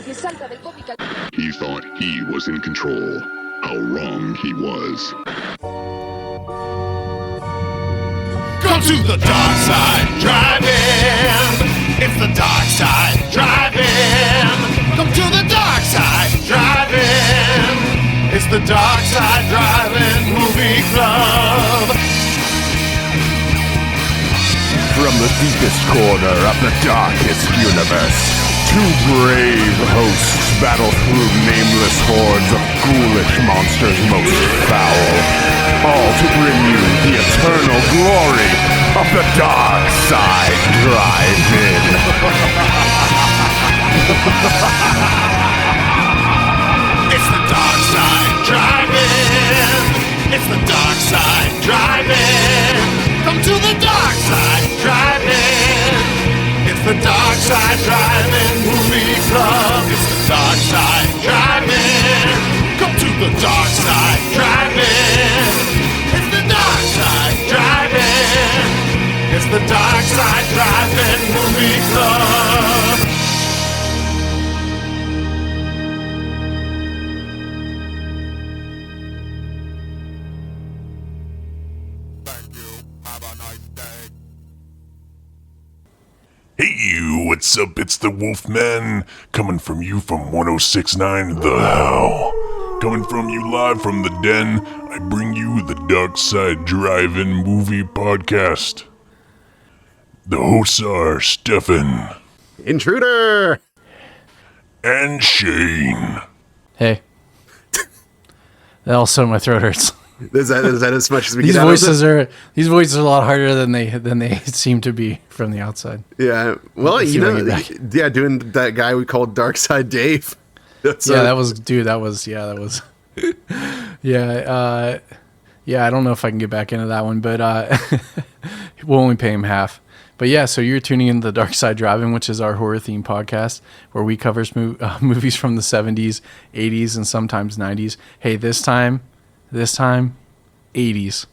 He thought he was in control. How wrong he was. Come to the dark side, drive-in. It's the dark side, drive-in. Come to the dark side, drive-in. It's the dark side, drive-in movie club. From the deepest corner of the darkest universe, two brave hosts battle through nameless hordes of ghoulish monsters most foul, all to bring you the eternal glory of the Dark Side Drive-In. It's the dark side, drive-in. It's the dark side, drive-in. Come to the dark side, drive-in. It's the dark side, drive-in movie club. It's the dark side, drive-in. Come to the dark side, drive-in. It's the dark side, drive-in. It's the dark side, drive-in movie club. Hey, what's up? It's the Wolfman, coming from you from 1069 The How. Coming from you live from the den, I bring you the Dark Side Drive-In Movie Podcast. The hosts are Stefan Intruder! and Shane. Hey. Also, my throat hurts. Is that as much as we These get out of voices are a lot harder than they seem to be from the outside. Yeah. Well, Let's you see if I know, can get back. doing that guy we called Dark Side Dave. That was I don't know if I can get back into that one, but we'll only pay him half. But yeah, so you're tuning in to the Dark Side Drive-In, which is our horror theme podcast where we cover movies from the 70s, 80s, and sometimes 90s. Hey, this time 80s.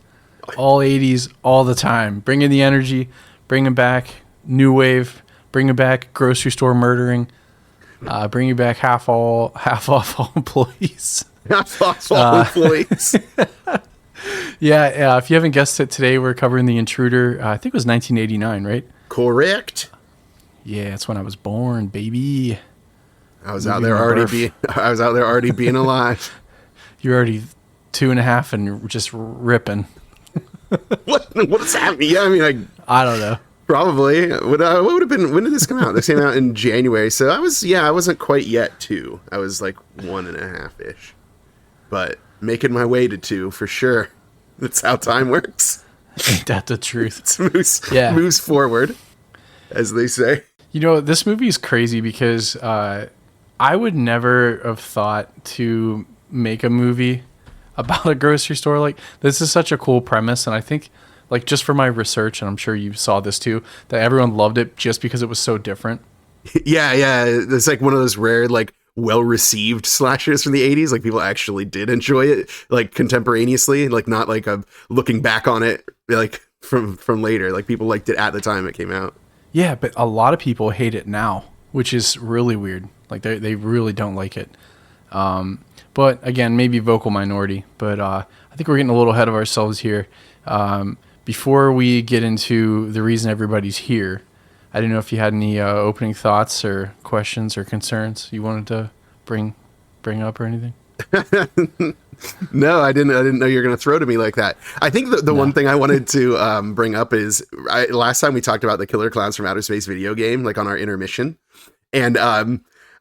All 80s all the time. Bringing the energy, bringing back new wave, bringing back grocery store murdering, bringing back half off all employees. Half off all employees. Yeah, if you haven't guessed it, today we're covering The Intruder. I think it was 1989, right? Correct. Yeah, that's when I was born, baby. I was out there already being alive. You're already 2.5 and just ripping. What does that mean? Yeah, I mean, I don't know. probably. What would have been? When did this come out? This came out in January, so I wasn't quite yet 2. I was like 1.5 ish, but making my way to 2 for sure. That's how time works. Ain't that the truth? It moves forward, as they say. You know, this movie is crazy because I would never have thought to make a movie about a grocery store. Like, this is such a cool premise, and I think, like, just for my research, and I'm sure you saw this too, that everyone loved it just because it was so different. Yeah. It's like one of those rare, like, well-received slashers from the 80s. Like, people actually did enjoy it, like, contemporaneously, like, not like looking back on it, like, from later. Like, people liked it at the time it came out. Yeah, but a lot of people hate it now, which is really weird. Like, they really don't like it. But again, maybe vocal minority. But I think we're getting a little ahead of ourselves here. Before we get into the reason everybody's here, I didn't know if you had any opening thoughts or questions or concerns you wanted to bring up or anything. No, I didn't know you were going to throw to me like that. I think the one thing I wanted to bring up is last time we talked about the Killer Clowns from Outer Space video game, like on our intermission. And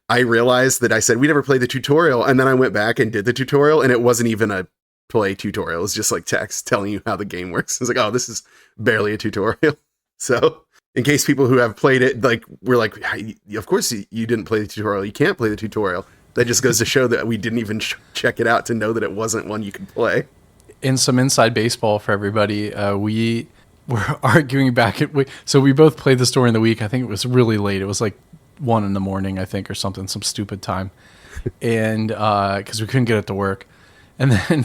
I realized that I said we never played the tutorial. And then I went back and did the tutorial, and it wasn't even a play tutorial. It was just like text telling you how the game works. I was like, oh, this is barely a tutorial. So in case people who have played it, like, we're like, of course you didn't play the tutorial. You can't play the tutorial. That just goes to show that we didn't even check it out to know that it wasn't one you could play. In some inside baseball for everybody, we were arguing back. So we both played this during the week. I think it was really late. It was like 1 a.m, I think, or something, some stupid time. And because we couldn't get it to work. And then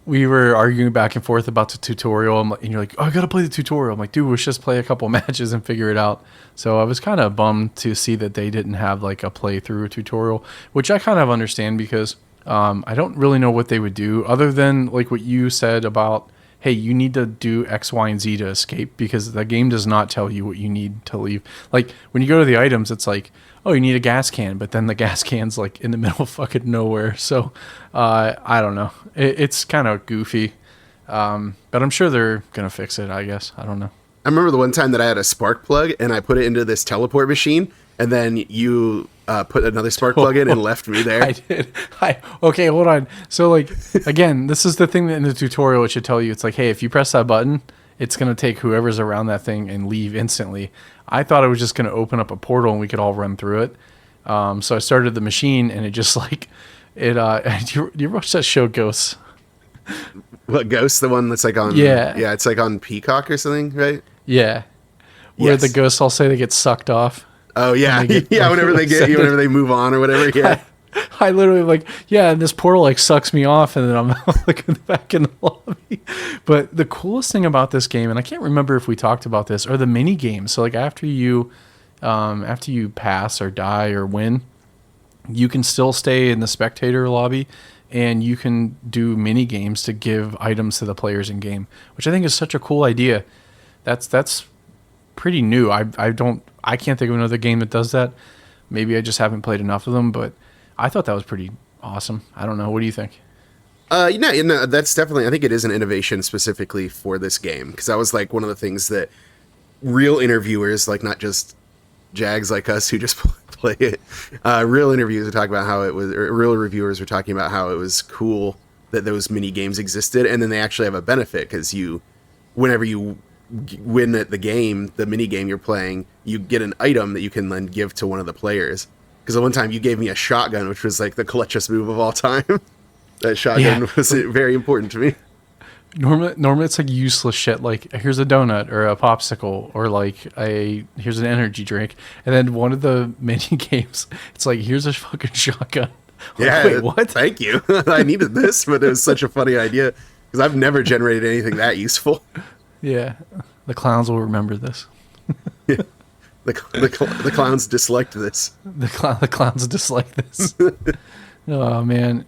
we were arguing back and forth about the tutorial, and you're like, "Oh, I gotta play the tutorial." I'm like, "Dude, let's just play a couple matches and figure it out." So I was kind of bummed to see that they didn't have like a playthrough tutorial, which I kind of understand because I don't really know what they would do other than like what you said about, hey, you need to do X, Y, and Z to escape, because the game does not tell you what you need to leave. Like when you go to the items, it's like, oh, you need a gas can, but then the gas can's like in the middle of fucking nowhere. So I don't know. It's kind of goofy, but I'm sure they're gonna fix it, I guess. I don't know. I remember the one time that I had a spark plug and I put it into this teleport machine, and then you put another spark plug in and left me there. I did. Okay, hold on. So, like, again, this is the thing that in the tutorial it should tell you. It's like, hey, if you press that button, it's going to take whoever's around that thing and leave instantly. I thought it was just going to open up a portal and we could all run through it. So I started the machine, and it just, like, do you watch that show Ghosts? What, Ghost? The one that's like on... Yeah, it's like on Peacock or something, right? Yeah. Where the ghosts all say they get sucked off. Oh, yeah. Yeah, whenever they move on or whatever, yeah. I literally like, yeah, and this portal like sucks me off, and then I'm like back in the lobby. But the coolest thing about this game, and I can't remember if we talked about this, are the mini games. So like after you pass or die or win, you can still stay in the spectator lobby, and you can do mini games to give items to the players in game, which I think is such a cool idea. That's pretty new. I can't think of another game that does that. Maybe I just haven't played enough of them, but I thought that was pretty awesome. I don't know. What do you think? That's definitely, I think it is an innovation specifically for this game, because that was like one of the things that real interviewers, like not just jags like us who just play it, real interviewers are talking about how it was, or real reviewers were talking about how it was cool that those mini games existed, and then they actually have a benefit, because whenever you win at the game, the mini game you're playing, you get an item that you can then give to one of the players. Because the one time you gave me a shotgun, which was like the clutchest move of all time. That shotgun was very important to me. Normally it's like useless shit, like here's a donut or a popsicle, or like here's an energy drink, and then one of the mini games, it's like here's a fucking shotgun. Like, wait, what? Thank you. I needed this, but it was such a funny idea because I've never generated anything that useful. Yeah, the clowns will remember this. Yeah. The clowns disliked this. The clowns dislike this. Oh man,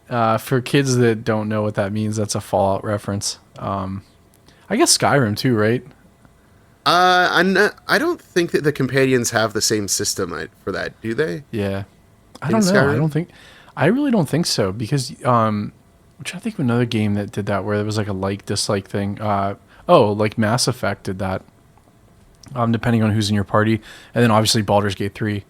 for kids that don't know what that means, that's a Fallout reference. I guess Skyrim too, right? I don't think that the companions have the same system for that, do they? Yeah, I don't know. Skyrim? I really don't think so, because I'm trying to think of another game that did that, where there was like a like-dislike thing. Like Mass Effect did that. Depending on who's in your party, and then obviously Baldur's Gate 3,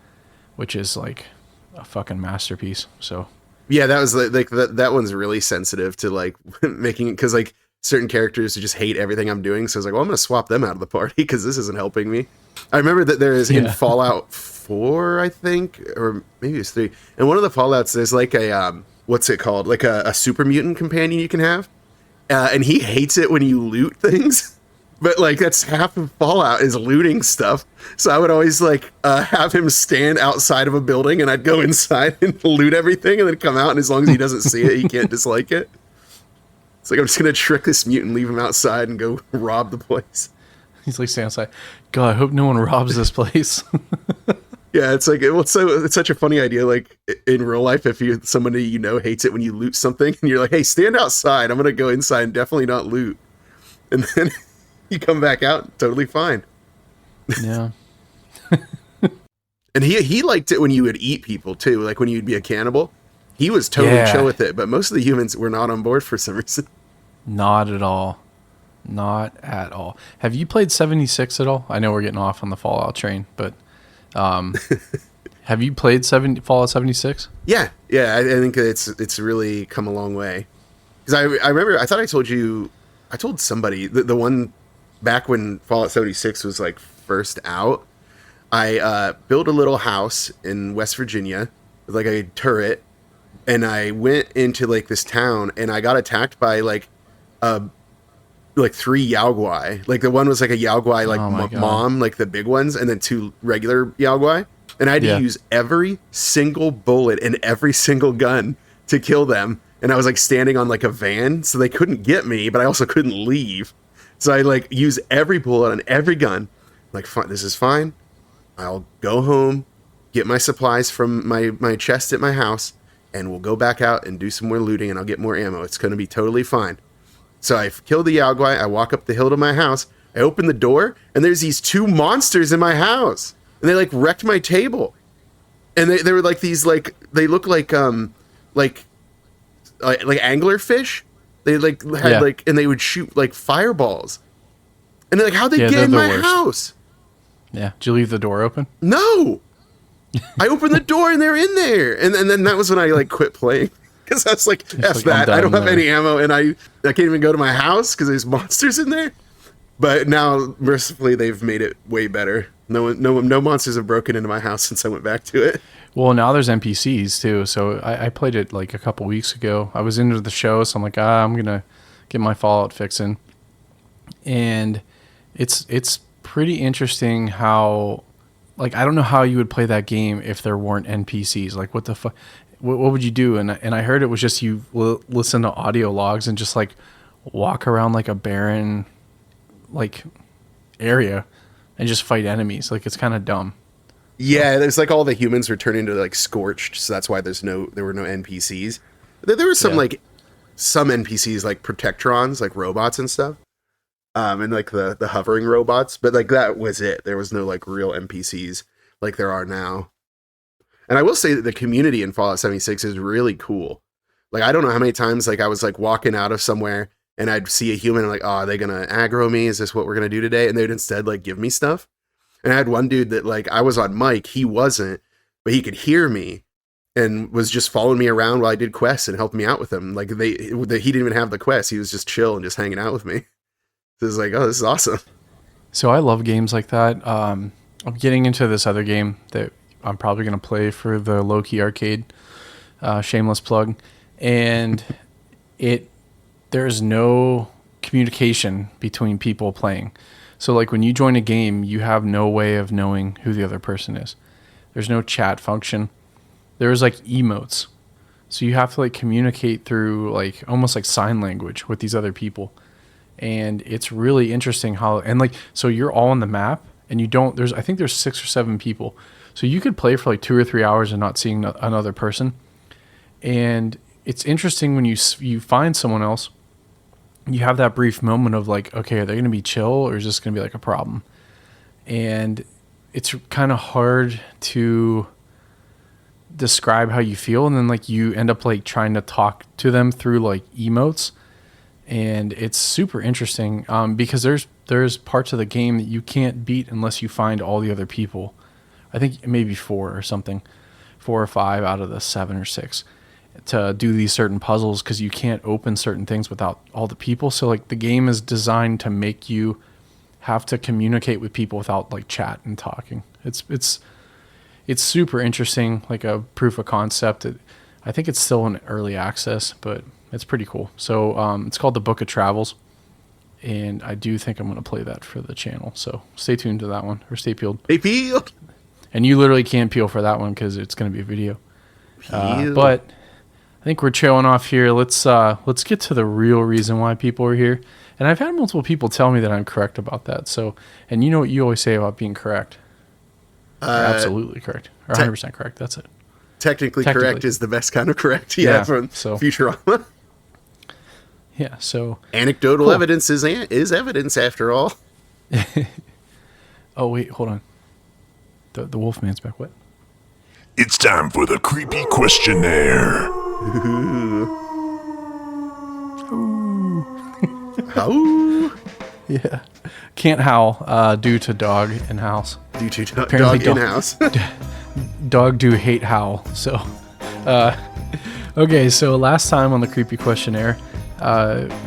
which is like a fucking masterpiece. So yeah, that was like that one's really sensitive to like making it, because like certain characters who just hate everything I'm doing. So I was like, well, I'm gonna swap them out of the party because this isn't helping me. I remember that there is in Fallout 4, I think, or maybe it's 3. And one of the Fallouts, there's like a what's it called? Like a super mutant companion you can have, and he hates it when you loot things. But, like, that's half of Fallout is looting stuff. So I would always, like, have him stand outside of a building, and I'd go inside and loot everything, and then come out, and as long as he doesn't see it, he can't dislike it. It's like, I'm just going to trick this mutant, leave him outside, and go rob the place. He's like, stand outside. God, I hope no one robs this place. Yeah, it's like, it's such a funny idea, like, in real life, if somebody you know hates it when you loot something, and you're like, hey, stand outside, I'm going to go inside and definitely not loot. And then... you come back out totally fine. Yeah. And he liked it when you would eat people too, like when you'd be a cannibal. He was totally chill with it, but most of the humans were not on board for some reason. Not at all. Not at all. Have you played 76 at all? I know we're getting off on the Fallout train, but have you played Fallout 76? Yeah. I think it's really come a long way. Because I remember, I thought I told somebody, the one back when Fallout 76 was like first out, I built a little house in West Virginia with like a turret, and I went into like this town, and I got attacked by like 3 Yaogwai. Like the one was like a Yaogwai like mom, like the big ones, and then 2 regular Yaogwai. And I had to use every single bullet and every single gun to kill them. and I was like standing on like a van, so they couldn't get me, but I also couldn't leave. So I like use every bullet on every gun. Like, fine, this is fine. I'll go home, get my supplies from my chest at my house, and we'll go back out and do some more looting, and I'll get more ammo. It's going to be totally fine. So I killed the Yao Guai. I walk up the hill to my house. I open the door, and there's these 2 monsters in my house, and they like wrecked my table. And they were like these like they look like anglerfish. They like had like, and they would shoot like fireballs. And they're like, how'd they get in my house? Yeah. Did you leave the door open? No. I opened the door and they're in there. And then that was when I like quit playing. Because I was like, F that. I don't have any ammo, and I can't even go to my house because there's monsters in there. But now, mercifully, they've made it way better. No monsters have broken into my house since I went back to it. Well, now there's NPCs too. So I played it like a couple weeks ago. I was into the show, so I'm like, I'm gonna get my Fallout fix in. And it's pretty interesting how, like, I don't know how you would play that game if there weren't NPCs. Like, what the fuck? What would you do? And I heard it was just you listen to audio logs and just like walk around like a barren like area and just fight enemies. Like, it's kind of dumb. Yeah, there's like all the humans were turned into like scorched, so that's why there were no NPCs. There were some like some NPCs like protectrons, like robots and stuff, and like the hovering robots, but like that was it. There was no like real NPCs like there are now. And I will say that the community in Fallout 76 is really cool. Like, I don't know how many times like I was like walking out of somewhere and I'd see a human and like, oh, are they gonna aggro me? Is this what we're gonna do today? And they'd instead like give me stuff. And I had one dude that like I was on mic, he wasn't, but he could hear me and was just following me around while I did quests and helped me out with them. Like he didn't even have the quest; he was just chill and just hanging out with me. So it was like, oh, this is awesome. So I love games like that. I'm getting into this other game that I'm probably gonna play for the Low-Key Arcade. Shameless plug, and there's no communication between people playing. So like when you join a game, you have no way of knowing who the other person is. There's no chat function. There's like emotes. So you have to like communicate through like almost like sign language with these other people. And it's really interesting how, and like, so you're all on the map and I think there's 6 or 7 people. So you could play for like 2 or 3 hours and not seeing another person. And it's interesting when you find someone else, you have that brief moment of like, okay, are they going to be chill or is this going to be like a problem? And it's kind of hard to describe how you feel. And then like you end up like trying to talk to them through like emotes. And it's super interesting because there's parts of the game that you can't beat unless you find all the other people. I think maybe 4 or something, 4 or 5 out of the 7 or 6. To do these certain puzzles because you can't open certain things without all the people. So like the game is designed to make you have to communicate with people without like chat and talking. It's super interesting, like a proof of concept. I think it's still in early access, but it's pretty cool. So it's called the Book of Travels, and I do think I'm going to play that for the channel. So stay tuned to that one, or stay peeled. Stay peeled. And you literally can't peel for that one because it's going to be a video. But I think we're trailing off here. Let's get to the real reason why people are here. And I've had multiple people tell me that I'm correct about that. So, and you know what you always say about being correct? Absolutely correct. Or 100% correct. That's it. Technically correct is the best kind of correct. Yeah, from Futurama. Yeah, so anecdotal evidence is evidence after all. Oh wait, hold on. The Wolfman's back. What? It's time for the creepy questionnaire. Howl. Yeah. Can't howl due to dog in house. Due to dog in house. Dog do hate howl. So, okay. So last time on the creepy questionnaire,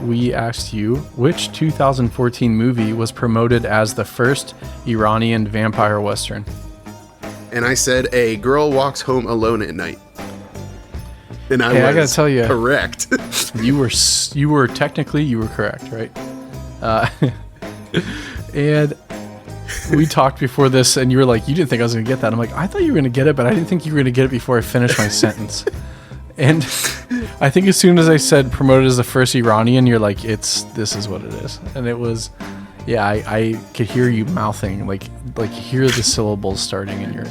we asked you which 2014 movie was promoted as the first Iranian vampire western. And I said A Girl Walks Home Alone at Night. And I gotta tell you, correct. you were technically correct, right? And we talked before this, and you were like, you didn't think I was gonna get that. I'm like, I thought you were gonna get it, but I didn't think you were gonna get it before I finished my sentence. And I think as soon as I said promoted as the first Iranian, you're like, this is what it is. And it was, yeah, I could hear you mouthing, like hear the syllables starting in your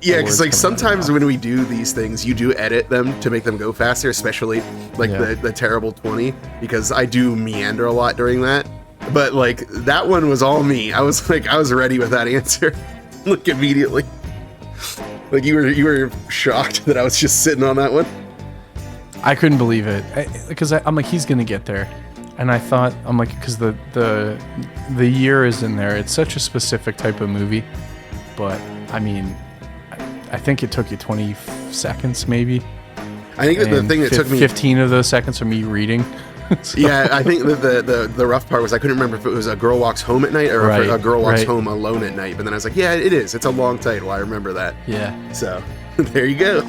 yeah, because like sometimes when we do these things, you do edit them to make them go faster, especially like the terrible 20, because I do meander a lot during that. But like that one was all me. I was ready with that answer, like immediately. Like you were shocked that I was just sitting on that one. I couldn't believe it because I'm like, he's gonna get there, and I thought, I'm like, because the year is in there. It's such a specific type of movie, but I mean, I think it took you 20 seconds maybe. I think that the thing that took me 15 of those seconds are me reading. So. Yeah, I think the rough part was I couldn't remember if it was A Girl Walks Home at Night or if a Girl Walks Home Alone at Night. But then I was like, yeah, it is. It's a long title. I remember that. Yeah. So there you go.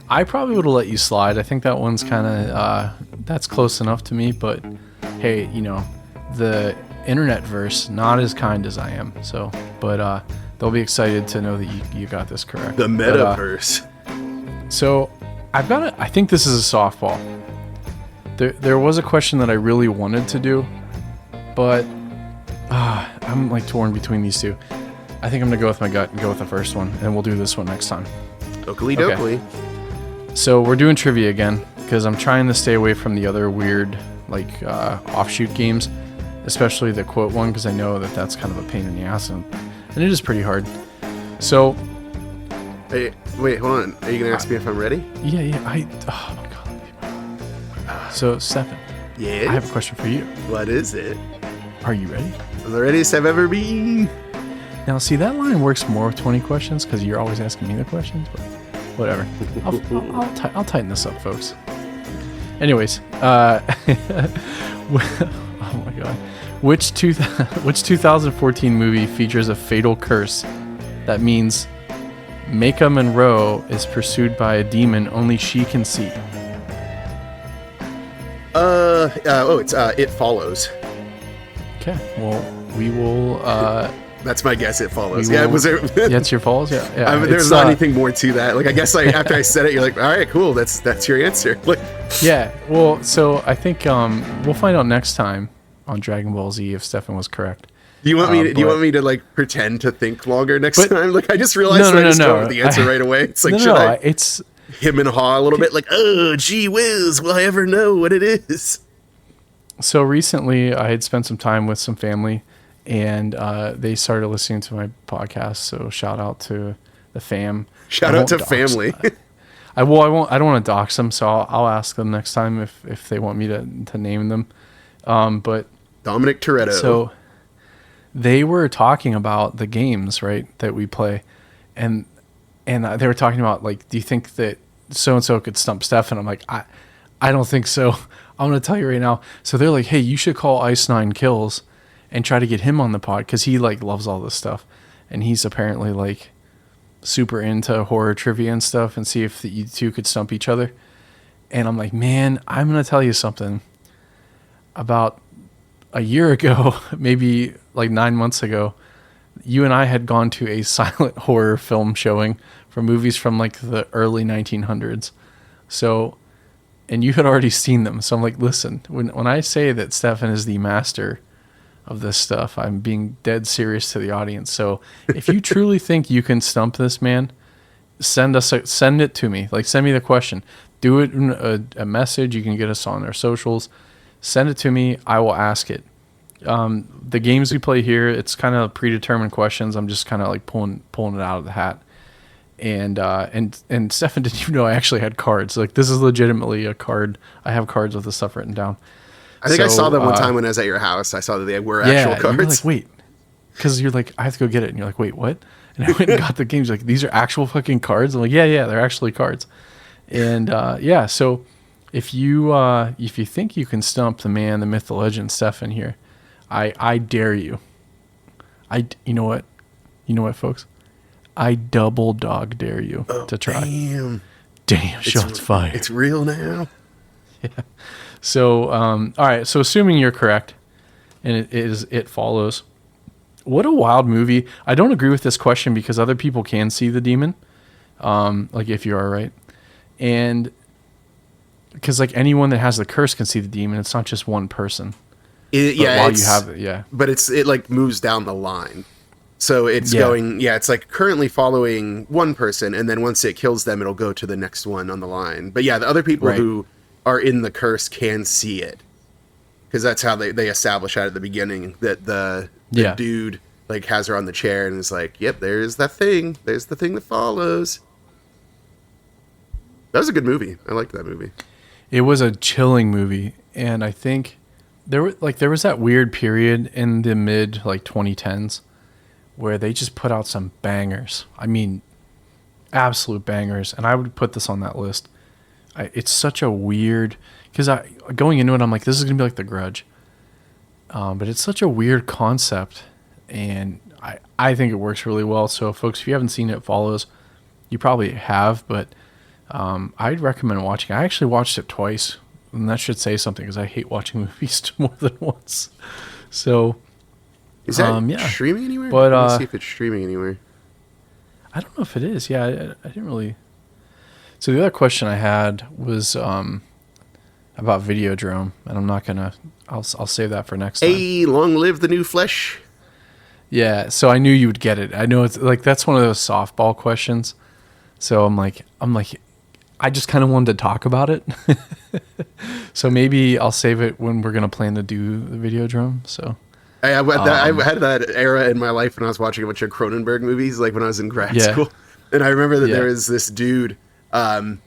I probably would have let you slide. I think that one's kind of that's close enough to me. But hey, you know, the internet verse not as kind as I am. So, but they'll be excited to know that you got this correct. The metaverse. So I think this is a softball. There was a question that I really wanted to do, but I'm like torn between these two. I think I'm gonna go with my gut and go with the first one, and we'll do this one next time. Oakley dokley. So we're doing trivia again because I'm trying to stay away from the other weird like offshoot games, especially the quote one, because I know that that's kind of a pain in the ass, and it is pretty hard. So, hey, wait, hold on. Are you gonna ask me if I'm ready? Yeah. Oh my god. So, Stefan. Yeah. I have a question for you. What is it? Are you ready? I'm the readiest I've ever been. Now, see, that line works more with 20 questions because you're always asking me the questions, but whatever. I'll tighten this up, folks. Anyways, oh my god. Which 2014 movie features a fatal curse that means Maka Monroe is pursued by a demon only she can see? It's It Follows. Okay, well, we will. That's my guess. It Follows. Yeah, was there? That's your falls. Yeah. There's not anything more to that. Like, I guess like after I said it, you're like, all right, cool. That's your answer. Like, yeah. Well, so I think we'll find out next time on Dragon Ball Z if Stefan was correct. Do you want me to like pretend to think longer next time? Like, I just realized I just come up with the answer right away. It's like, it's him and haw a little bit like, oh, gee whiz, will I ever know what it is? So recently I had spent some time with some family and they started listening to my podcast. So shout out to the fam. Shout out to family. I don't want to dox them. So I'll ask them next time if they want me to name them. But Dominic Toretto. So they were talking about the games, right, that we play. And they were talking about, like, do you think that so-and-so could stump Stefan? I'm like, I don't think so. I'm going to tell you right now. So they're like, hey, you should call Ice 9 Kills and try to get him on the pod because he, like, loves all this stuff. And he's apparently, like, super into horror trivia and stuff and see if you two could stump each other. And I'm like, man, I'm going to tell you something. About a year ago, maybe like 9 months ago, you and I had gone to a silent horror film showing for movies from like the early 1900s. So, and you had already seen them. So I'm like, listen, when I say that Stefan is the master of this stuff, I'm being dead serious to the audience. So if you truly think you can stump this man, send it to me. Like, send me the question. Do it in a message. You can get us on our socials. Send it to me. I will ask it. The games we play here, it's kind of predetermined questions. I'm just kind of like pulling it out of the hat. And Stefan, did you know I actually had cards? Like, this is legitimately a card. I have cards with the stuff written down. I think I saw them one time when I was at your house. I saw that they were actual cards. You're like, wait, because you're like, I have to go get it, and you're like, wait, what? And I went and got the games. Like, these are actual fucking cards. I'm like, yeah, they're actually cards. And so if you think you can stump the man, the myth, the legend, Stefan here, I dare you. You know what, folks? I double dog dare you to try. Damn, shots fired. It's real now. Yeah. So, all right. So, assuming you're correct, and it follows. What a wild movie! I don't agree with this question because other people can see the demon, like if you are right, and because like anyone that has the curse can see the demon. It's not just one person. Yeah, while you have it, yeah. But it like moves down the line. So it's going, it's like currently following one person, and then once it kills them, it'll go to the next one on the line. But yeah, the other people who are in the curse can see it. Because that's how they establish that at the beginning, that the dude like has her on the chair and is like, yep, there's that thing. There's the thing that follows. That was a good movie. I liked that movie. It was a chilling movie, and I think there was that weird period in the mid 2010s where they just put out some bangers. I mean, absolute bangers, and I would put this on that list. It's such a weird, because going into it, I'm like, this is gonna be like The Grudge, but it's such a weird concept, and I think it works really well. So, folks, if you haven't seen It Follows, you probably have, but I'd recommend watching. I actually watched it twice. And that should say something, because I hate watching movies more than once. So, is that streaming anywhere? But let me see if it's streaming anywhere. I don't know if it is. Yeah, I didn't really. So the other question I had was about Videodrome, and I'm not gonna. I'll save that for next time. Hey, long live the new flesh. Yeah. So I knew you would get it. I know it's like that's one of those softball questions. So I'm like. I just kind of wanted to talk about it. So maybe I'll save it when we're going to plan to do the Videodrome. So I had that era in my life when I was watching a bunch of Cronenberg movies, like when I was in grad school. And I remember that there was this dude that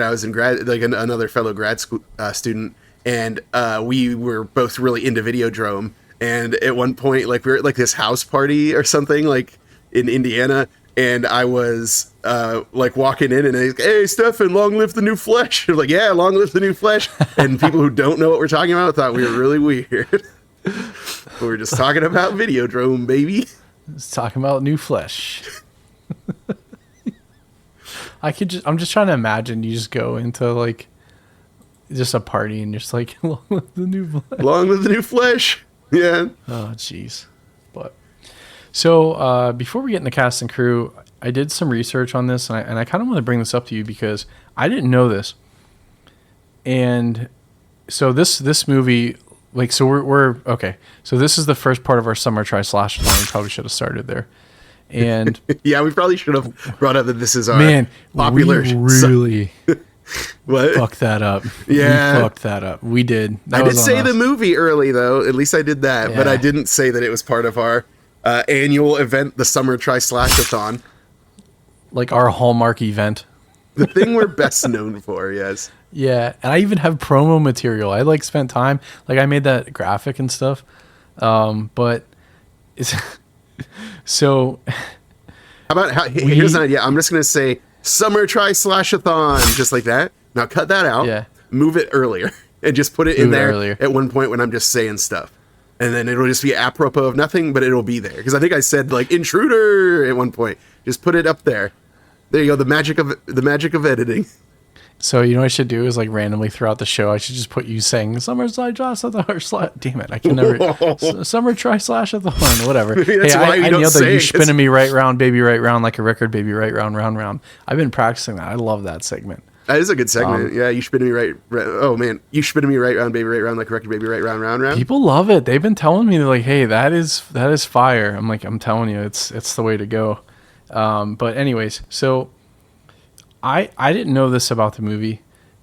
I was in grad, like another fellow grad school student. And we were both really into Videodrome. And at one point, like we were at like this house party or something like in Indiana. And I was like walking in and he's like, hey, Stefan, long live the new flesh. I'm like, yeah, long live the new flesh. And people who don't know what we're talking about thought we were really weird. We were just talking about Videodrome, baby. Just talking about new flesh. I'm just trying to imagine you just go into like just a party and just like, long live the new flesh. Long live the new flesh. Yeah. Oh, jeez. But. So before we get into cast and crew, I did some research on this, and I kind of want to bring this up to you because I didn't know this. And so this movie, like, so we're okay. So this is the first part of our Summer Tri-Slash-A-Thon. We probably should have started there. And yeah, we probably should have brought up that this is our popular. We really what? Fucked that up. Yeah, we fucked that up. We did. I did say the movie early though. At least I did that, but I didn't say that it was part of our annual event, the Summer Tri-Slash-A-Thon. Like our Hallmark event. The thing we're best known for, yes. Yeah, and I even have promo material. I like spent time, like I made that graphic and stuff. But it's so. Here's an idea. I'm just gonna say Summer Tri-Slash-A-Thon, just like that. Now cut that out. Yeah. Move it earlier and just put it in there at one point when I'm just saying stuff. And then it'll just be apropos of nothing, but it'll be there. Because I think I said like Intruder at one point. Just put it up there. There you go. The magic of editing. So you know what I should do is like randomly throughout the show, I should just put you saying Summer Tri-Slash-A-Thon. Damn it, I can never. Summer Tri-Slash-A-Thon, whatever. That's hey, I nailed that. You it. spinning me right round, baby, right round like a record, baby, right round, round, round. I've been practicing that. I love that segment. That is a good segment. Yeah, you spinning me right. Oh man, you spinning me right round, baby, right round like a record, baby, right round, round, round. People love it. They've been telling me, they're like, hey, that is fire. I'm like, I'm telling you, it's the way to go. But anyways, so I didn't know this about the movie,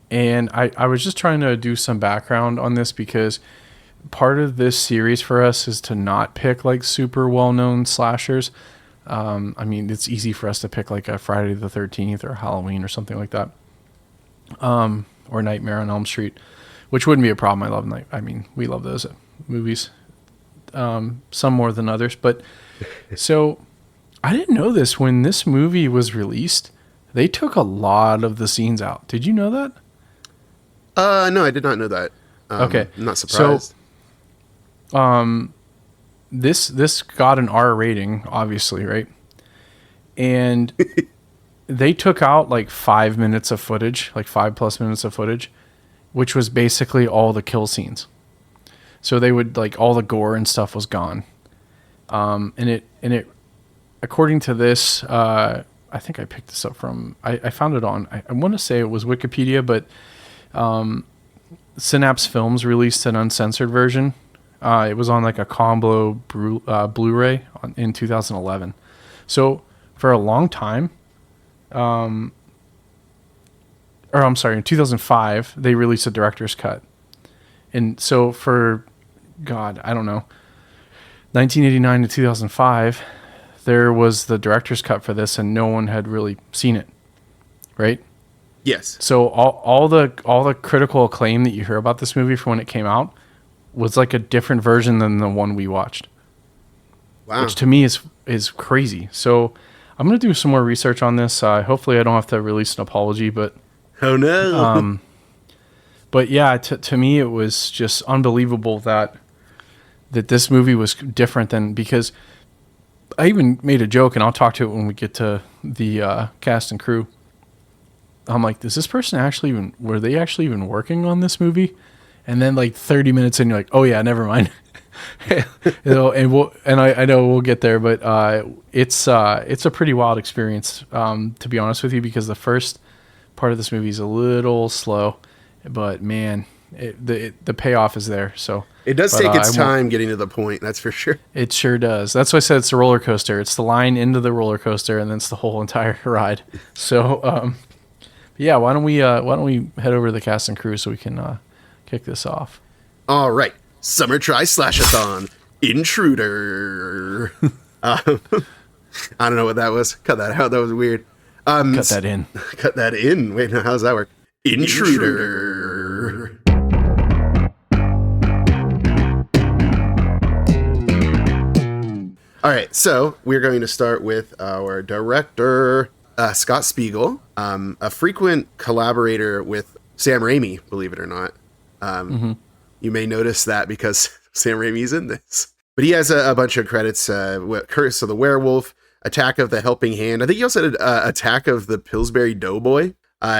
and I was just trying to do some background on this because part of this series for us is to not pick like super well-known slashers. I mean, it's easy for us to pick like a Friday the 13th or Halloween or something like that. Or Nightmare on Elm Street, which wouldn't be a problem. We love those movies, some more than others. But so I didn't know this when this movie was released. They took a lot of the scenes out. Did you know that? No, I did not know that. Okay, I'm not surprised. So, this got an R rating, obviously, right? And they took out like 5 minutes of footage, like 5+ minutes of footage, which was basically all the kill scenes. So they would like all the gore and stuff was gone. And it, according to this, I think I picked this up from, I found it on, I want to say it was Wikipedia, but Synapse Films released an uncensored version. It was on like a combo Blu-ray in 2011. So for a long time, in 2005, they released a director's cut. And so for, God, I don't know, 1989 to 2005, there was the director's cut for this, and no one had really seen it, right? Yes. So all the critical acclaim that you hear about this movie from when it came out was like a different version than the one we watched. Wow. Which to me is crazy. So I'm gonna do some more research on this. Hopefully, I don't have to release an apology, but oh no. But yeah, to me, it was just unbelievable that this movie was different than, because I even made a joke, and I'll talk to it when we get to the cast and crew. I'm like, does this person were they actually even working on this movie? And then like 30 minutes in, you're like, oh yeah, never mind. I know we'll get there, but it's a pretty wild experience, to be honest with you, because the first part of this movie is a little slow, but man, the payoff is there. So it does take its time getting to the point. That's for sure. It sure does. That's why I said it's a roller coaster. It's the line into the roller coaster, and then it's the whole entire ride. So, yeah, why don't we head over to the cast and crew so we can kick this off? All right, Summer Tri-Slash-A-Thon Intruder. I don't know what that was. Cut that out. That was weird. Cut that in. Cut that in. Wait, now how does that work? Intruder. All right, so we're going to start with our director, Scott Spiegel, a frequent collaborator with Sam Raimi, believe it or not. You may notice that because Sam Raimi's in this. But he has a bunch of credits, Curse of the Werewolf, Attack of the Helping Hand. I think he also did Attack of the Pillsbury Doughboy.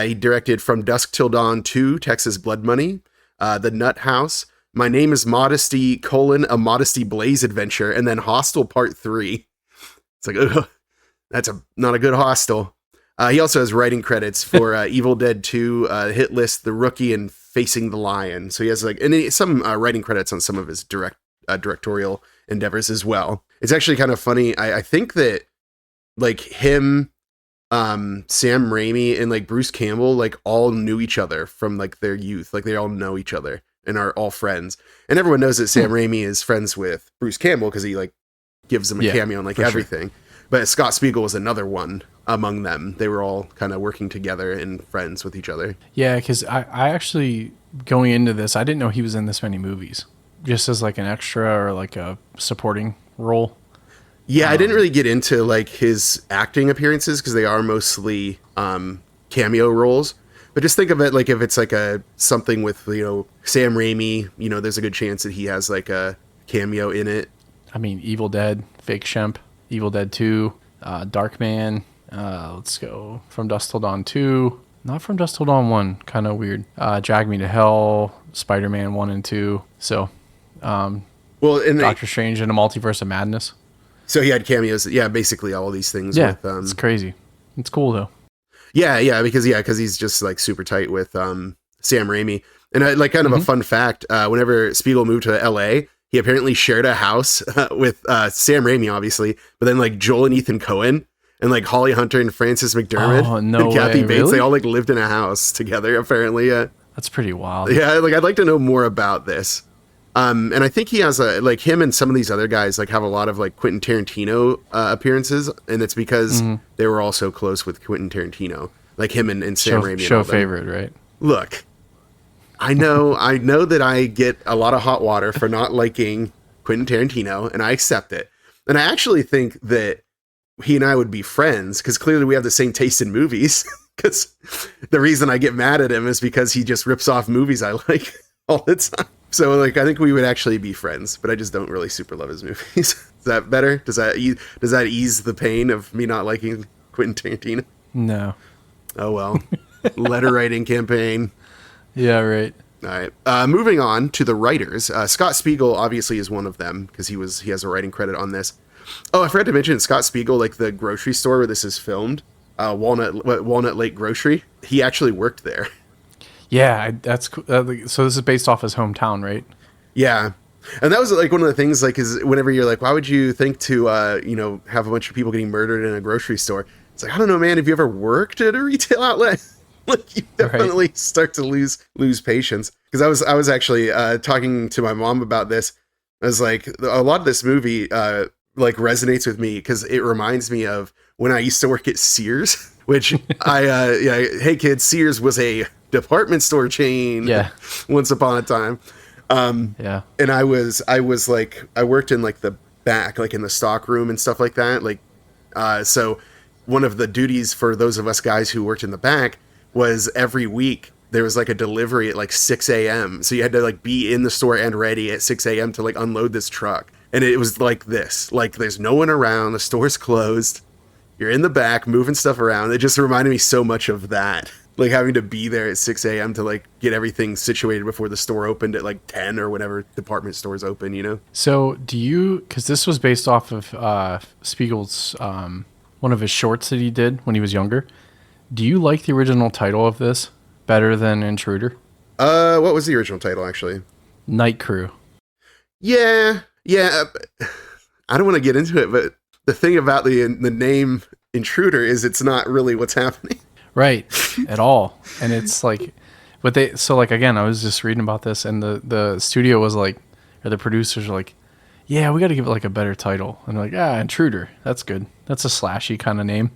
He directed From Dusk Till Dawn 2, Texas Blood Money, The Nut House, My Name is Modesty, A Modesty Blaze Adventure, and then Hostel Part 3. It's like, ugh, that's not a good Hostel. He also has writing credits for Evil Dead 2, Hit List, The Rookie, and Facing the Lion. So he has some writing credits on some of his directorial endeavors as well. It's actually kind of funny. I think that like him, Sam Raimi, and like Bruce Campbell like all knew each other from like their youth. Like they all know each other and are all friends. And everyone knows that Sam Raimi is friends with Bruce Campbell because he like gives him a cameo on like everything. Sure. But Scott Spiegel was another one among them. They were all kind of working together and friends with each other. Yeah, because I actually, going into this, I didn't know he was in this many movies. Just as like an extra or like a supporting role. Yeah, I didn't really get into like his acting appearances because they are mostly cameo roles. But just think of it like if it's like something with, Sam Raimi, there's a good chance that he has like a cameo in it. I mean, Evil Dead, Fake Shemp, Evil Dead 2, Darkman, let's go From Dusk Till Dawn 2, not From Dusk Till Dawn 1, kind of weird. Drag Me to Hell, Spider-Man 1 and 2. So, Doctor Strange and a Multiverse of Madness. So he had cameos. Yeah, basically all of these things. Yeah, it's crazy. It's cool though. Yeah, because he's just like super tight with Sam Raimi. And like kind of a fun fact, whenever Spiegel moved to LA, he apparently shared a house with Sam Raimi, obviously, but then like Joel and Ethan Coen and like Holly Hunter and Frances McDermott and Kathy Bates, really? They all like lived in a house together, apparently. That's pretty wild. Yeah, like I'd like to know more about this. And I think he has like him and some of these other guys like have a lot of like Quentin Tarantino appearances, and it's because they were all so close with Quentin Tarantino, like him and Sam Raimi. Show favorite, right? Look, I know that I get a lot of hot water for not liking Quentin Tarantino, and I accept it. And I actually think that he and I would be friends because clearly we have the same taste in movies. Because the reason I get mad at him is because he just rips off movies I like all the time. So like I think we would actually be friends, but I just don't really super love his movies. Is that better? Does that ease the pain of me not liking Quentin Tarantino? No. Oh well. Letter writing campaign. Yeah, right. All right. Moving on to the writers. Scott Spiegel obviously is one of them because he has a writing credit on this. Oh, I forgot to mention Scott Spiegel, like the grocery store where this is filmed, Walnut Lake Grocery. He actually worked there. Yeah, that's cool. So this is based off his hometown, right? Yeah. And that was like one of the things, like, is whenever you're like, why would you think to, have a bunch of people getting murdered in a grocery store? It's like, I don't know, man. Have you ever worked at a retail outlet? Like, you definitely start to lose patience. Because I was actually talking to my mom about this. I was like, a lot of this movie like resonates with me because it reminds me of when I used to work at Sears, which hey kids, Sears was a department store chain. Yeah. Once upon a time. Yeah. And I was like, I worked in like the back, like in the stock room and stuff like that. Like, so one of the duties for those of us guys who worked in the back was every week there was like a delivery at like 6 a.m. So you had to like be in the store and ready at 6 a.m. to like unload this truck. And it was like this, like there's no one around. The store's closed. You're in the back moving stuff around. It just reminded me so much of that. Like having to be there at 6 a.m. to like get everything situated before the store opened at like 10 or whenever department stores open, you know? So because this was based off of Spiegel's, one of his shorts that he did when he was younger. Do you like the original title of this better than Intruder? What was the original title actually? Night Crew. Yeah. I don't want to get into it, but the thing about the name Intruder is it's not really what's happening. Right, at all. And it's like, again, I was just reading about this, and the studio was like, or the producers were like, yeah, we got to give it like a better title. And they're like, Intruder, that's good. That's a slashy kind of name.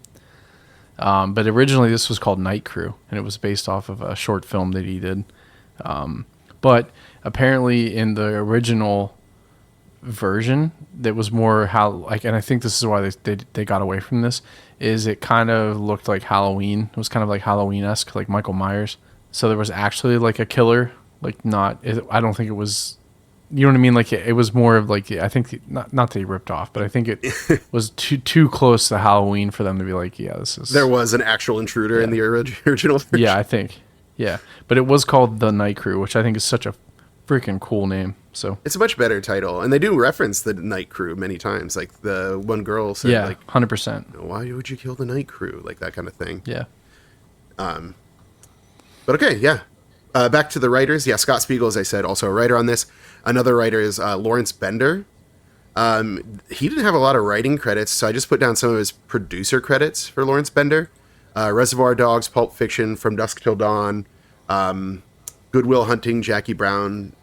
But originally this was called Night Crew, and it was based off of a short film that he did. But apparently in the original version, that was more and I think this is why they got away from this, is it kind of looked like Halloween. It was kind of like Halloween-esque, like Michael Myers. So there was actually like a killer, like I don't think it was, you know what I mean? Like it was more of like, I think not that he ripped off, but I think it was too close to Halloween for them to be like, yeah, this is. There was an actual intruder in the original version. Yeah, I think. Yeah. But it was called The Night Crew, which I think is such a freaking cool name. So it's a much better title, and they do reference the Night Crew many times. Like the one girl said, yeah, like 100%. Why would you kill the Night Crew? Like that kind of thing. Yeah. But okay, yeah. Back to the writers. Yeah, Scott Spiegel, as I said, also a writer on this. Another writer is Lawrence Bender. He didn't have a lot of writing credits, so I just put down some of his producer credits for Lawrence Bender. Reservoir Dogs, Pulp Fiction, From Dusk Till Dawn, Good Will Hunting, Jackie Brown,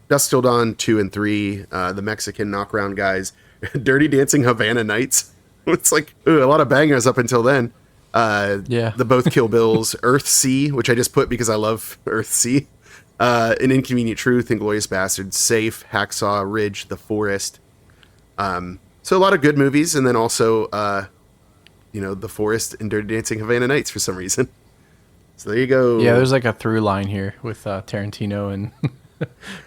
Dusk Till Dawn 2 and 3, The Mexican Knockaround Guys, Dirty Dancing, Havana Nights. It's like a lot of bangers up until then. The Both Kill Bills, Earthsea, which I just put because I love Earthsea, An Inconvenient Truth, Inglourious Basterds, Safe, Hacksaw Ridge, The Forest. So a lot of good movies, and then also, The Forest and Dirty Dancing, Havana Nights for some reason. So there you go. Yeah, there's like a through line here with Tarantino and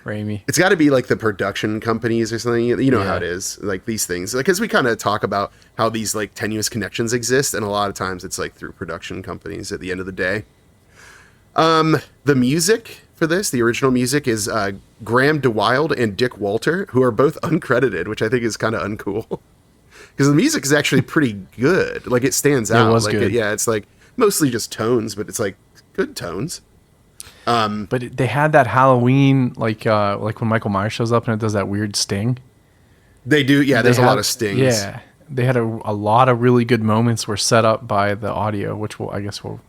Raimi. It's got to be like the production companies or something. You know how it is, like these things. Because we kind of talk about how these like tenuous connections exist, and a lot of times it's like through production companies at the end of the day. The music for this, the original music, is Graham DeWilde and Dick Walter, who are both uncredited, which I think is kind of uncool. Because the music is actually pretty good. Like it stands out. It was like, good. It's like mostly just tones, but it's like good tones. But they had that Halloween, like when Michael Myers shows up and it does that weird sting. They do, yeah. There's a lot of stings. Yeah, they had a lot of really good moments were set up by the audio, which we'll.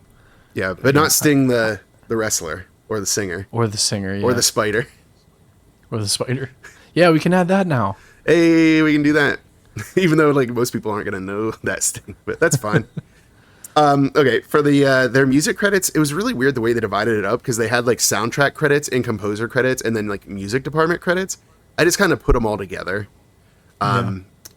Yeah, but not Sting the wrestler or the singer or the singer or the spider or the spider. Yeah, we can add that now. Hey, we can do that, even though like most people aren't gonna know that Sting, but that's fine. Okay, for their music credits, it was really weird the way they divided it up because they had like soundtrack credits and composer credits and then like music department credits. I just kind of put them all together.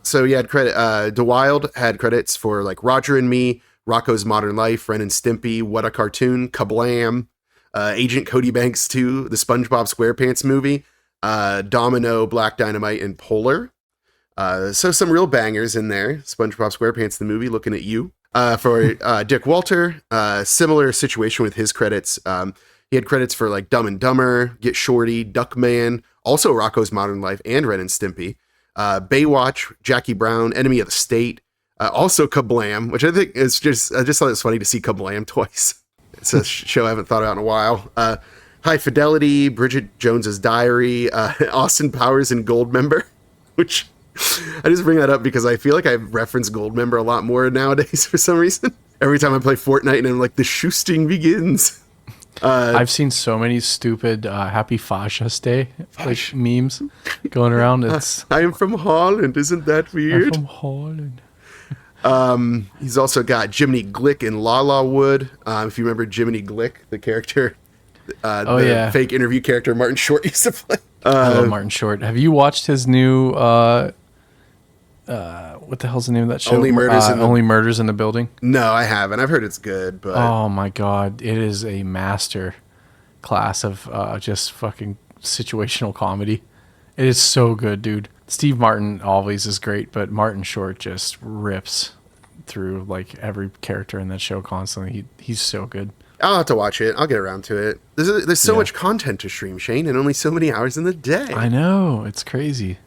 So you had credit. DeWilde had credits for like Roger and Me, Rocko's Modern Life, Ren and Stimpy, What a Cartoon, Kablam, Agent Cody Banks 2, the SpongeBob SquarePants movie, Domino, Black Dynamite, and Polar. So some real bangers in there. SpongeBob SquarePants the movie, Looking at You. For Dick Walter, similar situation with his credits. He had credits for like Dumb and Dumber, Get Shorty, Duckman, also Rocko's Modern Life and Ren and Stimpy, Baywatch, Jackie Brown, Enemy of the State, also Kablam, which I think is I just thought it was funny to see Kablam twice. It's a show I haven't thought about in a while. High Fidelity, Bridget Jones's Diary, Austin Powers and Goldmember, which I just bring that up because I feel like I reference Goldmember a lot more nowadays for some reason. Every time I play Fortnite and I'm like, the shoosting begins. I've seen so many stupid Happy Fascist Day like memes going around. It's I am from Holland. Isn't that weird? I'm from Holland. He's also got Jiminy Glick in La La Wood. If you remember Jiminy Glick, the character, the fake interview character Martin Short used to play. I love Martin Short. Have you watched his new what the hell's the name of that show? Only Murders in the Building? No, I haven't. I've heard it's good, but oh my god, it is a master class of just fucking situational comedy. It is so good, dude. Steve Martin always is great, but Martin Short just rips through like every character in that show constantly. He's so good. I'll have to watch it. I'll get around to it. There's so much content to stream, Shane, and only so many hours in the day. I know. It's crazy.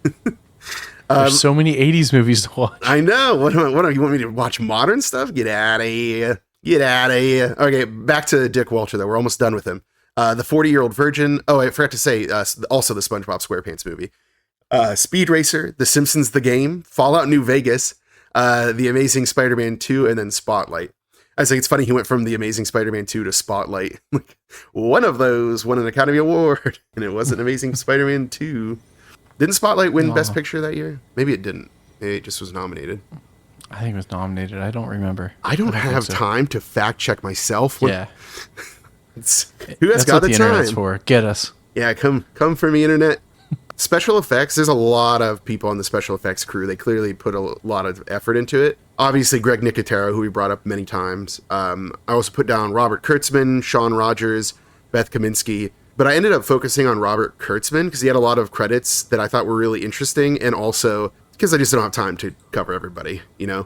There's so many 80s movies to watch. I know. What do you want me to watch modern stuff? Get out of here. Get out of here. Okay, back to Dick Walter, though. We're almost done with him. The 40-Year-Old Virgin. Oh, I forgot to say, also the SpongeBob SquarePants movie. Speed Racer, The Simpsons The Game, Fallout New Vegas, The Amazing Spider-Man 2, and then Spotlight. I think it's funny he went from The Amazing Spider-Man 2 to Spotlight. Like, one of those won an Academy Award, and it wasn't Amazing Spider-Man 2. Didn't Spotlight win Best Picture that year? Maybe it didn't. Maybe it just was nominated. I think it was nominated. I don't remember. I don't have time to fact check myself. Yeah. Who has got the time? Internet's for. Get us. Yeah, come for me, internet. Special effects, there's a lot of people on the special effects crew. They clearly put a lot of effort into it. Obviously, Greg Nicotero, who we brought up many times. I also put down Robert Kurtzman, Sean Rogers, Beth Kaminsky. But I ended up focusing on Robert Kurtzman because he had a lot of credits that I thought were really interesting. And also because I just don't have time to cover everybody, you know?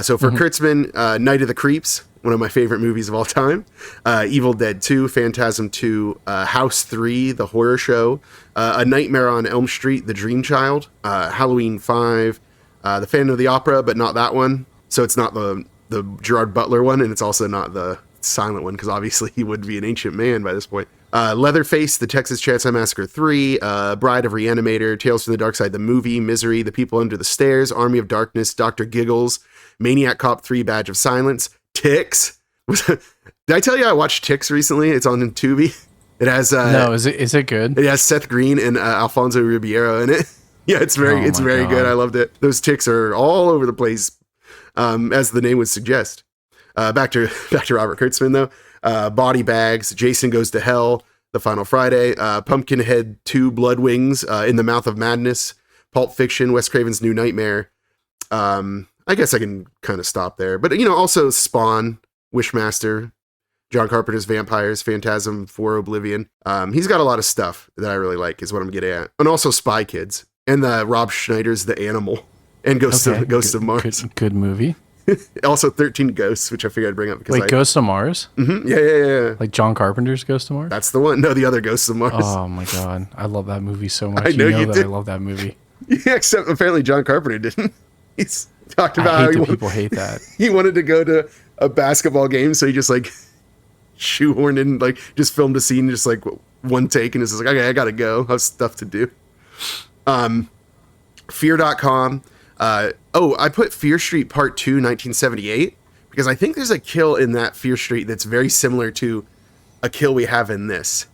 So for Kurtzman, Night of the Creeps, one of my favorite movies of all time. Evil Dead 2, Phantasm 2, House 3, The Horror Show, A Nightmare on Elm Street, The Dream Child, Halloween 5, The Phantom of the Opera, but not that one. So it's not the Gerard Butler one, and it's also not the silent one, because obviously he would be an ancient man by this point. Leatherface, The Texas Chainsaw Massacre 3, Bride of Reanimator, Tales from the Dark Side, the movie, Misery, The People Under the Stairs, Army of Darkness, Dr. Giggles, Maniac Cop 3, Badge of Silence, Ticks. Did I tell you I watched Ticks recently? It's on Tubi. It has no, is it good? It has Seth Green and Alfonso Ribeiro in it. Yeah, it's very good. I loved it. Those ticks are all over the place, as the name would suggest. Back to Robert Kurtzman though. Body Bags, Jason Goes to Hell, The Final Friday, Pumpkinhead 2, Blood Wings, In the Mouth of Madness, Pulp Fiction, Wes Craven's New Nightmare. I guess I can kind of stop there, but also Spawn, Wishmaster, John Carpenter's Vampires, Phantasm 4, Oblivion. He's got a lot of stuff that I really like, is what I'm getting at. And also Spy Kids and Rob Schneider's The Animal and Ghost of Mars. Good movie. Also 13 Ghosts, which I figured I'd bring up because Ghost of Mars? Mm-hmm. Yeah. Like John Carpenter's Ghost of Mars? That's the one. No, the other Ghosts of Mars. Oh my god, I love that movie so much. I know you that did. I love that movie. Yeah, except apparently John Carpenter didn't. He's talked about how people hate that. He wanted to go to a basketball game, so he just shoehorned in, just filmed a scene, just one take, and it's just okay, I gotta go. I have stuff to do. Fear.com. I put Fear Street Part 2, 1978, because I think there's a kill in that Fear Street that's very similar to a kill we have in this.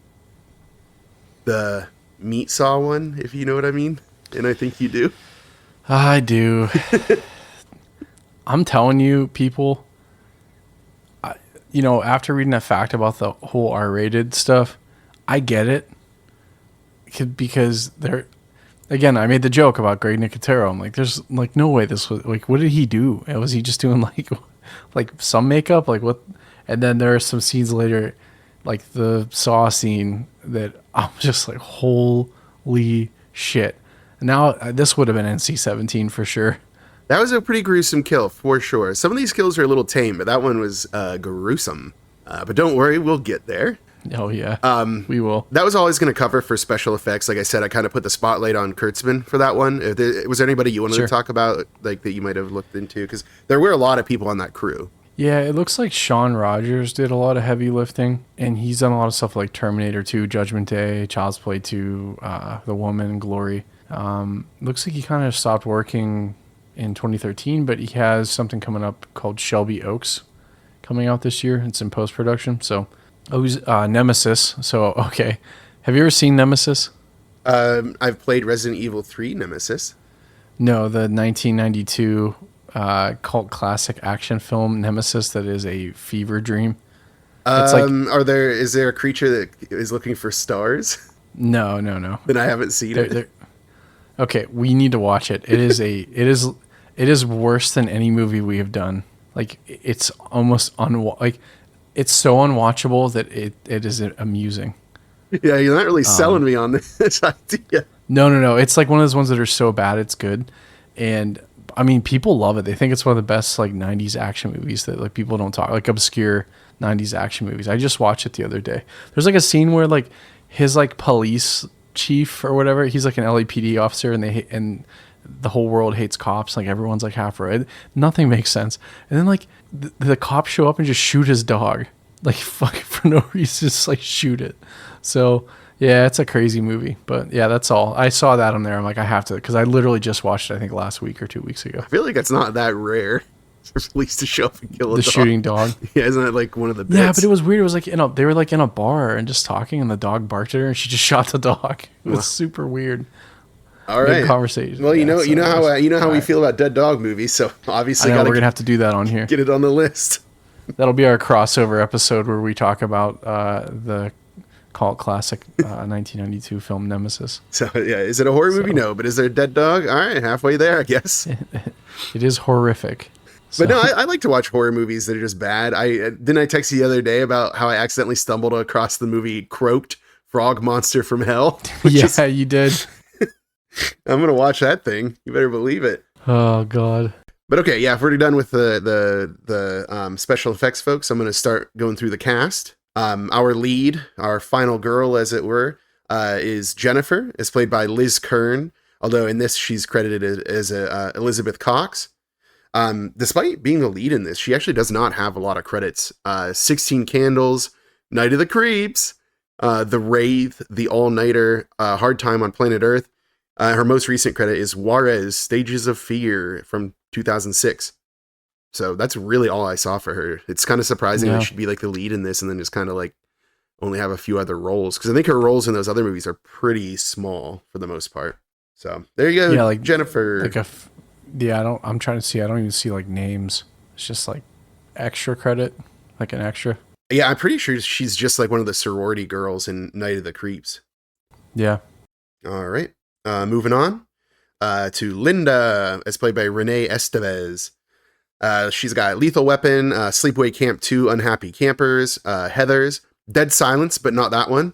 The meat saw one, if you know what I mean. And I think you do. I do. I'm telling you, people, after reading that fact about the whole R-rated stuff, I get it. Because again, I made the joke about Greg Nicotero. I'm like, there's no way this was what did he do? Was he just doing some makeup? What? And then there are some scenes later, like the Saw scene, that I'm just like, holy shit. Now, this would have been NC-17 for sure. That was a pretty gruesome kill, for sure. Some of these kills are a little tame, but that one was gruesome. But don't worry, we'll get there. Oh, yeah. We will. That was all I was going to cover for special effects. Like I said, I kind of put the spotlight on Kurtzman for that one. Was there anybody you wanted to talk about, that you might have looked into? Because there were a lot of people on that crew. Yeah, it looks like Sean Rogers did a lot of heavy lifting, and he's done a lot of stuff like Terminator 2, Judgment Day, Child's Play 2, The Woman, Glory. Looks like he kind of stopped working in 2013, but he has something coming up called Shelby Oaks coming out this year. It's in post-production. So, he's Nemesis. So, okay. Have you ever seen Nemesis? I've played Resident Evil 3 Nemesis. No, the 1992 cult classic action film Nemesis that is a fever dream. It's is there a creature that is looking for stars? No. Then I haven't seen it. Okay, we need to watch it. It is worse than any movie we have done. Like it's almost it's so unwatchable that it is amusing. Yeah, you're not really selling me on this idea. No. It's like one of those ones that are so bad it's good. And I mean, people love it. They think it's one of the best like 90s action movies that like people don't talk, like obscure 90s action movies. I just watched it the other day. There's like a scene where like his like police chief or whatever, he's like an LAPD officer, and the whole world hates cops. Like everyone's like half right. Nothing makes sense. And then like the cops show up and just shoot his dog. Like fuck for no reason, just like shoot it. So yeah, it's a crazy movie. But yeah, that's all. I saw that on there. I'm like, I have to, because I literally just watched it, I think last week or 2 weeks ago. I feel like it's not that rare for police to show up and kill a dog. The shooting dog. Yeah, isn't that like one of the bits? Yeah, but it was weird. It was like they were like in a bar and just talking, and the dog barked at her, and she just shot the dog. It was super weird. All right, good conversation. Well, you know how we feel about dead dog movies, so obviously we're gonna have to do that on here. Get it on the list. That'll be our crossover episode where we talk about the cult classic 1992 film Nemesis. So yeah, is it a horror movie? No, but is there a dead dog? All right, halfway there, I guess. It is horrific. But no, I like to watch horror movies that are just bad. I text you the other day about how I accidentally stumbled across the movie Croaked, Frog Monster from Hell. Yeah, you did. I'm gonna watch that thing. You better believe it. Oh God. But okay, yeah, if we're done with the special effects, folks, I'm gonna start going through the cast. Our lead, our final girl, as it were, is Jennifer. Is played by Liz Kern. Although in this she's credited as Elizabeth Cox. Despite being the lead in this, she actually does not have a lot of credits. 16 Candles, Night of the Creeps, The Wraith, The All-Nighter, Hard Time on Planet Earth. Her most recent credit is Juarez, Stages of Fear from 2006. So that's really all I saw for her. It's kind of surprising that she'd be like the lead in this and then just kind of like only have a few other roles. Because I think her roles in those other movies are pretty small for the most part. So there you go, yeah, like Jennifer. I'm trying to see. I don't even see like names. It's just like extra credit, like an extra. Yeah, I'm pretty sure she's just like one of the sorority girls in Night of the Creeps. Yeah. All right. Moving on to Linda, as played by Renee Estevez. She's got Lethal Weapon, Sleepaway Camp 2, Unhappy Campers, Heathers, Dead Silence, but not that one.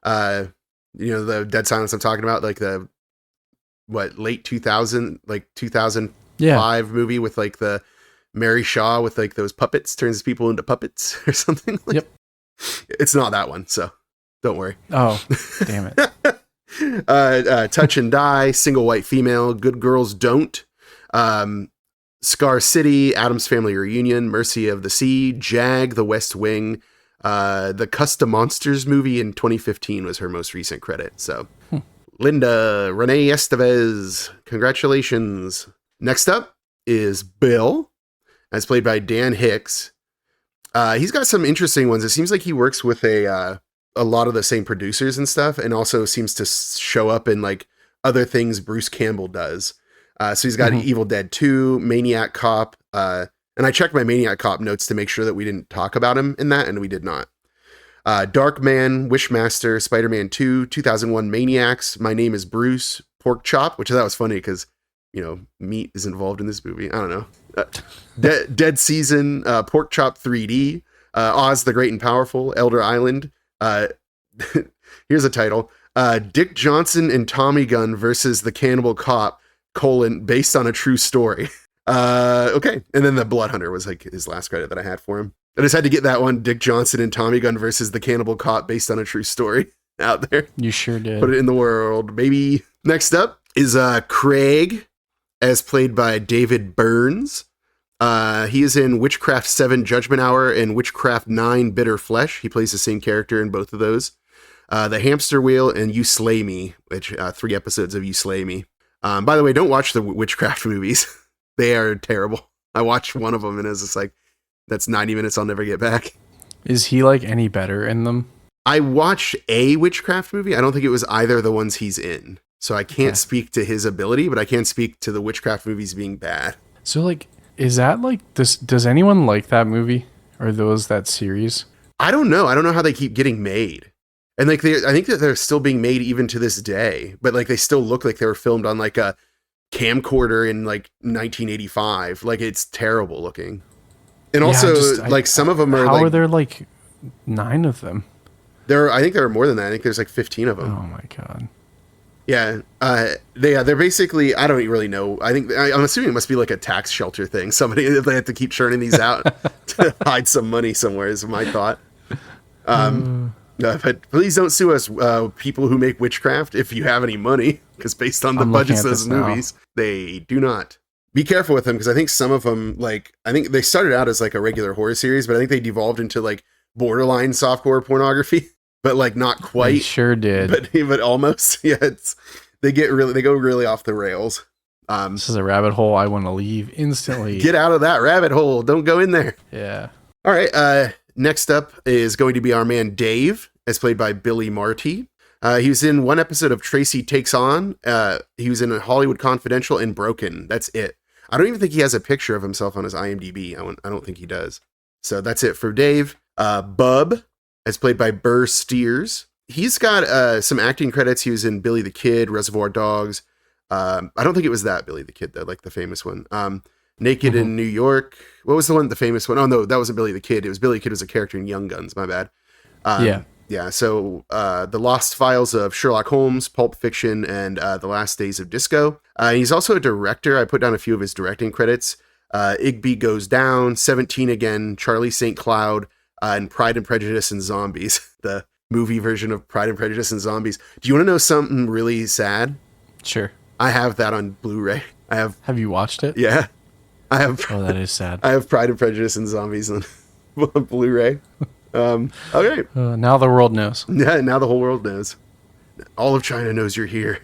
The Dead Silence I'm talking about, like the late 2000, like 2005 movie with like the Mary Shaw with like those puppets, turns people into puppets or something. Yep. It's not that one, so don't worry. Oh, damn it. Touch and Die, Single White Female, Good Girls Don't, Scar City, Addams Family Reunion, Mercy of the Sea, Jag, The West Wing, the Custom Monsters movie in 2015 was her most recent credit. So Linda, Renee Estevez, congratulations. Next up is Bill, as played by Dan Hicks. He's got some interesting ones. It seems like he works with a lot of the same producers and stuff, and also seems to show up in like other things Bruce Campbell does. So he's got Evil Dead 2, Maniac Cop, and I checked my Maniac Cop notes to make sure that we didn't talk about him in that, and we did not. Darkman, Wishmaster, Spider-Man 2, 2001 Maniacs, My Name is Bruce, Pork Chop, which I thought was funny because, meat is involved in this movie. I don't know. Dead Season, Pork Chop 3D, Oz the Great and Powerful, Elder Island. Here's a title. Dick Johnson and Tommy Gun versus the Cannibal Cop, based on a true story. Okay. And then the Blood Hunter was like his last credit that I had for him. I just had to get that one, Dick Johnson and Tommy Gun versus the Cannibal Cop, based on a true story, out there. You sure did. Put it in the world, baby. Next up is Craig, as played by David Burns. He is in Witchcraft 7 Judgment Hour and Witchcraft 9 Bitter Flesh. He plays the same character in both of those. The Hamster Wheel and You Slay Me, which 3 episodes of You Slay Me. By the way, don't watch the Witchcraft movies. They are terrible. I watched one of them and it was just like, that's 90 minutes I'll never get back. Is he like any better in them? I watched a Witchcraft movie. I don't think it was either of the ones he's in. So I can't speak to his ability, but I can speak to the Witchcraft movies being bad. So like, is that like this? Does anyone like that movie or that series? I don't know. I don't know how they keep getting made. And like, I think that they're still being made even to this day, but like they still look like they were filmed on like a camcorder in like 1985. Like it's terrible looking. And also like some of them are how like, are there like 9 of them? I think there are more than that. I think there's like 15 of them. Oh my God. Yeah. They're basically, I don't really know. I'm assuming it must be like a tax shelter thing. Somebody, they have to keep churning these out to hide some money somewhere is my thought. But please don't sue us, people who make Witchcraft, if you have any money, because based on the budgets of those movies, they do not. Be careful with them, because I think some of them, like, I think they started out as like a regular horror series, but I think they devolved into like borderline softcore pornography, but like not quite. They sure did. But almost. Yeah, they go really off the rails. This is a rabbit hole I want to leave instantly. Get out of that rabbit hole. Don't go in there. Yeah. All right. Next up is going to be our man Dave, as played by Billy Marty. He was in one episode of Tracy Takes On. He was in Hollywood Confidential and Broken. That's it. I don't even think he has a picture of himself on his IMDb. I don't think he does. So that's it for Dave. Bub, as played by Burr Steers. He's got some acting credits. He was in Billy the Kid, Reservoir Dogs. I don't think it was that Billy the Kid, though, like the famous one. Naked in New York. What was the famous one? Oh, no, that wasn't Billy the Kid. It was Billy the Kid was a character in Young Guns. My bad. Yeah, so The Lost Files of Sherlock Holmes, Pulp Fiction, and The Last Days of Disco. He's also a director. I put down a few of his directing credits. Igby Goes Down, 17 Again, Charlie St. Cloud, and Pride and Prejudice and Zombies, the movie version of Pride and Prejudice and Zombies. Do you want to know something really sad? Sure. I have that on Blu-ray. Have you watched it? Yeah. I have. Oh, that is sad. I have Pride and Prejudice and Zombies on Blu-ray. Okay. Now the world knows. Yeah, now the whole world knows. All of China knows you're here.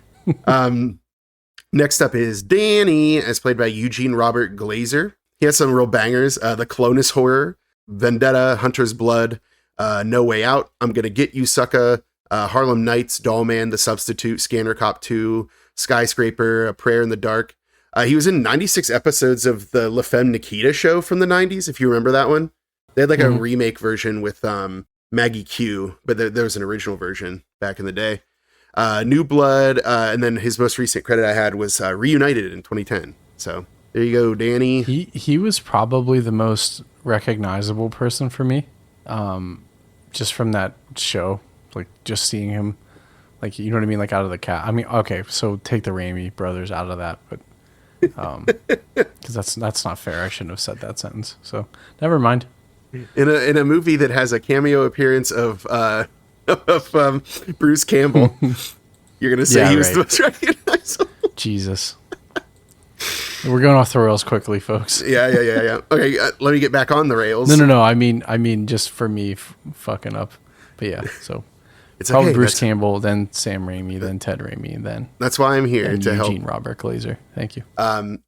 Next up is Danny, as played by Eugene Robert Glazer. He has some real bangers. The Clonus Horror, Vendetta, Hunter's Blood, No Way Out, I'm Gonna Get You, Sucka, Harlem Nights, Dollman, The Substitute, Scanner Cop 2, Skyscraper, A Prayer in the Dark. He was in 96 episodes of the La Femme Nikita show from the 90s, if you remember that one. They had like a remake version with Maggie Q, but there was an original version back in the day. New Blood, and then his most recent credit I had was Reunited in 2010. So there you go, Danny. He was probably the most recognizable person for me, just from that show. Like just seeing him, like, you know what I mean, like out of the cat. I mean, okay, so take the Raimi brothers out of that, but because that's not fair. I shouldn't have said that sentence. So never mind. In a movie that has a cameo appearance of Bruce Campbell, you're gonna say he was the most recognizable. Jesus, we're going off the rails quickly, folks. Yeah. Okay, let me get back on the rails. No. I mean, just for me fucking up. But yeah, so it's probably okay. Bruce Campbell, then Sam Raimi, then Ted Raimi, and then that's why I'm here to help. Eugene Robert Glazer. Thank you.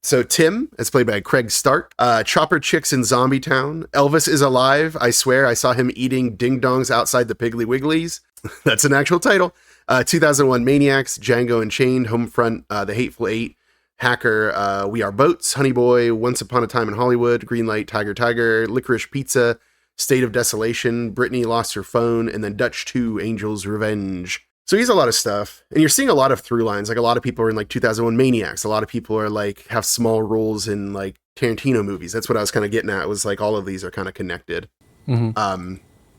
So Tim, as played by Craig Stark, Chopper Chicks in Zombie Town. Elvis is alive. I swear I saw him eating ding dongs outside the Piggly Wigglies. That's an actual title. 2001 Maniacs, Django Unchained, Homefront, The Hateful Eight, Hacker, We Are Boats, Honey Boy, Once Upon a Time in Hollywood, Greenlight, Tiger, Licorice Pizza, State of Desolation, Brittany Lost Her Phone, and then Dutch 2, Angel's Revenge. So he's a lot of stuff. And you're seeing a lot of through lines. Like a lot of people are in like 2001 Maniacs. A lot of people are like have small roles in like Tarantino movies. That's what I was kind of getting at. Was like all of these are kind of connected.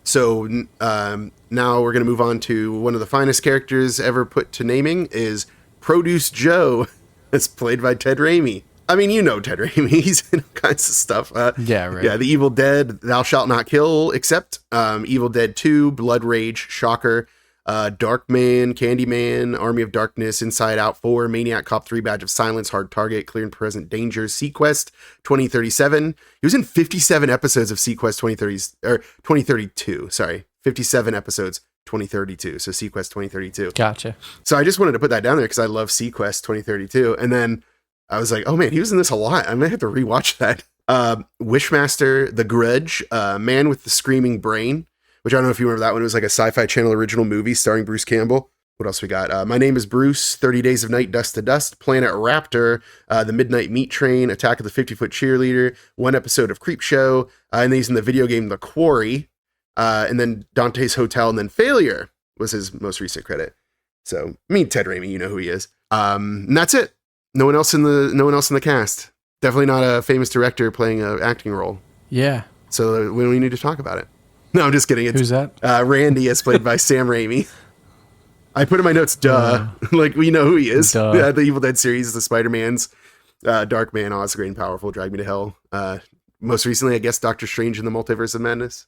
So now we're going to move on to one of the finest characters ever put to naming is Produce Joe. It's played by Ted Raimi. I mean, you know Ted Raimi. He's in all kinds of stuff. Yeah, right. Yeah, The Evil Dead, Thou Shalt Not Kill, except Evil Dead 2, Blood Rage, Shocker, Darkman, Candyman, Army of Darkness, Inside Out 4, Maniac Cop 3, Badge of Silence, Hard Target, Clear and Present Danger, Sequest 2037. He was in 57 episodes of Sequest 2032. Sorry, 57 episodes 2032. So Sequest 2032. Gotcha. So I just wanted to put that down there because I love Sequest 2032. And then I was like, oh man, he was in this a lot. I might have to rewatch that. Wishmaster, The Grudge, Man with the Screaming Brain, which I don't know if you remember that one. It was like a Sci-Fi Channel original movie starring Bruce Campbell. What else we got? My Name is Bruce, 30 Days of Night, Dust to Dust, Planet Raptor, The Midnight Meat Train, Attack of the 50-Foot Cheerleader, one episode of Creep Show, and then he's in the video game The Quarry, and then Dante's Hotel, and then Failure was his most recent credit. So, I mean, Ted Raimi, you know who he is. And that's it. No one else in the cast. Definitely not a famous director playing an acting role. Yeah. So we don't need to talk about it. No, I'm just kidding. Who's that? Randy is played by Sam Raimi. I put in my notes, duh. Like, we know who he is. The Evil Dead series, the Spider-Mans, Darkman, Oz the Great and Powerful, Drag Me to Hell. Most recently, I guess, Doctor Strange in the Multiverse of Madness.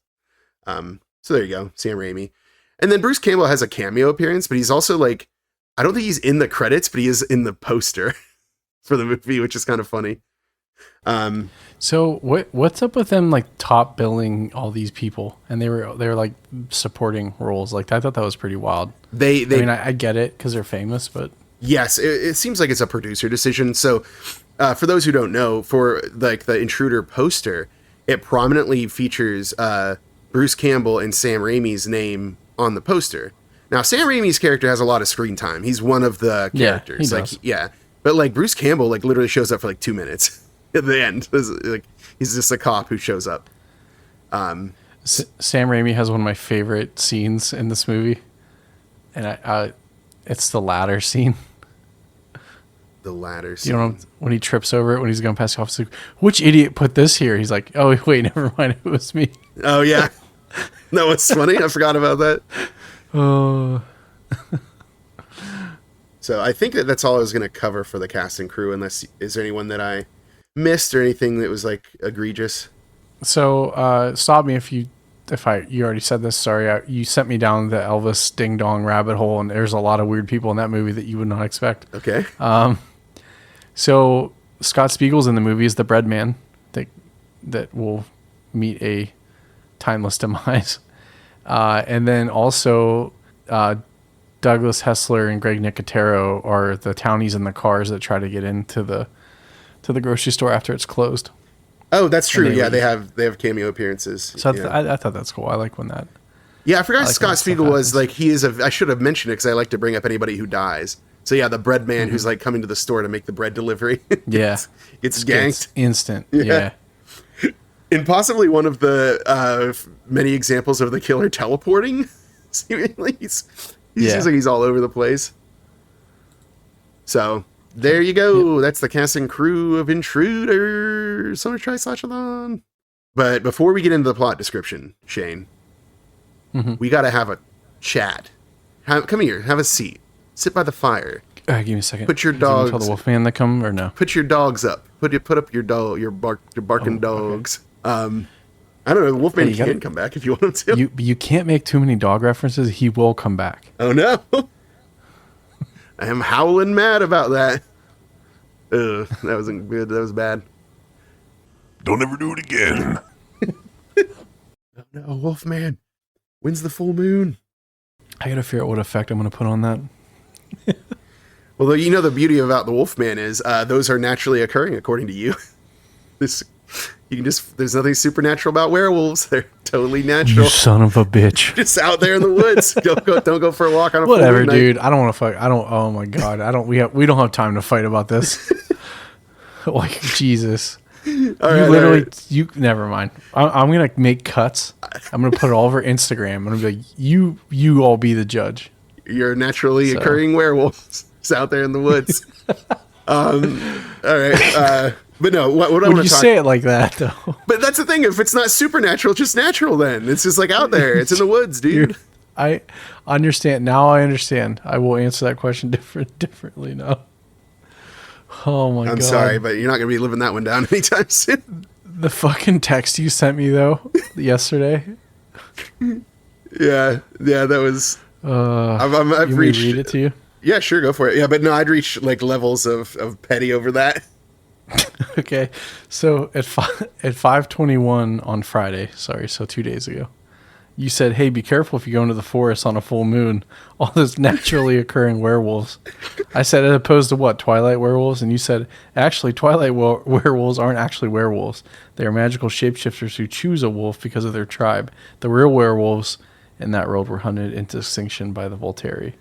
So there you go, Sam Raimi. And then Bruce Campbell has a cameo appearance, but he's also like, I don't think he's in the credits, but he is in the poster for the movie, which is kind of funny. So what's up with them like top billing all these people, and they were like supporting roles like that? I thought that was pretty wild. I mean, I get it because they're famous, but yes, it seems like it's a producer decision. So for those who don't know, for like the Intruder poster, it prominently features Bruce Campbell and Sam Raimi's name on the poster. Now, Sam Raimi's character has a lot of screen time. He's one of the characters. Yeah, he does. Yeah. But like Bruce Campbell like literally shows up for like 2 minutes. At the end, like he's just a cop who shows up. Sam Raimi has one of my favorite scenes in this movie, and it's the ladder scene. The ladder scene. You know, when he trips over it when he's going past the office, like, which idiot put this here? He's like, oh wait, never mind, it was me. Oh yeah, that was funny. I forgot about that. Oh. So I think that's all I was going to cover for the cast and crew. Unless is there anyone that I missed or anything that was like egregious? So stop me if you already said this. Sorry, you sent me down the Elvis ding dong rabbit hole, and there's a lot of weird people in that movie that you would not expect. Okay. So Scott Spiegel's in the movie as the bread man that will meet a timeless demise, and then also Douglas Hessler and Greg Nicotero are the townies in the cars that try to get into the grocery store after it's closed. Oh, that's true. Yeah, they have cameo appearances. So yeah. I thought that's cool. I like when that. Yeah, I forgot Scott Spiegel was like, he is I should have mentioned it because I like to bring up anybody who dies. So yeah, the bread man who's like coming to the store to make the bread delivery. Yeah. Gets ganked. It's instant. Yeah. And possibly one of the many examples of the killer teleporting. Seemingly, he seems like he's all over the place. So there you go. Yep. That's the cast and crew of Intruder, Summer Tri-Slash-A-Thon. But before we get into the plot description, Shane, we got to have a chat. Come here. Have a seat. Sit by the fire. Give me a second. Put your dogs. Tell the Wolfman to come or no? Put your dogs up. Put up your barking dogs. Okay. I don't know. The Wolfman can come back if you want him to. You can't make too many dog references. He will come back. Oh no. I am howling mad about that. Ugh, that wasn't good. That was bad. Don't ever do it again. Oh no, Wolfman. When's the full moon? I gotta figure out what effect I'm gonna put on that. Well, you know the beauty about the Wolfman is those are naturally occurring according to you. There's nothing supernatural about werewolves. They're totally natural. You son of a bitch. Just out there in the woods. Don't go for a walk on a whatever, dude. I don't want to fight. Oh my god. We don't have time to fight about this. Like Jesus. You never mind. I'm gonna make cuts. I'm gonna put it all over Instagram. I'm gonna be like, you all be the judge. You're naturally occurring werewolves. It's out there in the woods. All right. But no, what I want to talk. Say it like that though. But that's the thing. If it's not supernatural, it's just natural. Then it's just like out there. It's in the woods, dude. I understand now. I understand. I will answer that question differently now. Oh my god. I'm sorry, but you're not gonna be living that one down anytime soon. The fucking text you sent me though yesterday. Yeah, that was. I've You reached. read it to you. Yeah, sure, go for it. Yeah, but no, I'd reach like levels of petty over that. Okay, so at 5:21 on Friday, sorry, so 2 days ago, you said, "Hey, be careful if you go into the forest on a full moon. All those naturally occurring werewolves." I said, "As opposed to what? Twilight werewolves?" And you said, "Actually, Twilight werewolves aren't actually werewolves. They are magical shapeshifters who choose a wolf because of their tribe. The real werewolves in that world were hunted into extinction by the Volturi."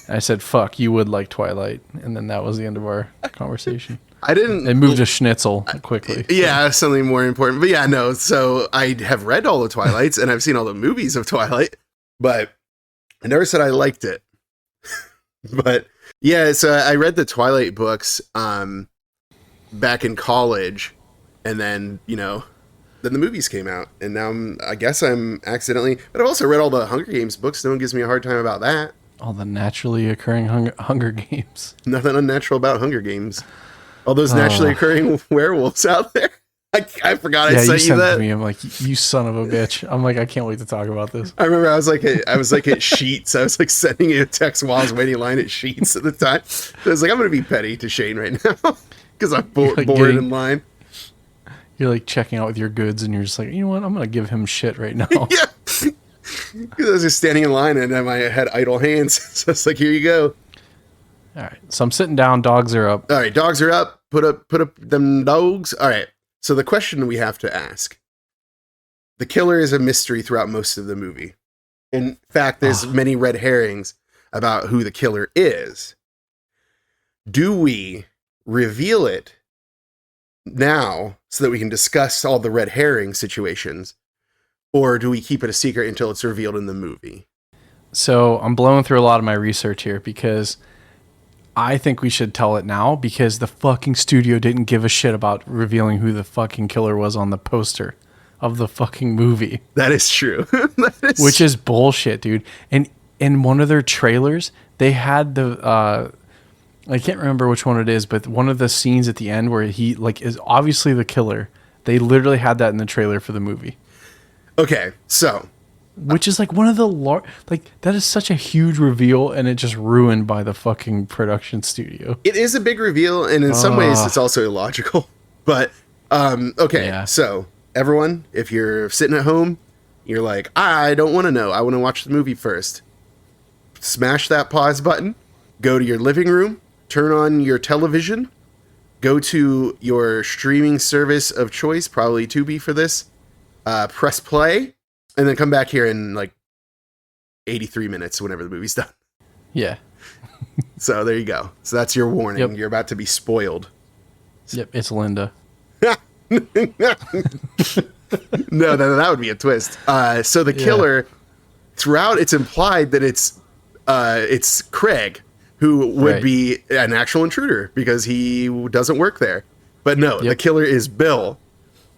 And I said, "Fuck, you would like Twilight," and then that was the end of our conversation. I didn't. It moved to Schnitzel quickly. Yeah, something more important. But yeah, no. So I have read all the Twilights and I've seen all the movies of Twilight, but I never said I liked it. But yeah, so I read the Twilight books back in college, and then then the movies came out, and now I guess I'm accidentally. But I've also read all the Hunger Games books. No one gives me a hard time about that. All the naturally occurring Hunger Games. Nothing unnatural about Hunger Games. All those naturally occurring werewolves out there. I forgot I sent you that. To me. I'm like, you son of a bitch. I'm like, I can't wait to talk about this. I remember I was like at Sheets. I was like sending you a text while I was waiting in line at Sheets at the time. So I was like, I'm going to be petty to Shane right now because I'm bored in line. You're like checking out with your goods, and you're just like, you know what? I'm going to give him shit right now. Yeah. Because I was just standing in line and I had idle hands. So it's like, here you go. All right. So I'm sitting down. Dogs are up. All right. Dogs are up. Put up them dogs. All right. So the question we have to ask. The killer is a mystery throughout most of the movie. In fact, there's many red herrings about who the killer is. Do we reveal it now so that we can discuss all the red herring situations? Or do we keep it a secret until it's revealed in the movie? So I'm blowing through a lot of my research here because I think we should tell it now because the fucking studio didn't give a shit about revealing who the fucking killer was on the poster of the fucking movie. That is true. Which is bullshit, dude. And in one of their trailers, they had the I can't remember which one it is, but one of the scenes at the end where he like is obviously the killer. They literally had that in the trailer for the movie. Okay, so which is like one of the that is such a huge reveal, and it just ruined by the fucking production studio. It is a big reveal, and in some ways it's also illogical. But okay, yeah. So everyone, if you're sitting at home, you're like, I don't want to know. I want to watch the movie first. Smash that pause button. Go to your living room. Turn on your television. Go to your streaming service of choice, probably Tubi for this. Press play, and then come back here in like 83 minutes whenever the movie's done. Yeah. So there you go. So that's your warning. Yep. You're about to be spoiled. Yep, it's Linda. No, that would be a twist. So the killer, throughout, it's implied that it's Craig, who would be an actual intruder because he doesn't work there. But no, the killer is Bill.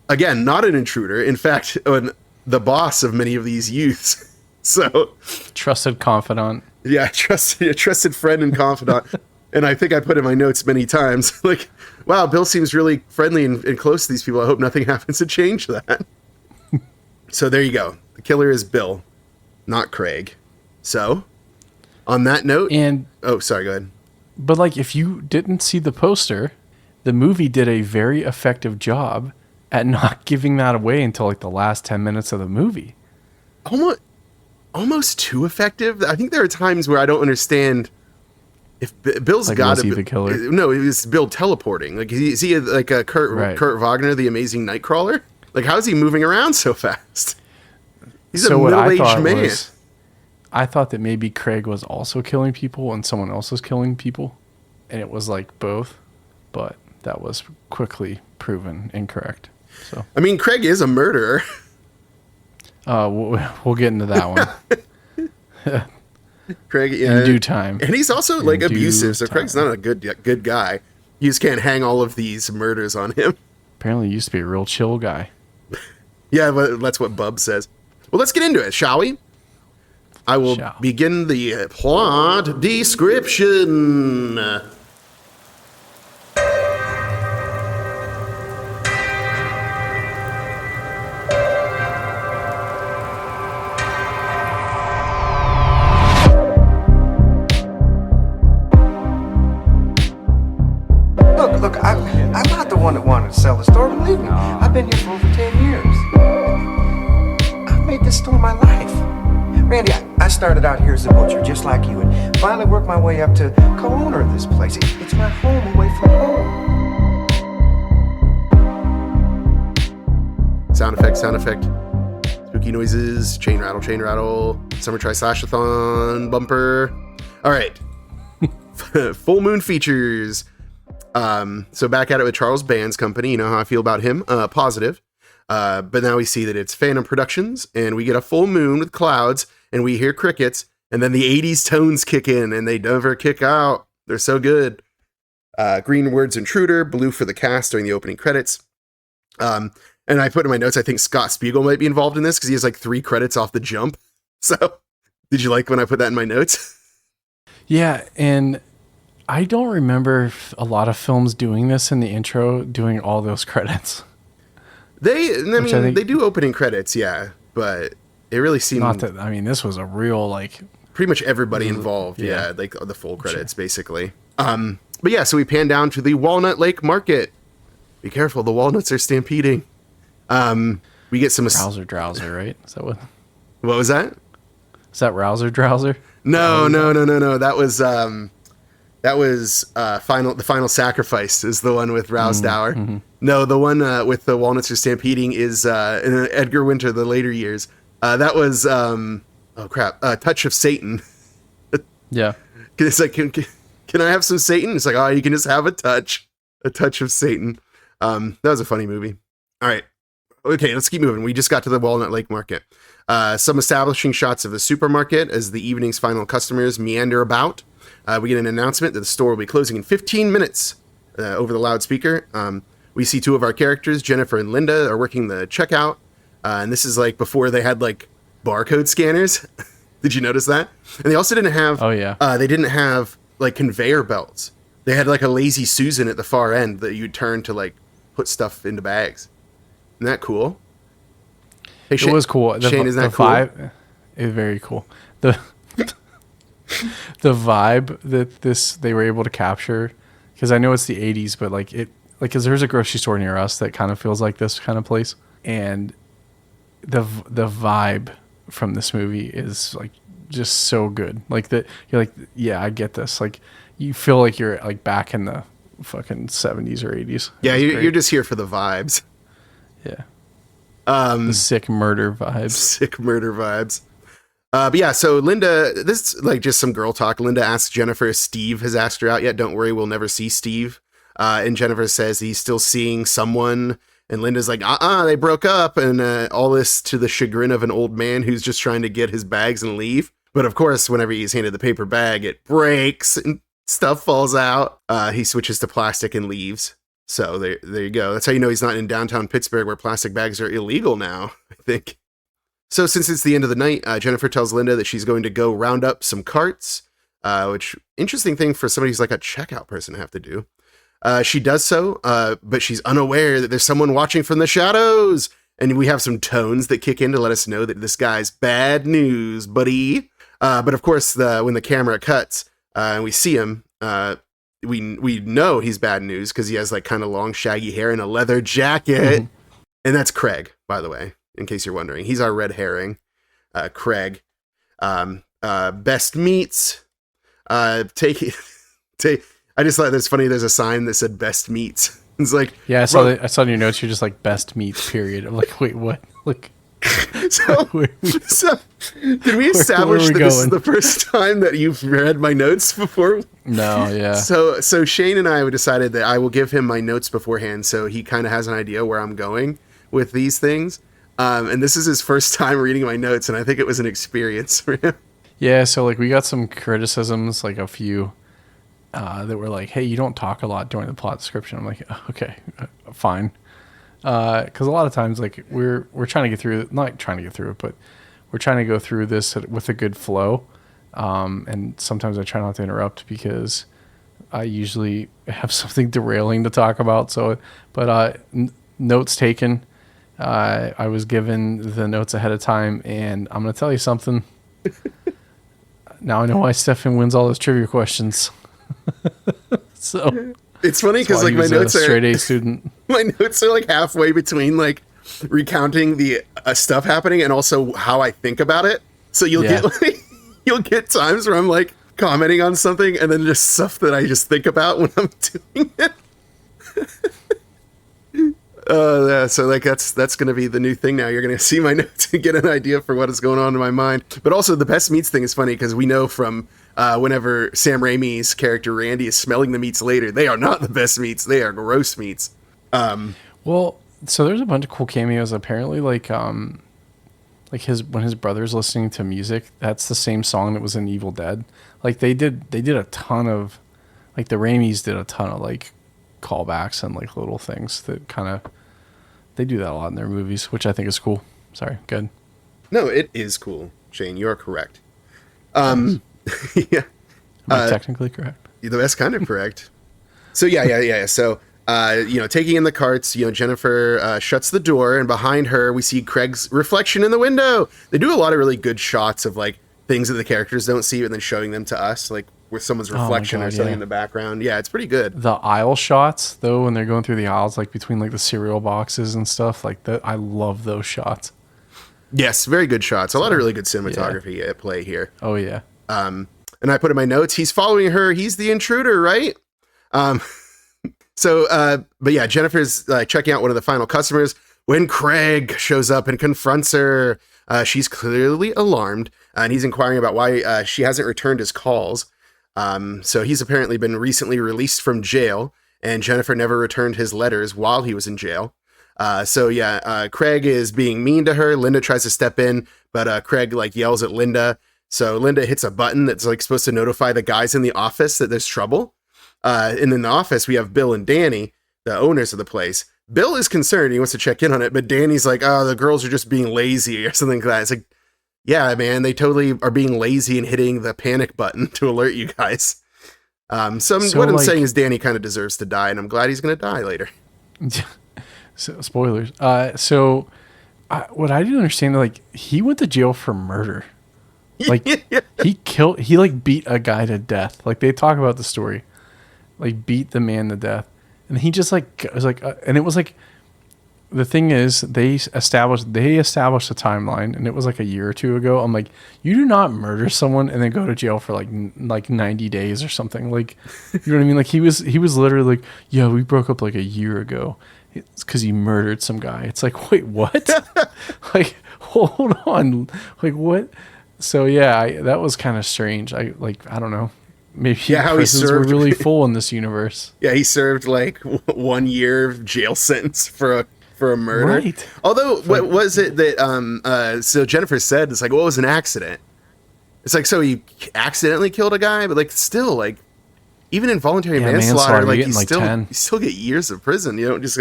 Again, not an intruder. In fact, the boss of many of these youths. So, trusted confidant. Yeah, trusted friend and confidant. And I think I put in my notes many times, like, wow, Bill seems really friendly and close to these people. I hope nothing happens to change that. So there you go. The killer is Bill, not Craig. So, on that note, oh, sorry, go ahead. But like, if you didn't see the poster, the movie did a very effective job at not giving that away until like the last 10 minutes of the movie. Almost too effective. I think there are times where I don't understand if Bill's like, got to be the killer. No, it was Bill teleporting. Like, is he like a Kurt Wagner, the amazing Nightcrawler? Like, how is he moving around so fast? He's a middle-aged man. I thought that maybe Craig was also killing people and someone else was killing people, and it was like both, but that was quickly proven incorrect. So I mean, Craig is a murderer. We'll get into that one. Craig, in due time, and he's also like abusive. So Craig's not a good guy. You just can't hang all of these murders on him. Apparently, he used to be a real chill guy. Yeah, but that's what Bub says. Well, let's get into it, shall we? I will begin the plot description. I've been here for over 10 years. I've made this store my life. Randy, I started out here as a butcher, just like you, and finally worked my way up to co-owner of this place. It's my home away from home. Sound effect. Spooky noises, chain rattle, Summer Tri-Slash-A-Thon bumper. All right. Full moon features. So back at it with Charles Band's company. You know how I feel about him. Positive. But now we see that it's Phantom Productions, and we get a full moon with clouds, and we hear crickets, and then the 80s tones kick in, and they never kick out. They're so good. Green words Intruder, blue for the cast during the opening credits. And I put in my notes, I think Scott Spiegel might be involved in this because he has like 3 credits off the jump. So, did you like when I put that in my notes? Yeah, and I don't remember a lot of films doing this in the intro, doing all those credits. They do opening credits, yeah, but it really seemed... Not that, I mean, this was a real, like... Pretty much everybody involved, yeah, like the full credits, basically. But yeah, so we pan down to the Walnut Lake Market. Be careful, the walnuts are stampeding. We get some... Rouser, right? Is that what... What was that? Is that Rouser Drowser? No. That was the final sacrifice is the one with Rousdower. Mm-hmm. No, the one with the walnuts are stampeding is in Edgar Winter, the later years. That was Touch of Satan. Yeah. It's like, can I have some Satan? It's like, oh, you can just have a touch of Satan. That was a funny movie. All right. Okay, let's keep moving. We just got to the Walnut Lake Market. Some establishing shots of the supermarket as the evening's final customers meander about. We get an announcement that the store will be closing in 15 minutes over the loudspeaker. We see 2 of our characters, Jennifer and Linda, are working the checkout. And this is like before they had like barcode scanners. Did you notice that? And they also didn't have... Oh, yeah. They didn't have like conveyor belts. They had like a lazy Susan at the far end that you'd turn to like put stuff into bags. Isn't that cool? Hey, it was cool. Shane, isn't that cool? Vibe is very cool. The vibe that they were able to capture, because I know it's the 80s, but because there's a grocery store near us that kind of feels like this kind of place, and the vibe from this movie is like just so good. Like that, you're like, yeah, I get this. Like you feel like you're like back in the fucking 70s or 80s. Yeah, you're just here for the vibes. Yeah. The sick murder vibes. But yeah, so Linda, this is like just some girl talk. Linda asks Jennifer if Steve has asked her out yet. Don't worry, we'll never see Steve. And Jennifer says he's still seeing someone. And Linda's like, they broke up. And all this to the chagrin of an old man who's just trying to get his bags and leave. But of course, whenever he's handed the paper bag, it breaks and stuff falls out. He switches to plastic and leaves. So there you go. That's how you know he's not in downtown Pittsburgh where plastic bags are illegal now, I think. So since it's the end of the night, Jennifer tells Linda that she's going to go round up some carts, which interesting thing for somebody who's like a checkout person to have to do. She does so, but she's unaware that there's someone watching from the shadows. And we have some tones that kick in to let us know that this guy's bad news, buddy. But of course, when the camera cuts and we see him, we know he's bad news because he has like kind of long shaggy hair and a leather jacket. Mm-hmm. And that's Craig, by the way, in case you're wondering. He's our red herring, Craig. Best meats. I just thought that's funny. There's a sign that said best meats. It's like, yeah, I saw in your notes, you're just like best meats, period. I'm like, wait, what? Like, so did we establish that this is the first time that you've read my notes before? No, yeah. So Shane and I decided that I will give him my notes beforehand so he kind of has an idea where I'm going with these things. And this is his first time reading my notes, and I think it was an experience for him. Yeah, so like we got some criticisms, like a few that were like, hey, you don't talk a lot during the plot description. I'm like, okay, fine. Because a lot of times, like we're trying to get through, not trying to get through it, but we're trying to go through this with a good flow. And sometimes I try not to interrupt because I usually have something derailing to talk about. So, but notes taken. I was given the notes ahead of time, and I'm going to tell you something. Now I know why Stefan wins all those trivia questions. So It's funny That's because why like he my was notes a are straight A student. my notes are like halfway between like recounting the stuff happening and also how I think about it. So you'll Yeah. get like you'll get times where I'm like commenting on something and then just stuff that I just think about when I'm doing it. Yeah, so like that's gonna be the new thing now. You're gonna see my notes and get an idea for what is going on in my mind. But also the best meats thing is funny because we know from whenever Sam Raimi's character Randy is smelling the meats later, they are not the best meats. They are gross meats. Well, so there's a bunch of cool cameos. Apparently, like when his brother's listening to music, that's the same song that was in Evil Dead. Like they did a ton of, like the Raimis did a ton of like callbacks and like little things that kind of, they do that a lot in their movies, which I think is cool. Sorry, good. No, it is cool, Shane. You are correct. Yeah, Am I technically correct? that's kind of correct. So yeah. So taking in the carts, Jennifer shuts the door, and behind her we see Craig's reflection in the window. They do a lot of really good shots of like things that the characters don't see, and then showing them to us, like with someone's reflection or something in the background. Yeah, it's pretty good. The aisle shots, though, when they're going through the aisles, like between like the cereal boxes and stuff, like that, I love those shots. Yes, very good shots. A lot of really good cinematography at play here. Oh yeah. And I put in my notes, he's following her. He's the intruder, right? But yeah, Jennifer's checking out one of the final customers when Craig shows up and confronts her. She's clearly alarmed, and he's inquiring about why she hasn't returned his calls. So he's apparently been recently released from jail, and Jennifer never returned his letters while he was in jail. Craig is being mean to her. Linda tries to step in, but Craig yells at Linda. So Linda hits a button that's supposed to notify the guys in the office that there's trouble. And in the office, we have Bill and Danny, the owners of the place. Bill is concerned. He wants to check in on it, but Danny's like, oh, the girls are just being lazy or something like that. It's like, yeah, man, they totally are being lazy and hitting the panic button to alert you guys. What I'm saying is Danny kind of deserves to die, and I'm glad he's going to die later. So, spoilers. What I didn't understand, he went to jail for murder. He beat a guy to death. Like, they talk about the story. Beat the man to death. And he just and it was the thing is they established a timeline, and it was a year or two ago. I'm like, you do not murder someone and then go to jail for 90 days or something. You know what I mean? He was literally yeah, we broke up a year ago. It's because he murdered some guy. It's wait, what? Hold on. What? So yeah, that was kind of strange. I don't know. Maybe how prisons were really full in this universe. Yeah, he served 1 year jail sentence for a murder. Right. Although, what was it that so Jennifer said, it's what was an accident? It's so he accidentally killed a guy, but still even involuntary manslaughter, you still get years of prison. You don't just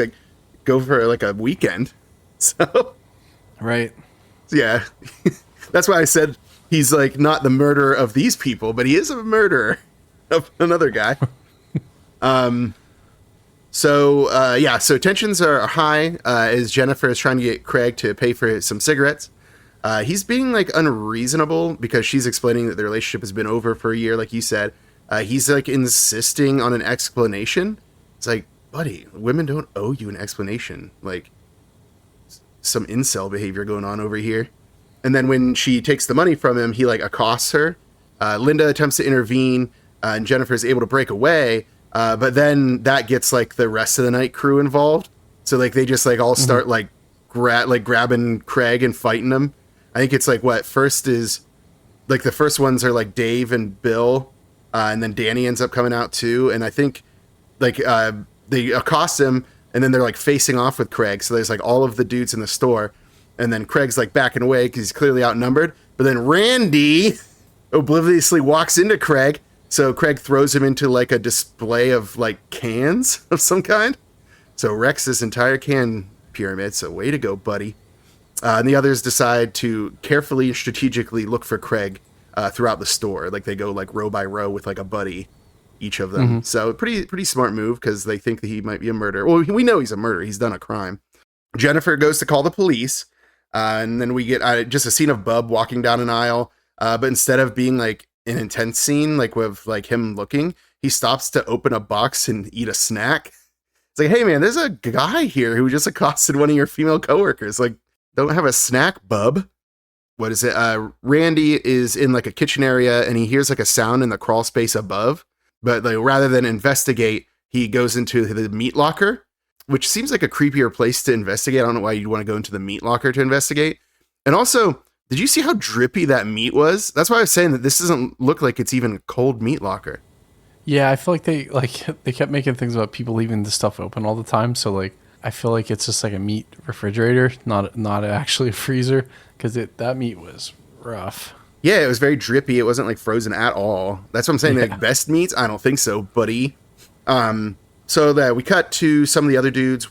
go for a weekend. So right. Yeah. That's why I said he's not the murderer of these people, but he is a murderer of another guy. So tensions are high as Jennifer is trying to get Craig to pay for some cigarettes. He's being unreasonable because she's explaining that the relationship has been over for a year, like you said. He's insisting on an explanation. It's buddy, women don't owe you an explanation. Some incel behavior going on over here. And then when she takes the money from him, he accosts her. Linda attempts to intervene, and Jennifer's able to break away. But then that gets the rest of the night crew involved. So they just all start grabbing Craig and fighting him. I think it's first is the first ones are Dave and Bill, and then Danny ends up coming out too. And I think they accost him, and then they're facing off with Craig. So there's all of the dudes in the store. And then Craig's backing away because he's clearly outnumbered. But then Randy obliviously walks into Craig. So Craig throws him into a display of cans of some kind. So wrecks this entire can pyramid. So way to go, buddy. And the others decide to carefully and strategically look for Craig throughout the store. They go row by row with a buddy, each of them. Mm-hmm. So pretty smart move because they think that he might be a murderer. Well, we know he's a murderer. He's done a crime. Jennifer goes to call the police. And then we get just a scene of Bub walking down an aisle. But instead of being an intense scene, with him looking, he stops to open a box and eat a snack. It's like, hey man, there's a guy here who just accosted one of your female coworkers. Like, don't have a snack, bub. What is it? Randy is in like a kitchen area and he hears like a sound in the crawl space above. But like, rather than investigate, he goes into the meat locker, which seems like a creepier place to investigate. I don't know why you'd want to go into the meat locker to investigate. And also, did you see how drippy that meat was? That's why I was saying that this doesn't look like it's even a cold meat locker. Yeah, I feel like they kept making things about people leaving the stuff open all the time. So like, I feel like it's just like a meat refrigerator, not actually a freezer, because that meat was rough. Yeah, it was very drippy. It wasn't like frozen at all. That's what I'm saying. Yeah. Like best meats, I don't think so, buddy. So that we cut to some of the other dudes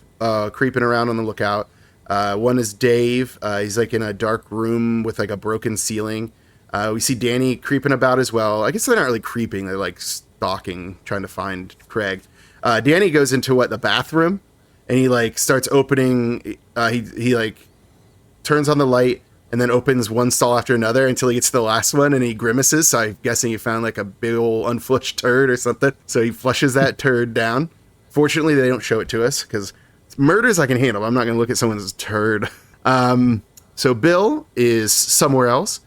creeping around on the lookout. One is Dave. He's like in a dark room with like a broken ceiling. We see Danny creeping about as well. I guess they're not really creeping. They're like stalking, trying to find Craig. Danny goes into the bathroom, and he like starts opening. He like turns on the light and then opens one stall after another until he gets to the last one, and he grimaces. So I'm guessing he found like a big old unflushed turd or something. So he flushes that turd down. Fortunately, they don't show it to us because murders I can handle. I'm not going to look at someone's turd. So Bill is somewhere else.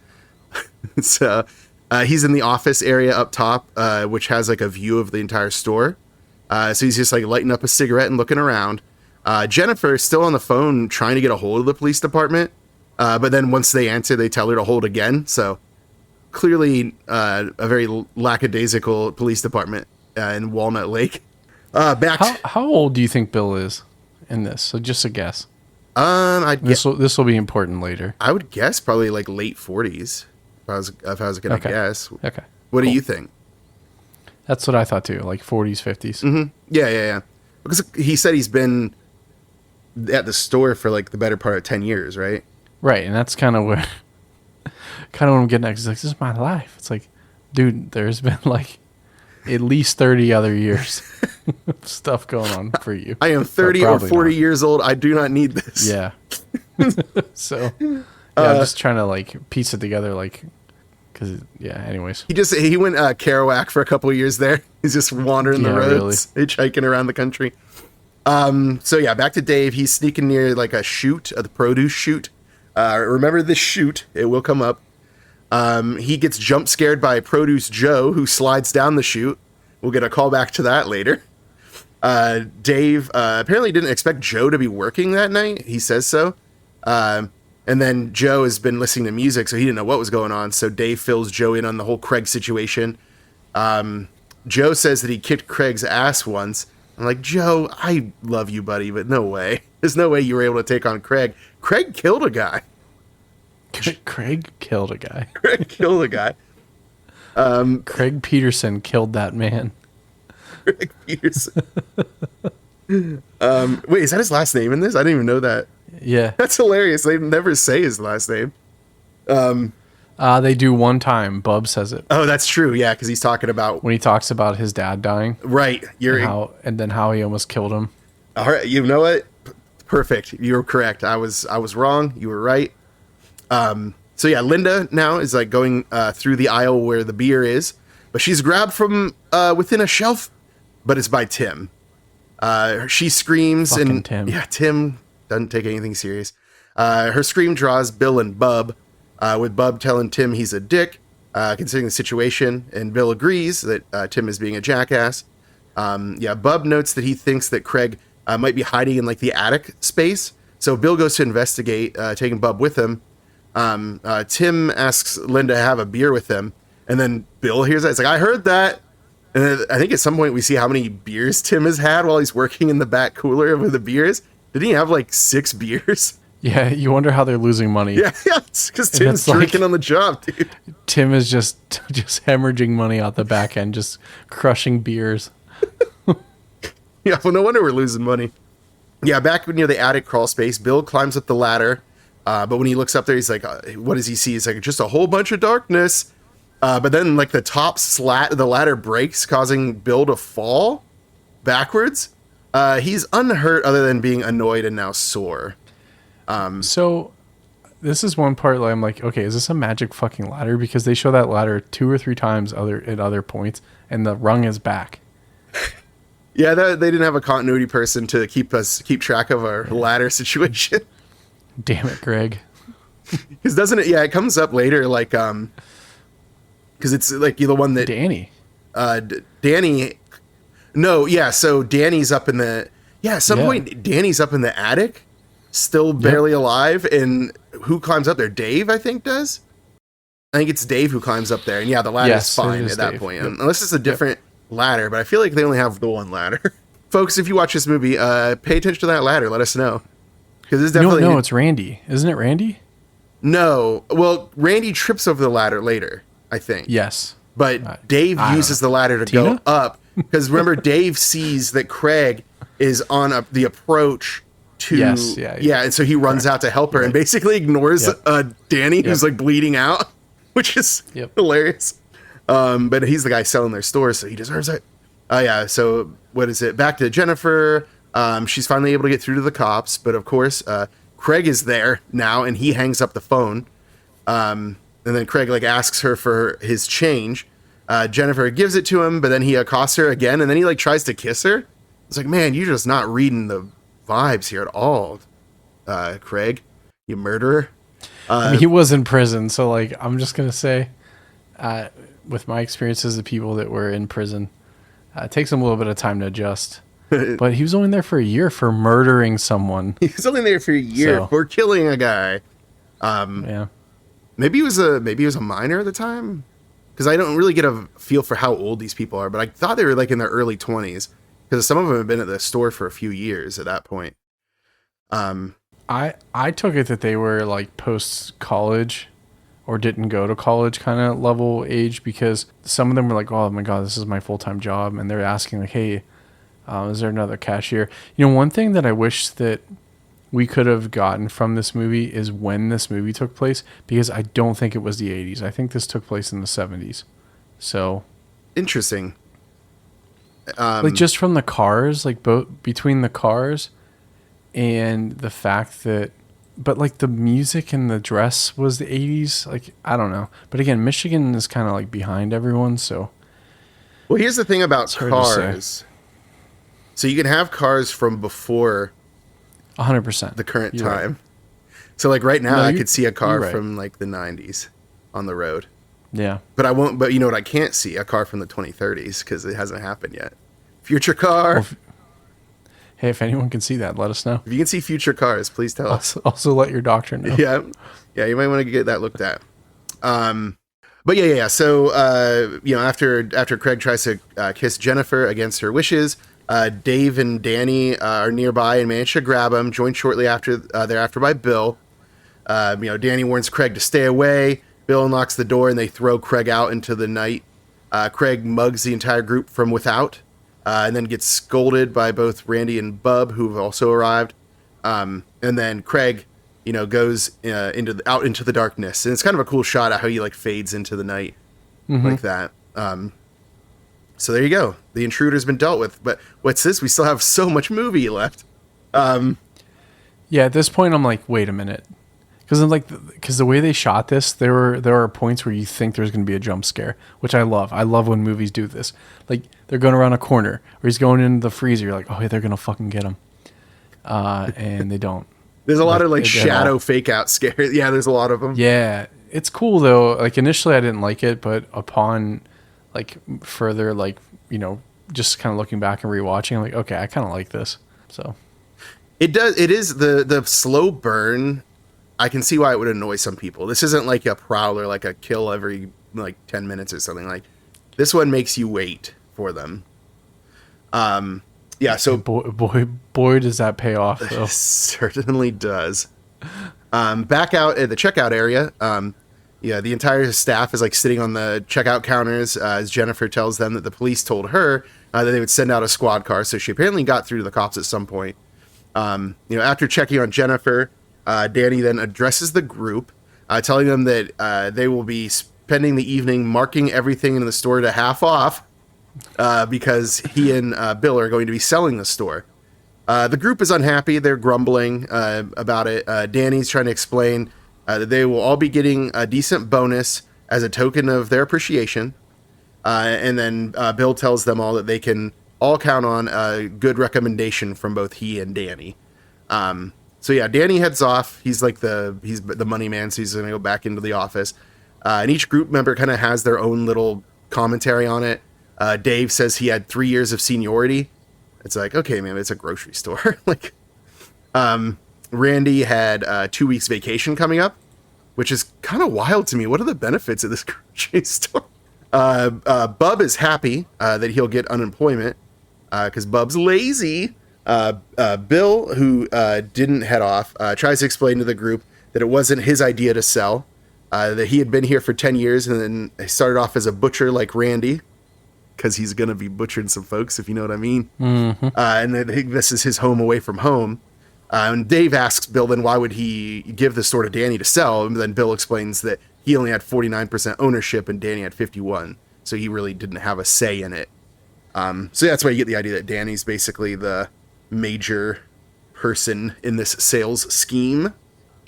So he's in the office area up top, which has like a view of the entire store. So he's just like lighting up a cigarette and looking around. Jennifer is still on the phone trying to get a hold of the police department. But then once they answer, they tell her to hold again. So clearly a very lackadaisical police department in Walnut Lake. How old do you think Bill is in this? So just a guess. This will be important later. I would guess probably like late 40s. If I was going to guess. Okay. What do you think? That's what I thought too. Like 40s, 50s. Mm-hmm. Yeah. Because he said he's been at the store for like the better part of 10 years, right? Right, and that's kind of what I'm getting at. He's like, this is my life. It's like, dude, there's been like at least 30 other years of stuff going on for you. I am 30 or 40 years old. I do not need this. Yeah. So, I'm just trying to like piece it together, like, because anyways. He went Kerouac for a couple of years there. He's just wandering the roads, hitchhiking around the country. So yeah, back to Dave. He's sneaking near like a chute, the produce chute. Remember this chute, it will come up. He gets jump scared by Produce Joe, who slides down the chute. We'll get a call back to that later. Dave apparently didn't expect Joe to be working that night. He says so. And then Joe has been listening to music, so he didn't know what was going on. So Dave fills Joe in on the whole Craig situation. Joe says that he kicked Craig's ass once. I'm like, Joe, I love you, buddy, but no way. There's no way you were able to take on Craig. Craig killed a guy. Craig killed a guy. Craig killed a guy. Craig Peterson killed that man. Craig Peterson. Wait, is that his last name in this? I didn't even know that. Yeah. That's hilarious. They never say his last name. They do one time. Bub says it. Oh, that's true. Yeah, because he's talking about when he talks about his dad dying. Right. And then how he almost killed him. All right. You know what? Perfect. You were correct. I was wrong. You were right. So yeah, Linda now is like going through the aisle where the beer is, but she's grabbed from within a shelf, but it's by Tim. She screams Fucking Tim. Yeah, Tim doesn't take anything serious. Her scream draws Bill and Bub, with Bub telling Tim he's a dick, considering the situation, and Bill agrees that Tim is being a jackass. Bub notes that he thinks that Craig might be hiding in like the attic space. So Bill goes to investigate, taking Bub with him. Tim asks Linda to have a beer with him, and then Bill hears that. It's like, I heard that. And then I think at some point we see how many beers Tim has had while he's working in the back cooler with the beers. Didn't he have like 6 beers? Yeah, you wonder how they're losing money. Yeah, because Tim's drinking on the job, dude. Tim is just hemorrhaging money out the back end, just crushing beers. Yeah, well, no wonder we're losing money. Yeah, back near the attic crawl space, Bill climbs up the ladder, but when he looks up there, he's like, what does he see? He's like, just a whole bunch of darkness. But then, like, the top slat of the ladder breaks, causing Bill to fall backwards. He's unhurt other than being annoyed and now sore. So this is one part where I'm like, okay, is this a magic fucking ladder? Because they show that ladder 2 or 3 times at other points, and the rung is back. Yeah, they didn't have a continuity person to keep track of our ladder situation. Damn it, Greg. Because doesn't it? Yeah, it comes up later, like because it's like the one that Danny. Danny. No, yeah. So Danny's up in the at some point. Danny's up in the attic, still barely alive, and who climbs up there? Dave, I think, does. I think it's Dave who climbs up there, and the ladder's fine at that Dave. point, unless it's a different ladder. But I feel like they only have the one ladder. Folks, if you watch this movie, pay attention to that ladder. Let us know, because it's definitely No, it's Randy, isn't it? Randy? No, well, Randy trips over the ladder later, I think. Yes, but Dave uses the ladder to go up, because remember, Dave sees that Craig is on the approach to and so he runs out to help her and basically ignores Danny, who's like bleeding out, which is hilarious. But he's the guy selling their stores, so he deserves it. So what is it? Back to Jennifer. She's finally able to get through to the cops, but of course, Craig is there now, and he hangs up the phone. And then Craig asks her for his change. Jennifer gives it to him, but then he accosts her again, and then he tries to kiss her. It's like, man, you're just not reading the vibes here at all, Craig, you murderer. I mean, he was in prison, so I'm just gonna say, with my experiences of people that were in prison, it takes them a little bit of time to adjust. But he was only there for a year for murdering someone. He was only there for a year for killing a guy. Maybe he was a minor at the time, because I don't really get a feel for how old these people are. But I thought they were in their early 20s, because some of them have been at the store for a few years at that point. I took it that they were post college or didn't go to college kind of level age, because some of them were like, oh my God, this is my full-time job. And they're asking hey, is there another cashier? One thing that I wish that we could have gotten from this movie is when this movie took place, because I don't think it was the 80s. I think this took place in the 70s. So interesting. Just from the cars, between the cars and the fact that, but the music and the dress was the 80s. I don't know. But again, Michigan is kind of behind everyone. So, well, here's the thing about cars. So you can have cars from before 100% the current You're time. Right. So right now I could see a car from the 90s on the road. Yeah. But I won't, but you know what I can't see? A car from the 2030s, because it hasn't happened yet. Future car. Well, hey, if anyone can see that, let us know. If you can see future cars, please tell us. Also let your doctor know. Yeah, you might want to get that looked at. But yeah. So after Craig tries to kiss Jennifer against her wishes, Dave and Danny are nearby and manage to grab him. Joined shortly thereafter by Bill. Danny warns Craig to stay away. Bill unlocks the door and they throw Craig out into the night. Craig mugs the entire group from without, and then gets scolded by both Randy and Bub, who've also arrived. And then Craig, goes out into the darkness, and it's kind of a cool shot of how he fades into the night like that. So there you go. The intruder's been dealt with. But what's this? We still have so much movie left. Yeah, at this point, I'm like, wait a minute. Because the way they shot this, there are points where you think there's going to be a jump scare, which I love. I love when movies do this. They're going around a corner, or he's going into the freezer. You're like, oh, hey, they're going to fucking get him. And they don't. There's a lot of shadow fake out scares. Yeah, there's a lot of them. Yeah, it's cool though. Initially I didn't like it, but upon further just kind of looking back and rewatching, I'm like, okay, I kind of like this. So it is the slow burn. I can see why it would annoy some people. This isn't like a prowler, like a kill every 10 minutes or something. This one makes you wait for them. Yeah, so boy does that pay off though. Certainly does. Back out at the checkout area, the entire staff is sitting on the checkout counters as Jennifer tells them that the police told her that they would send out a squad car. So she apparently got through to the cops at some point. After checking on Jennifer, Danny then addresses the group, telling them that they will be spending the evening marking everything in the store to half off. Because he and Bill are going to be selling the store. The group is unhappy. They're grumbling about it. Danny's trying to explain that they will all be getting a decent bonus as a token of their appreciation. And then Bill tells them all that they can all count on a good recommendation from both he and Danny. So yeah, Danny heads off. He's the money man, so he's going to go back into the office. And each group member kind of has their own little commentary on it. Dave says he had 3 years of seniority. It's like, okay, man, it's a grocery store. Randy had 2 weeks vacation coming up, which is kind of wild to me. What are the benefits of this grocery store? Bub is happy that he'll get unemployment because Bub's lazy. Bill, who didn't head off, tries to explain to the group that it wasn't his idea to sell, that he had been here for 10 years and then he started off as a butcher like Randy, because he's going to be butchering some folks, if you know what I mean. Mm-hmm. And then this is his home away from home. And Dave asks Bill, then why would he give the store to Danny to sell? And then Bill explains that he only had 49% ownership and Danny had 51%. So he really didn't have a say in it. So that's why you get the idea that Danny's basically the major person in this sales scheme.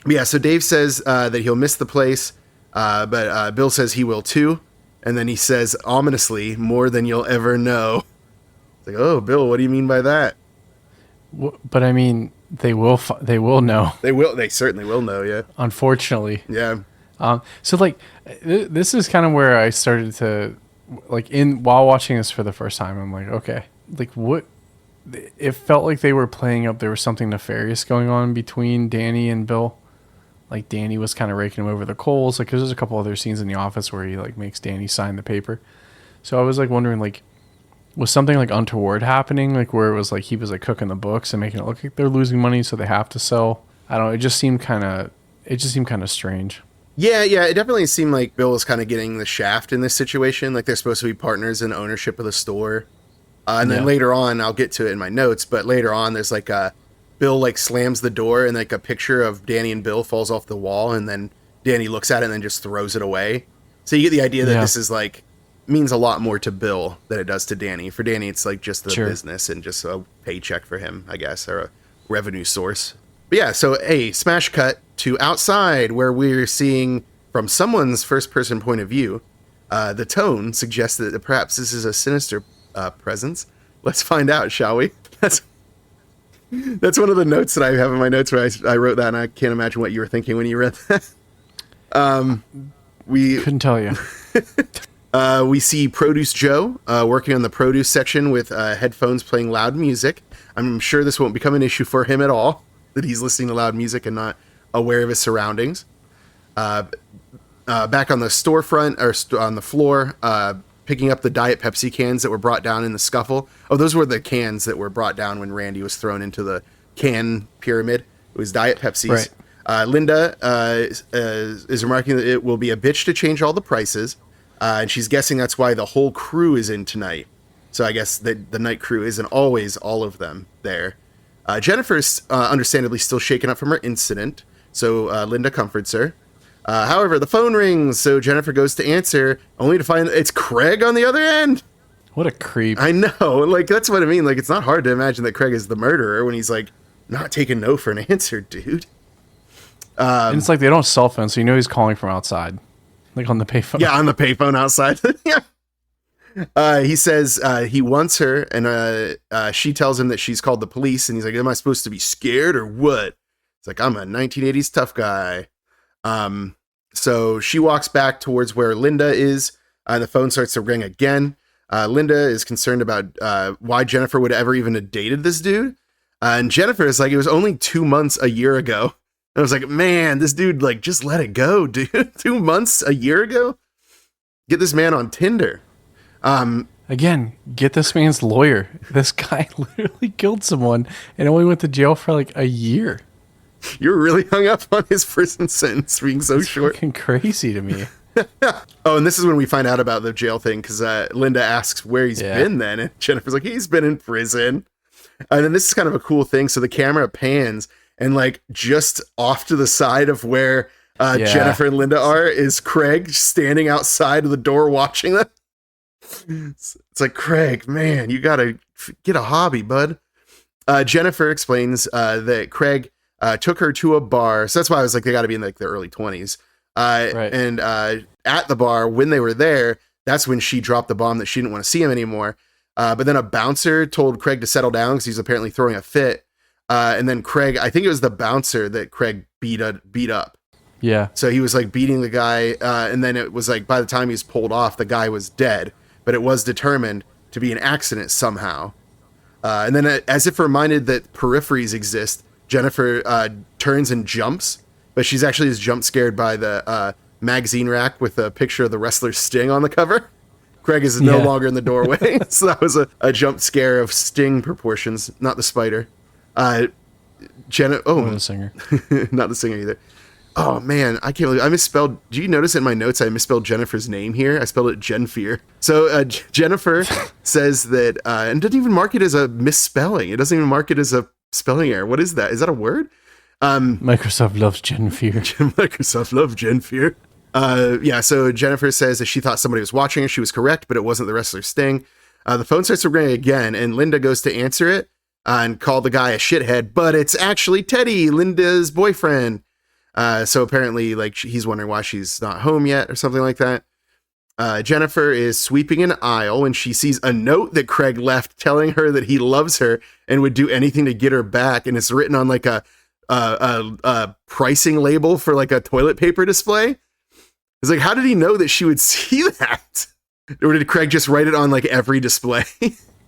But yeah, so Dave says that he'll miss the place, but Bill says he will too. And then he says, ominously, more than you'll ever know. It's like, oh, Bill, what do you mean by that? But I mean, they will know. They certainly will know, yeah. Unfortunately. Yeah. So like, this is kind of where I started to, like, while watching this for the first time, I'm like, okay, like what? It felt like they were playing up. There was something nefarious going on between Danny and Bill. Like Danny was kind of raking him over the coals. Like there's a couple other scenes in the office where he like makes Danny sign the paper. So I was like wondering, like, was something like untoward happening? Like where it was like he was like cooking the books and making it look like they're losing money, so they have to sell. I don't know. It just seemed kind of strange. Yeah. It definitely seemed like Bill was kind of getting the shaft in this situation. Like they're supposed to be partners in ownership of the store. And then later on, I'll get to it in my notes, but later on there's like Bill like slams the door and like a picture of Danny and Bill falls off the wall, and then Danny looks at it and then just throws it away. So you get the idea that this is like means a lot more to Bill than it does to Danny. For Danny, it's like just the business and just a paycheck for him, I guess, or a revenue source. But yeah, so a smash cut to outside where we're seeing from someone's first person point of view. The tone suggests that perhaps this is a sinister presence. Let's find out, shall we? That's one of the notes that I have in my notes where I wrote that, and I can't imagine what you were thinking when you read that. We couldn't tell you. We see Produce Joe working on the produce section with headphones playing loud music. I'm sure this won't become an issue for him at all, that he's listening to loud music and not aware of his surroundings. Back on the storefront, or on the floor, picking up the Diet Pepsi cans that were brought down in the scuffle. Oh, those were the cans that were brought down when Randy was thrown into the can pyramid. It was Diet Pepsis. Right. Linda is remarking that it will be a bitch to change all the prices. And she's guessing that's why the whole crew is in tonight. So I guess the night crew isn't always all of them there. Jennifer's understandably still shaken up from her incident. So Linda comforts her. However, the phone rings, so Jennifer goes to answer, only to find it's Craig on the other end. What a creep. I know. Like, that's what I mean. Like, it's not hard to imagine that Craig is the murderer when he's, like, not taking no for an answer, dude. And it's like they don't have cell phones, so you know he's calling from outside. Like on the payphone. Yeah, on the payphone outside. Yeah. He says he wants her, and she tells him that she's called the police, and he's like, am I supposed to be scared or what? It's like, I'm a 1980s tough guy. So she walks back towards where Linda is, and the phone starts to ring again. Linda is concerned about why Jennifer would ever even have dated this dude. And Jennifer is like, it was only 2 months a year ago. And I was like, man, this dude, like, just let it go, dude. 2 months a year ago? Get this man on Tinder. Again, get this man's lawyer. This guy literally killed someone and only went to jail for like a year. You're really hung up on his prison sentence being so short. Fucking crazy to me. Oh, and this is when we find out about the jail thing, because Linda asks where he's been then, and Jennifer's like, he's been in prison. And then this is kind of a cool thing. So the camera pans, and like just off to the side of where Jennifer and Linda are is Craig standing outside of the door watching them. It's like, Craig, man, you gotta get a hobby, bud. Jennifer explains that Craig took her to a bar. So that's why I was like, they got to be in like their early 20s. Right. And at the bar, when they were there, that's when she dropped the bomb that she didn't want to see him anymore. But then a bouncer told Craig to settle down because he's apparently throwing a fit. And then Craig, I think it was the bouncer that Craig beat up. Yeah. So he was like beating the guy. And then it was like, by the time he was pulled off, the guy was dead. But it was determined to be an accident somehow. And then as if reminded that peripheries exist, Jennifer turns and jumps. But she's actually just jump scared by the magazine rack with a picture of the wrestler Sting on the cover. Craig is no longer in the doorway. So that was a jump scare of Sting proportions, not the spider. The singer. Not the singer either. Oh man, I can't believe I misspelled. Do you notice in my notes I misspelled Jennifer's name here? I spelled it Jenfear. So Jennifer says that, and doesn't even mark it as a misspelling. It doesn't even mark it as a spelling error. What is that? Is that a word? Microsoft loves Jenfear. Microsoft loves Jenfear. So Jennifer says that she thought somebody was watching her. She was correct, but it wasn't the wrestler Sting. The phone starts ringing again, and Linda goes to answer it and call the guy a shithead, but it's actually Teddy, Linda's boyfriend. So apparently, like, he's wondering why she's not home yet or something like that. Jennifer is sweeping an aisle when she sees a note that Craig left telling her that he loves her and would do anything to get her back. And it's written on like a pricing label for like a toilet paper display. It's like, how did he know that she would see that? Or did Craig just write it on like every display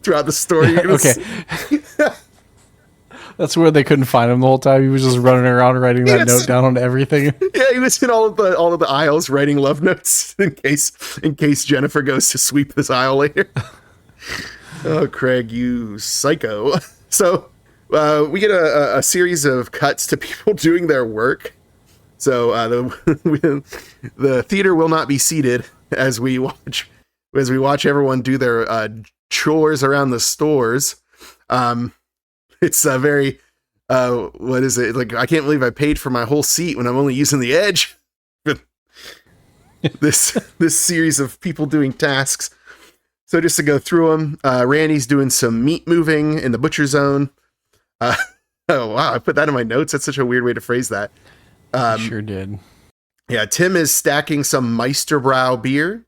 throughout the story? Okay. That's where they couldn't find him the whole time. He was just running around writing that note down on everything. Yeah, he was in all of the aisles writing love notes in case Jennifer goes to sweep this aisle later. Oh, Craig, you psycho. So we get a series of cuts to people doing their work. So the theater will not be seated as we watch everyone do their chores around the stores. It's a very, what is it? Like, I can't believe I paid for my whole seat when I'm only using the edge. this series of people doing tasks. So just to go through them, Randy's doing some meat moving in the butcher zone. Oh, wow. I put that in my notes. That's such a weird way to phrase that. Sure did. Yeah. Tim is stacking some Meisterbrow beer.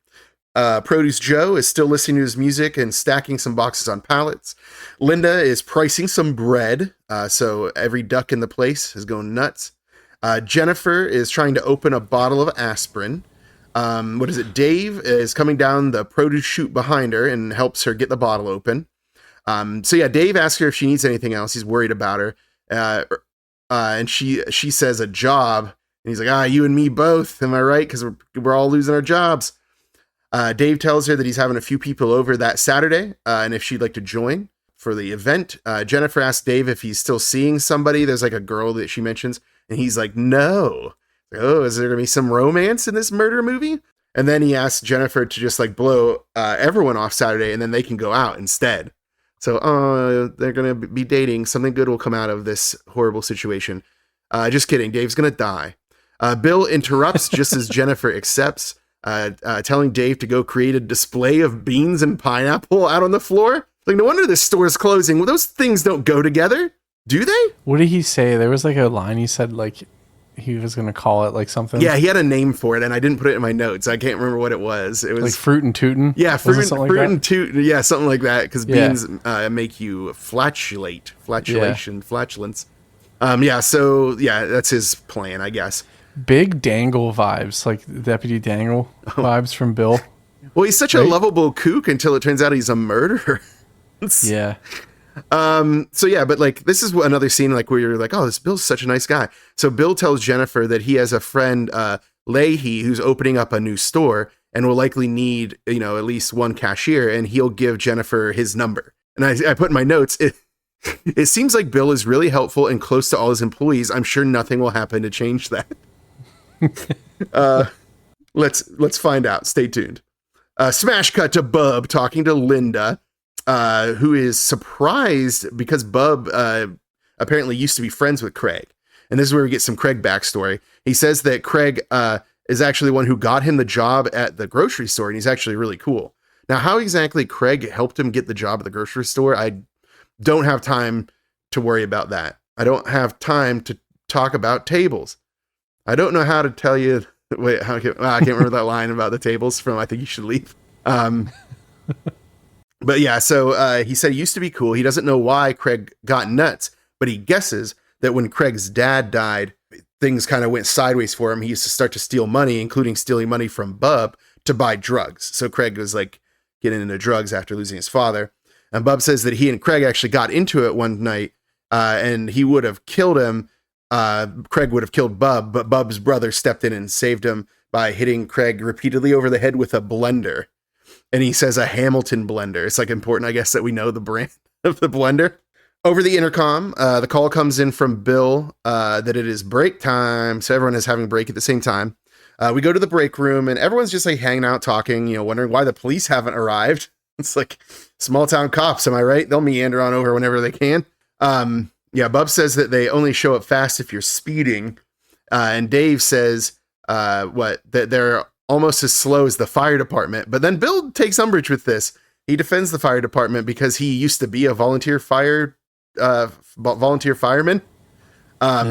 Produce Joe is still listening to his music and stacking some boxes on pallets. Linda is pricing some bread. So every duck in the place is going nuts. Jennifer is trying to open a bottle of aspirin. Dave is coming down the produce chute behind her and helps her get the bottle open. Dave asks her if she needs anything else. He's worried about her. And she says a job. And he's like, you and me both. Am I right? Because we're all losing our jobs. Dave tells her that he's having a few people over that Saturday, and if she'd like to join for the event. Jennifer asks Dave if he's still seeing somebody. There's like a girl that she mentions, and he's like, no. Oh, is there going to be some romance in this murder movie? And then he asks Jennifer to just like blow everyone off Saturday, and then they can go out instead. So, they're going to be dating. Something good will come out of this horrible situation. Just kidding. Dave's going to die. Bill interrupts just as Jennifer accepts. Telling Dave to go create a display of beans and pineapple out on the floor. Like, no wonder this store is closing. Well, those things don't go together, do they? What did he say? There was like a line he said, like he was going to call it like something. Yeah, he had a name for it, and I didn't put it in my notes. I can't remember what it was. It was like fruit and tootin'. Yeah, fruit and tootin'. Yeah, something like that. Because beans make you flatulence. That's his plan, I guess. Big Dangle vibes, like Deputy Dangle vibes from Bill. Well, he's such a lovable kook until it turns out he's a murderer. Yeah. But like, this is another scene like where you're like, oh, this Bill's such a nice guy. So Bill tells Jennifer that he has a friend, Leahy, who's opening up a new store and will likely need, at least one cashier, and he'll give Jennifer his number. And I put in my notes, it seems like Bill is really helpful and close to all his employees. I'm sure nothing will happen to change that. Let's find out. Stay tuned. Smash cut to Bub talking to Linda, who is surprised because Bub apparently used to be friends with Craig. And this is where we get some Craig backstory. He says that Craig is actually the one who got him the job at the grocery store, and he's actually really cool. Now, how exactly Craig helped him get the job at the grocery store, I don't have time to worry about that. I don't have time to talk about tables. I don't know how to tell you. Wait, I can't remember that line about the tables from I Think You Should Leave. But yeah, so he said he used to be cool. He doesn't know why Craig got nuts, but he guesses that when Craig's dad died, things kind of went sideways for him. He used to start to steal money, including stealing money from Bub to buy drugs. So Craig was like getting into drugs after losing his father. And Bub says that he and Craig actually got into it one night, and he would have killed him. Craig would have killed Bub, but Bub's brother stepped in and saved him by hitting Craig repeatedly over the head with a blender. And he says a Hamilton blender. It's like important, I guess, that we know the brand of the blender. Over the intercom, the call comes in from Bill that it is break time. So everyone is having break at the same time. We go to the break room and everyone's just like hanging out, talking, wondering why the police haven't arrived. It's like small town cops. Am I right? They'll meander on over whenever they can. Bub says that they only show up fast if you're speeding. And Dave says, that they're almost as slow as the fire department. But then Bill takes umbrage with this. He defends the fire department because he used to be a volunteer fireman. His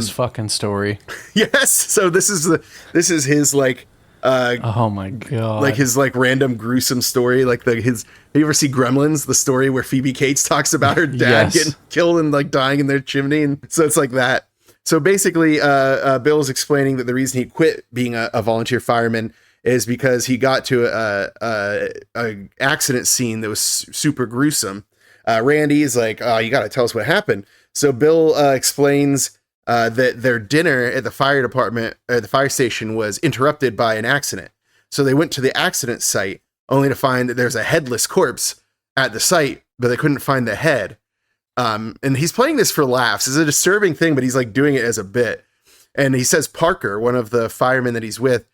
fucking story. Yes. So this is his like, oh my God. Like his like random gruesome story. Like have you ever see Gremlins, the story where Phoebe Cates talks about her dad getting killed and like dying in their chimney? And so it's like that. So basically, Bill is explaining that the reason he quit being a volunteer fireman is because he got to a accident scene that was super gruesome. Randy is like, oh, you got to tell us what happened. So Bill explains that their dinner at the fire department, or the fire station, was interrupted by an accident. So they went to the accident site only to find that there's a headless corpse at the site, but they couldn't find the head. And he's playing this for laughs. It's a disturbing thing, but he's like doing it as a bit. And he says Parker, one of the firemen that he's with,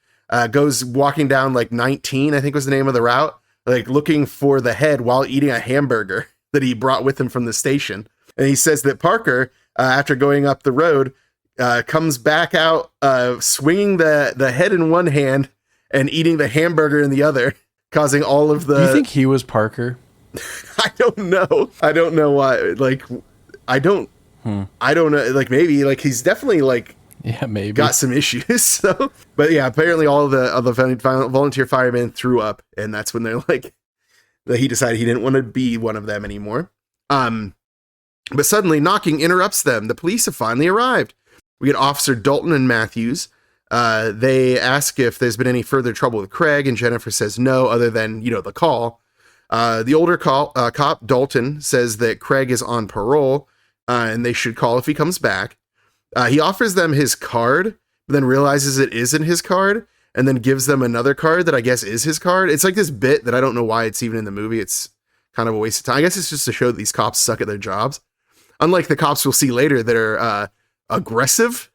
goes walking down like 19, I think was the name of the route, like looking for the head while eating a hamburger that he brought with him from the station. And he says that Parker, after going up the road, comes back out swinging the head in one hand and eating the hamburger in the other, causing all of the... You think he was Parker? I don't know. I don't know why. Like, I don't know. Like, maybe, like, he's definitely like... Yeah, maybe. Got some issues. So, but yeah, apparently all of the volunteer firemen threw up, and that's when they're like, that he decided he didn't want to be one of them anymore. But suddenly knocking interrupts them. The police have finally arrived. We get Officer Dalton and Matthews. They ask if there's been any further trouble with Craig, and Jennifer says no, other than, the call. The older cop, Dalton, says that Craig is on parole, and they should call if he comes back. He offers them his card, but then realizes it isn't his card, and then gives them another card that I guess is his card. It's like this bit that I don't know why it's even in the movie. It's kind of a waste of time. I guess it's just to show that these cops suck at their jobs. Unlike the cops we'll see later that are aggressive.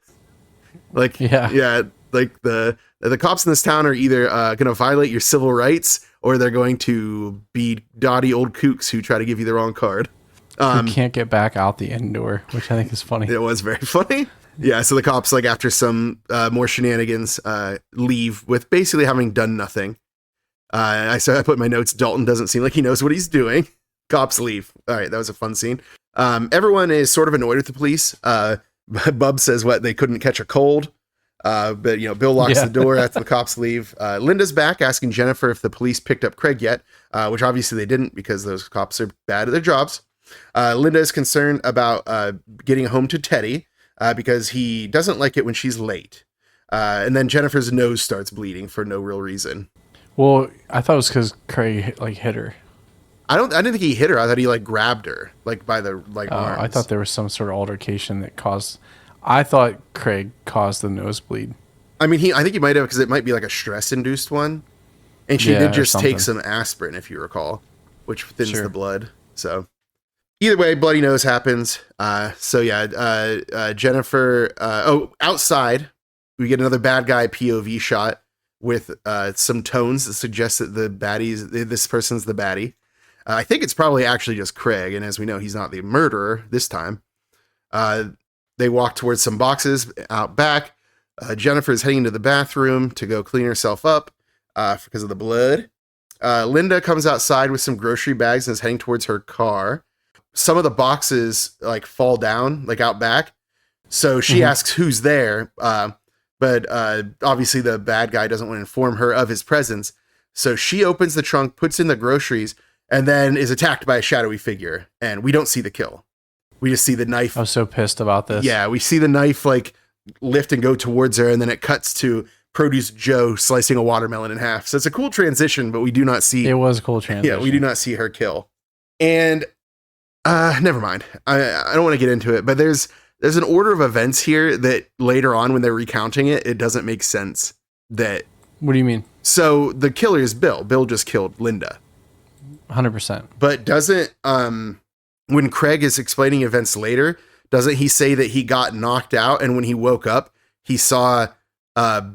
Like, like the cops in this town are either going to violate your civil rights, or they're going to be dotty old kooks who try to give you the wrong card. Who can't get back out the end door, which I think is funny. It was very funny. Yeah, so the cops, like, after some more shenanigans, leave with basically having done nothing. I put in my notes, Dalton doesn't seem like he knows what he's doing. Cops leave. All right, that was a fun scene. Everyone is sort of annoyed with the police. Bub says they couldn't catch a cold. But Bill locks the door after the cops leave. Linda's back asking Jennifer if the police picked up Craig yet, which obviously they didn't because those cops are bad at their jobs. Linda is concerned about getting home to Teddy because he doesn't like it when she's late. And then Jennifer's nose starts bleeding for no real reason. Well, I thought it was because Craig hit her. I didn't think he hit her. I thought he grabbed her by the arms. I thought there was some sort of altercation that caused. I thought Craig caused the nosebleed. I mean, I think he might have, because it might be like a stress-induced one. And she did just take some aspirin, if you recall, which thins the blood. So either way, bloody nose happens. Jennifer. Outside, we get another bad guy POV shot with some tones that suggest that this person's the baddie. I think it's probably actually just Craig, and as we know, he's not the murderer this time. They walk towards some boxes out back. Jennifer is heading into the bathroom to go clean herself up because of the blood. Linda comes outside with some grocery bags and is heading towards her car. Some of the boxes fall down out back. So she asks who's there, but obviously the bad guy doesn't want to inform her of his presence. So she opens the trunk, puts in the groceries, and then is attacked by a shadowy figure. And we don't see the kill. We just see the knife. I was so pissed about this. Yeah, we see the knife like lift and go towards her, and then it cuts to Produce Joe slicing a watermelon in half. So it's a cool transition, but we do not see. It was a cool transition. Yeah, we do not see her kill. And never mind. I don't want to get into it, but there's an order of events here that later on when they're recounting it, it doesn't make sense. That. What do you mean? So the killer is Bill. Bill just killed Linda. 100%. But doesn't when Craig is explaining events later, doesn't he say that he got knocked out and when he woke up, he saw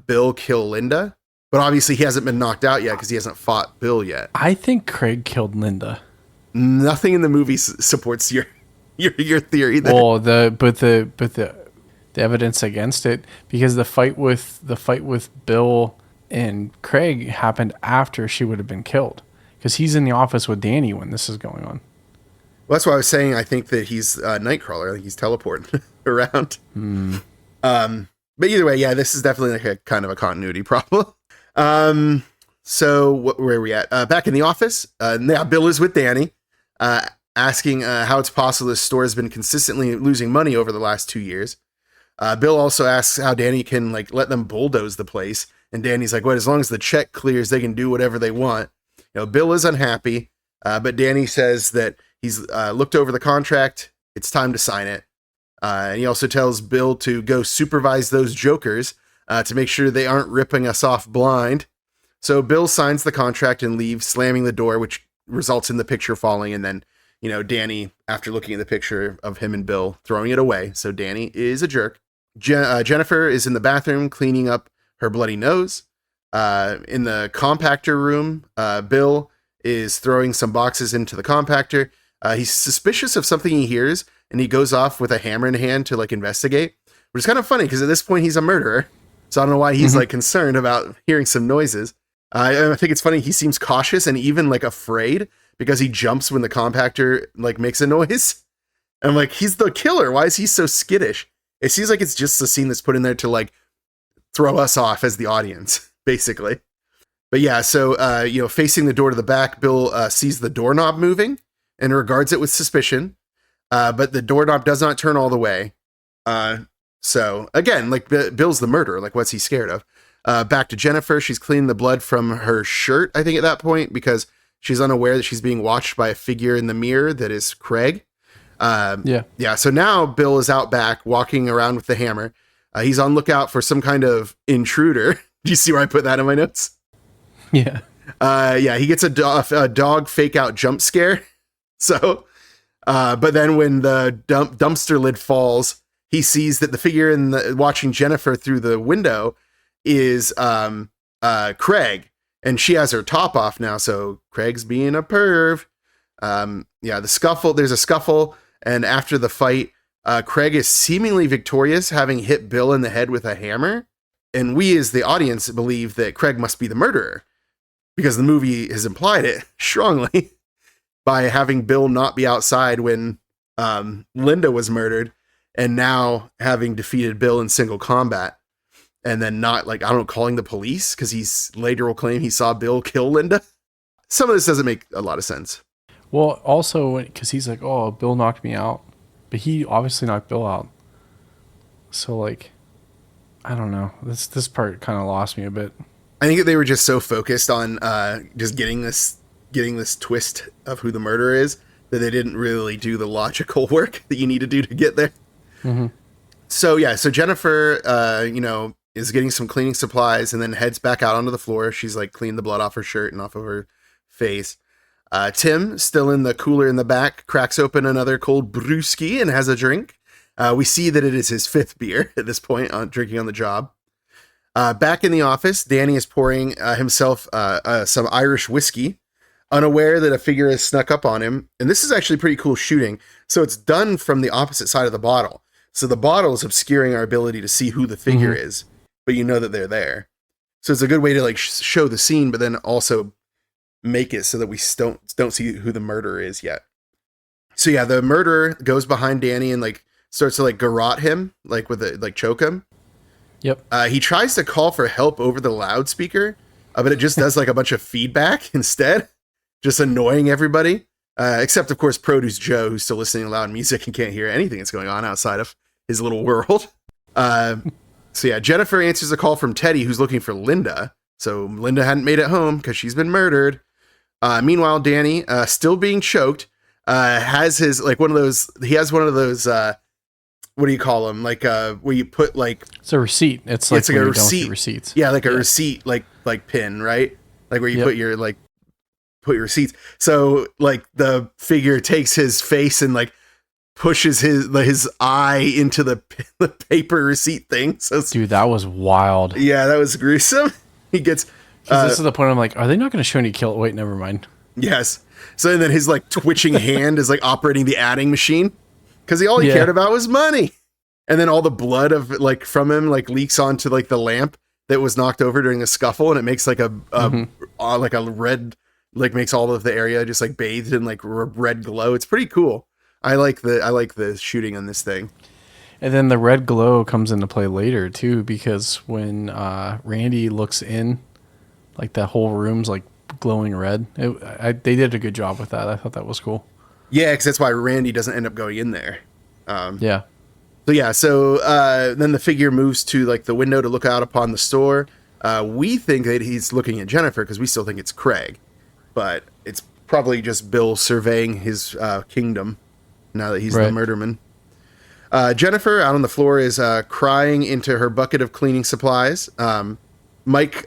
Bill kill Linda? But obviously he hasn't been knocked out yet because he hasn't fought Bill yet. I think Craig killed Linda. Nothing in the movie supports your theory there. Well, the evidence against it, because the fight with Bill and Craig happened after she would have been killed, because he's in the office with Danny when this is going on. Well, that's why I was saying I think that he's Nightcrawler. I think he's teleporting around. But either way, yeah, this is definitely like a kind of a continuity problem. So where are we at? Back in the office, now Bill is with Danny, asking how it's possible this store has been consistently losing money over the last 2 years. Bill also asks how Danny can like let them bulldoze the place. And Danny's like, well, as long as the check clears, they can do whatever they want. You know, Bill is unhappy, but Danny says that he's looked over the contract. It's time to sign it. And he also tells Bill to go supervise those jokers to make sure they aren't ripping us off blind. So Bill signs the contract and leaves, slamming the door, which results in the picture falling. And then, you know, Danny, after looking at the picture of him and Bill, throwing it away. So Danny is a jerk. Jennifer is in the bathroom cleaning up her bloody nose. In the compactor room, Bill is throwing some boxes into the compactor. He's suspicious of something he hears, and he goes off with a hammer in hand to like investigate, which is kind of funny because at this point he's a murderer. So I don't know why he's like concerned about hearing some noises. I think it's funny. He seems cautious and even like afraid because he jumps when the compactor like makes a noise. And I'm like, he's the killer. Why is he so skittish? It seems like it's just a scene that's put in there to like throw us off as the audience, basically. But yeah, so, you know, facing the door to the back, Bill sees the doorknob moving and regards it with suspicion. But the doorknob does not turn all the way. So again, like Bill's the murderer. Like, what's he scared of? Back to Jennifer. She's cleaning the blood from her shirt, I think, at that point, because she's unaware that she's being watched by a figure in the mirror that is Craig. Yeah. So now Bill is out back walking around with the hammer. He's on lookout for some kind of intruder. Do you see where I put that in my notes? Yeah. Yeah, he gets a dog fake out jump scare. So, but then when the dumpster lid falls, he sees that the figure watching Jennifer through the window is Craig, and she has her top off now. So Craig's being a perv. Yeah, there's a scuffle, and after the fight, Craig is seemingly victorious, having hit Bill in the head with a hammer. And we as the audience believe that Craig must be the murderer because the movie has implied it strongly by having Bill not be outside when Linda was murdered, and now having defeated Bill in single combat, and then not like, I don't know, calling the police because he's later will claim he saw Bill kill Linda. Some of this doesn't make a lot of sense. Well, also because he's like, oh, Bill knocked me out, but he obviously knocked Bill out. So like, I don't know. This part kind of lost me a bit. I think that they were just so focused on just getting this twist of who the murderer is that they didn't really do the logical work that you need to do to get there. Mm-hmm. So yeah, so Jennifer, is getting some cleaning supplies and then heads back out onto the floor. She's like cleaned the blood off her shirt and off of her face. Tim, still in the cooler in the back, cracks open another cold brewski and has a drink. We see that it is his fifth beer at this point, drinking on the job. Back in the office, Danny is pouring himself some Irish whiskey, unaware that a figure has snuck up on him. And this is actually pretty cool shooting. So it's done from the opposite side of the bottle. So the bottle is obscuring our ability to see who the figure is, but you know that they're there. So it's a good way to like show the scene, but then also make it so that we don't see who the murderer is yet. So yeah, the murderer goes behind Danny and like starts to like garrote him, like with it, like choke him. Yep. He tries to call for help over the loudspeaker, but it just does like a bunch of feedback instead, just annoying everybody. Except of course Produce Joe, who's still listening to loud music and can't hear anything that's going on outside of his little world. So yeah, Jennifer answers a call from Teddy, who's looking for Linda. So Linda hadn't made it home because she's been murdered. Meanwhile, Danny, still being choked, has his like one of those. He has one of those. What do you call them? Like where you put like it's a receipt. It's like a receipt. Receipts. Yeah, like a receipt, like pin, right? Like where you put your receipts. So like the figure takes his face and like pushes his eye into the paper receipt thing. So dude, that was wild. Yeah, that was gruesome. He gets. This is the point. I'm like, are they not going to show any kill? Wait, never mind. Yes. So then his like twitching hand is like operating the adding machine because all he cared about was money. And then all the blood of like from him like leaks onto like the lamp that was knocked over during the scuffle, and it makes like a red, like makes all of the area just like bathed in like red glow. It's pretty cool. I like the shooting on this thing. And then the red glow comes into play later too, because when Randy looks in, like that whole room's like glowing red. They did a good job with that. I thought that was cool. Yeah, because that's why Randy doesn't end up going in there. Yeah. So then the figure moves to like the window to look out upon the store. We think that he's looking at Jennifer because we still think it's Craig, but it's probably just Bill surveying his kingdom now that he's the murderman. Jennifer out on the floor is crying into her bucket of cleaning supplies. Mike,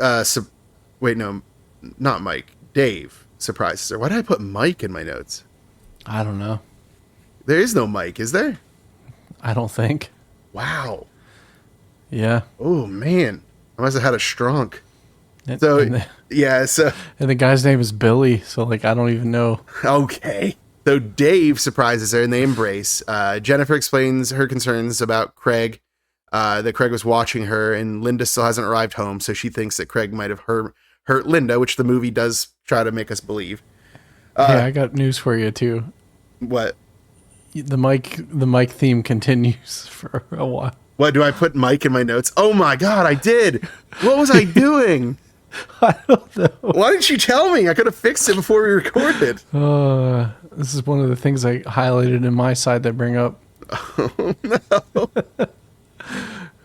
not Mike. Dave surprises her. Why did I put Mike in my notes? I don't know. There is no Mike, is there? I don't think. Wow. Yeah. Oh man, I must have had a strunk. And the guy's name is Billy, so like I don't even know. Okay. So Dave surprises her and they embrace. Jennifer explains her concerns about Craig, that Craig was watching her, and Linda still hasn't arrived home, so she thinks that Craig might have hurt Linda, which the movie does try to make us believe. Hey, I got news for you too. What? The Mike theme continues for a while. What, do I put Mike in my notes? Oh my god, I did. What was I doing? I don't know. Why didn't you tell me? I could have fixed it before we recorded. This is one of the things I highlighted in my side that bring up. Oh no.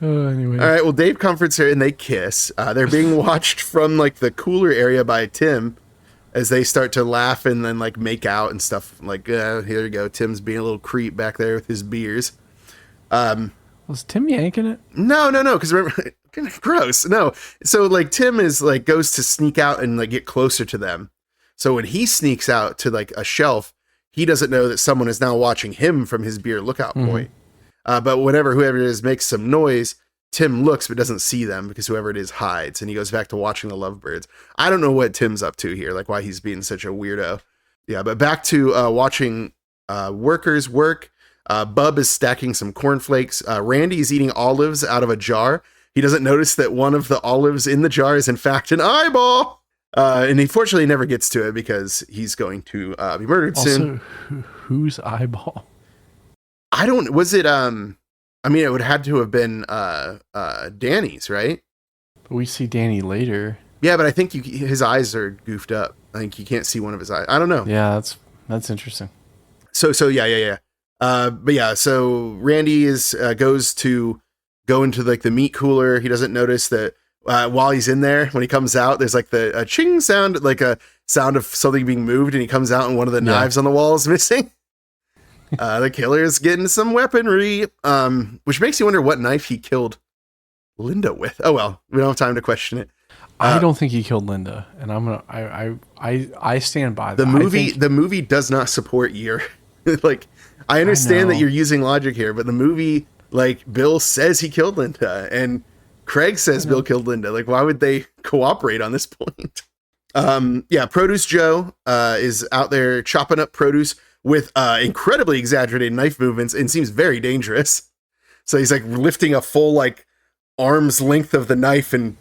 Anyway. All right, well, Dave comforts her and they kiss. They're being watched from like the cooler area by Tim as they start to laugh and then like make out and stuff. Like, here you go. Tim's being a little creep back there with his beers. Was Tim yanking it? No. Because remember, gross. No. So like Tim is like goes to sneak out and like get closer to them. So when he sneaks out to like a shelf, he doesn't know that someone is now watching him from his beer lookout point. But whoever it is makes some noise, Tim looks but doesn't see them because whoever it is hides, and he goes back to watching the lovebirds. I don't know what Tim's up to here, like why he's being such a weirdo. Yeah, but back to watching workers work. Bub is stacking some cornflakes. Randy is eating olives out of a jar. He doesn't notice that one of the olives in the jar is in fact an eyeball. And he fortunately never gets to it because he's going to be murdered soon. Whose eyeball? Was it, I mean, it would have had to have been Danny's, right? But we see Danny later. Yeah, but I think his eyes are goofed up. I think you can't see one of his eyes. I don't know. Yeah, that's interesting. So yeah. But yeah, so Randy goes to go into like the meat cooler. He doesn't notice that while he's in there, when he comes out, there's like a ching sound, like a sound of something being moved, and he comes out and one of the knives on the wall is missing. The killer is getting some weaponry, which makes you wonder what knife he killed Linda with. Oh well, we don't have time to question it. I don't think he killed Linda, and I stand by that. The movie does not support your like. I understand that you're using logic here, but the movie, like, Bill says he killed Linda, and Craig says Bill killed Linda. Like, why would they cooperate on this point? Produce Joe is out there chopping up produce with incredibly exaggerated knife movements and seems very dangerous. So he's like lifting a full like arm's length of the knife and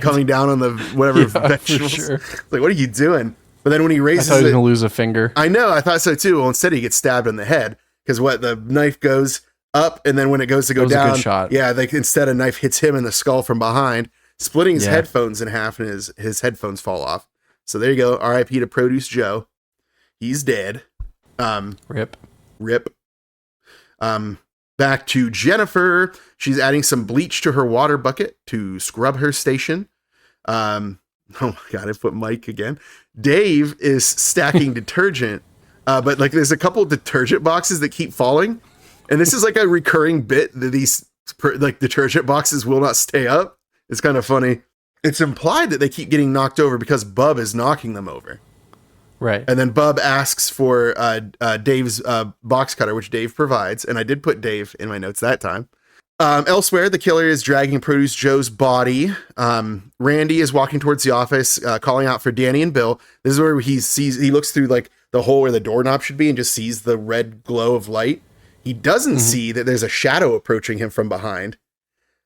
coming down on the whatever vegetables. Sure. Like, what are you doing? But then when he raises I thought he was going to lose a finger. I know, I thought so too. Well, instead he gets stabbed in the head because the knife goes up, and then when it goes to go was a down, good shot. yeah, like instead a knife hits him in the skull from behind, splitting his headphones in half, and his headphones fall off. So there you go. R.I.P. to Produce Joe. He's dead. Rip. Back to Jennifer. She's adding some bleach to her water bucket to scrub her station. Oh my God, I put Mike again. Dave is stacking detergent, but like there's a couple detergent boxes that keep falling. And this is like a recurring bit that these like detergent boxes will not stay up. It's kind of funny. It's implied that they keep getting knocked over because Bub is knocking them over. Right. And then Bub asks for Dave's box cutter, which Dave provides. And I did put Dave in my notes that time. Elsewhere, the killer is dragging Produce Joe's body. Randy is walking towards the office, calling out for Danny and Bill. This is where he looks through like the hole where the doorknob should be and just sees the red glow of light. He doesn't see that there's a shadow approaching him from behind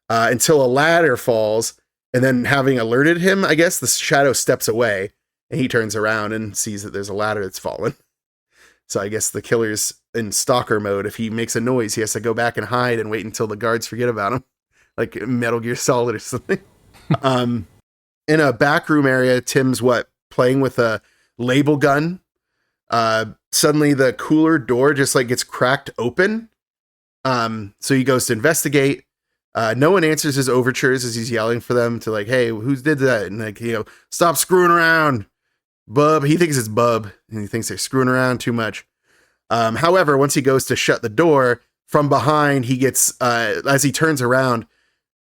until a ladder falls. And then having alerted him, I guess, the shadow steps away and he turns around and sees that there's a ladder that's fallen. So I guess the killer's in stalker mode. If he makes a noise, he has to go back and hide and wait until the guards forget about him. Like Metal Gear Solid or something. In a back room area, Tim's playing with a label gun. Suddenly the cooler door just like gets cracked open. So he goes to investigate. No one answers his overtures as he's yelling for them to like, hey, who did that? And like, stop screwing around. Bub. He thinks it's Bub and he thinks they're screwing around too much. However, once he goes to shut the door from behind, he gets, as he turns around,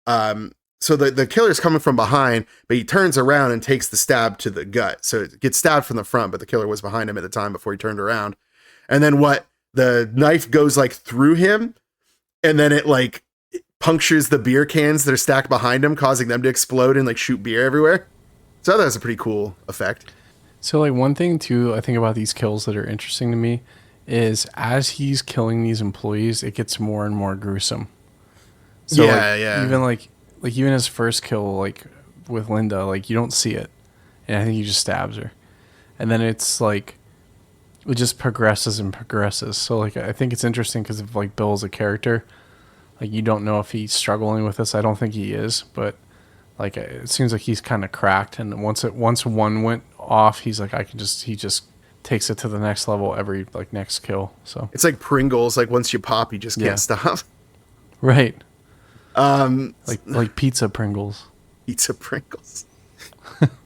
so the killer's coming from behind, but he turns around and takes the stab to the gut. So it gets stabbed from the front, but the killer was behind him at the time before he turned around. And then the knife goes like through him and then it like punctures the beer cans that are stacked behind him, causing them to explode and like shoot beer everywhere. So that was a pretty cool effect. So like one thing too, I think about these kills that are interesting to me is as he's killing these employees, it gets more and more gruesome. So even his first kill, like with Linda, like you don't see it, and I think he just stabs her, and then it's like it just progresses and progresses. So like I think it's interesting because if like Bill's a character, like you don't know if he's struggling with this. I don't think he is, but like it seems like he's kind of cracked. And once one went off, he's like he just takes it to the next level every like next kill. So it's like Pringles. Like once you pop, you just can't stop. Right. Like pizza Pringles. Pizza Pringles.